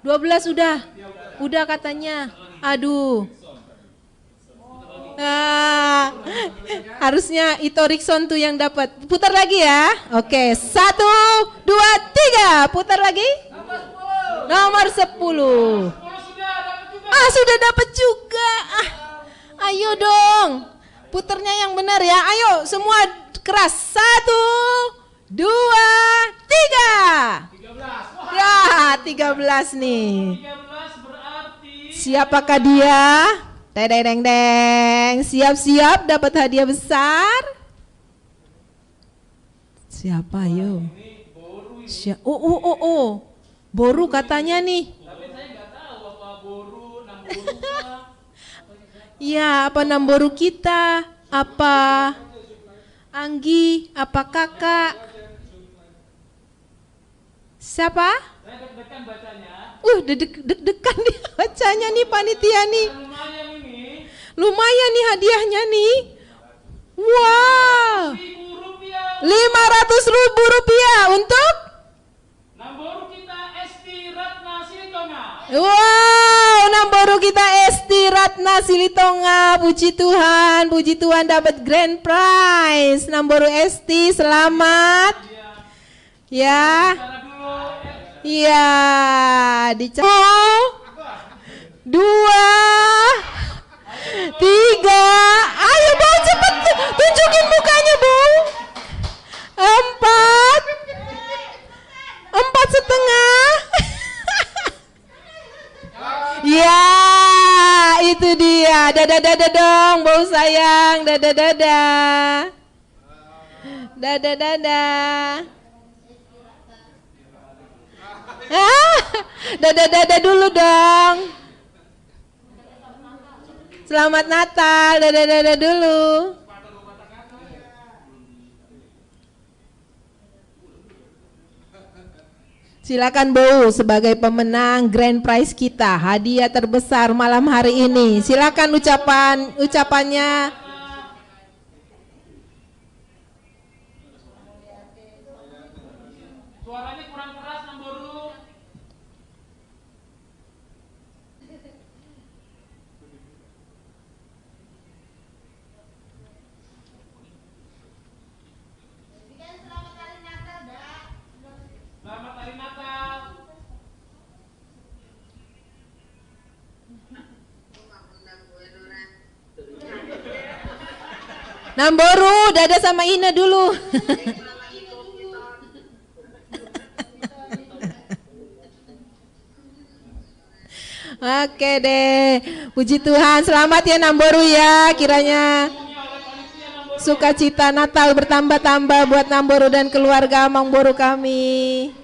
12 sudah. Udah katanya. Aduh. Nah, harusnya Ito Rikson tuh yang dapat. Putar lagi ya. Oke, 1, 2, 3. Putar lagi. Nomor 10. Sudah dapat juga. Ayo dong. Puternya yang benar ya. Ayo semua keras. 1, 2, 3. Ya, 13 nih. Siapakah dia? Deng. Siap-siap dapat hadiah besar. Siapa ayo? Oh. Boru katanya nih. Ya, apa Namboru kita? Apa Anggi? Apa kakak? Siapa? Deg-degan nih bacanya nih panitia nih. Lumayan nih hadiahnya nih. Wow. 500.000 rupiah untuk Namboru kita Esti Ratna Silitonga. Wow, Namboru kita Esti Ratna Silitonga. Puji Tuhan dapat grand prize. Namboru Esti, selamat. Ya. Iya, dicek. 2, 3. Ayo Bau cepet tunjukin mukanya Bau. 4,5. Ya, itu dia. Dadah dong Bau sayang. Dadah. Dadah dulu dong. Selamat Natal. Dadah dulu. Silakan Bau sebagai pemenang grand prize kita, hadiah terbesar malam hari ini. Silakan ucapannya. Suaranya kurang keras Namboru. Selamat hari Natal. Namboru, dadah sama Ina dulu. Oke deh, puji Tuhan, selamat ya Namboru ya, kiranya sukacita Natal bertambah-tambah buat Namboru dan keluarga Amangboru kami.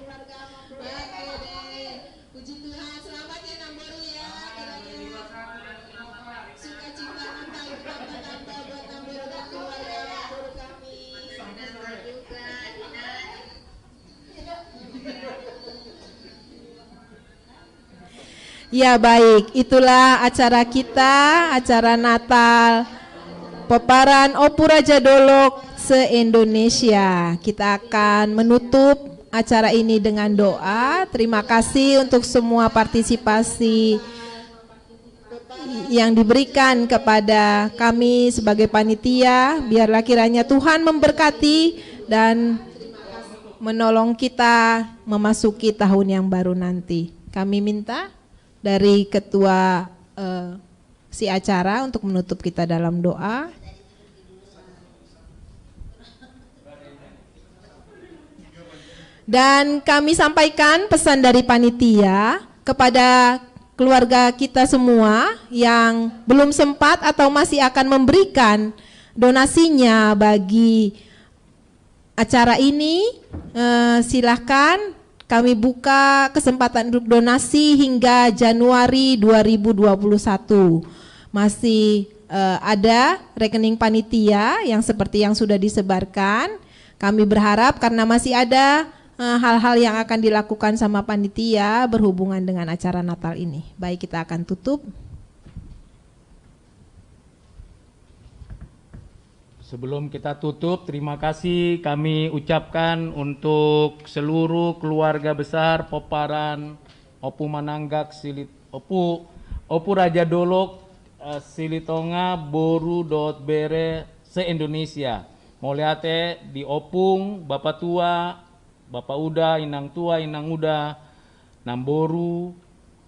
Ya baik, itulah acara kita, acara Natal Peparan Opu Raja Dolok se-Indonesia. Kita akan menutup acara ini dengan doa. Terima kasih untuk semua partisipasi yang diberikan kepada kami sebagai panitia. Biarlah kiranya Tuhan memberkati dan menolong kita memasuki tahun yang baru nanti. Kami minta dari ketua si acara untuk menutup kita dalam doa. Dan kami sampaikan pesan dari panitia kepada keluarga kita semua yang belum sempat atau masih akan memberikan donasinya bagi acara ini, silahkan kami buka kesempatan untuk donasi hingga Januari 2021. Masih ada rekening panitia yang seperti yang sudah disebarkan. Kami berharap karena masih ada hal-hal yang akan dilakukan sama panitia berhubungan dengan acara Natal ini. Baik, kita akan tutup. Sebelum kita tutup, terima kasih kami ucapkan untuk seluruh keluarga besar Peparan Opu Mananggak Opu Raja Dolok Silitonga Boru Bere se-Indonesia. Moliate di Opung, Bapak Tua, Bapak Uda, Inang Tua, Inang Uda, Namboru,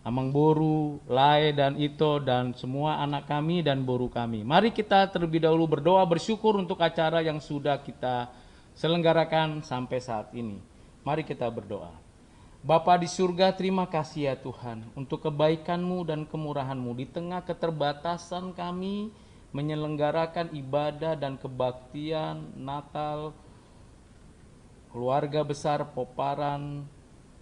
Amang Boru, Lae dan Ito dan semua anak kami dan boru kami. Mari kita terlebih dahulu berdoa bersyukur untuk acara yang sudah kita selenggarakan sampai saat ini. Mari kita berdoa. Bapa di surga, terima kasih ya Tuhan untuk kebaikan-Mu dan kemurahan-Mu di tengah keterbatasan kami menyelenggarakan ibadah dan kebaktian Natal keluarga besar Peparan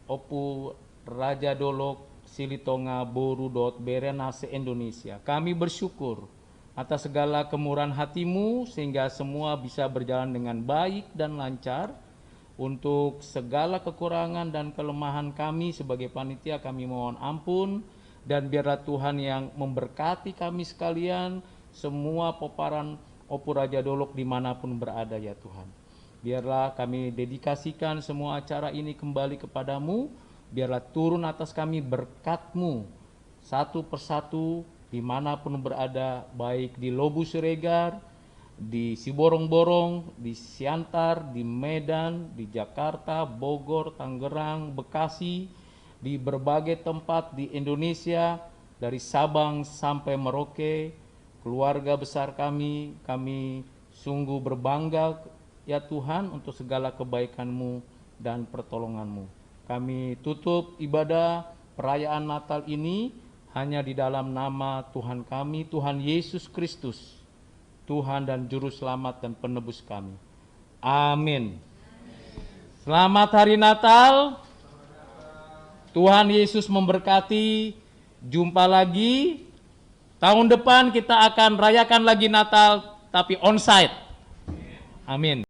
Opu Raja Dolok Silitonga Boru Bere se-Indonesia. Kami bersyukur atas segala kemurahan hati-Mu sehingga semua bisa berjalan dengan baik dan lancar. Untuk segala kekurangan dan kelemahan kami sebagai panitia kami mohon ampun, dan biarlah Tuhan yang memberkati kami sekalian, semua Peparan Opu Raja Dolok dimanapun berada ya Tuhan. Biarlah kami dedikasikan semua acara ini kembali kepadamu. Biarlah turun atas kami berkat-Mu satu persatu dimanapun berada, baik di Lobu Siregar, di Siborong-Borong, di Siantar, di Medan, di Jakarta, Bogor, Tangerang, Bekasi, di berbagai tempat di Indonesia, dari Sabang sampai Merauke. Keluarga besar kami sungguh berbangga ya Tuhan untuk segala kebaikan-Mu dan pertolongan-Mu. Kami tutup ibadah perayaan Natal ini hanya di dalam nama Tuhan kami, Tuhan Yesus Kristus, Tuhan dan Juru Selamat dan Penebus kami. Amin. Selamat Hari Natal. Tuhan Yesus memberkati. Jumpa lagi. Tahun depan kita akan rayakan lagi Natal, tapi on-site. Amin.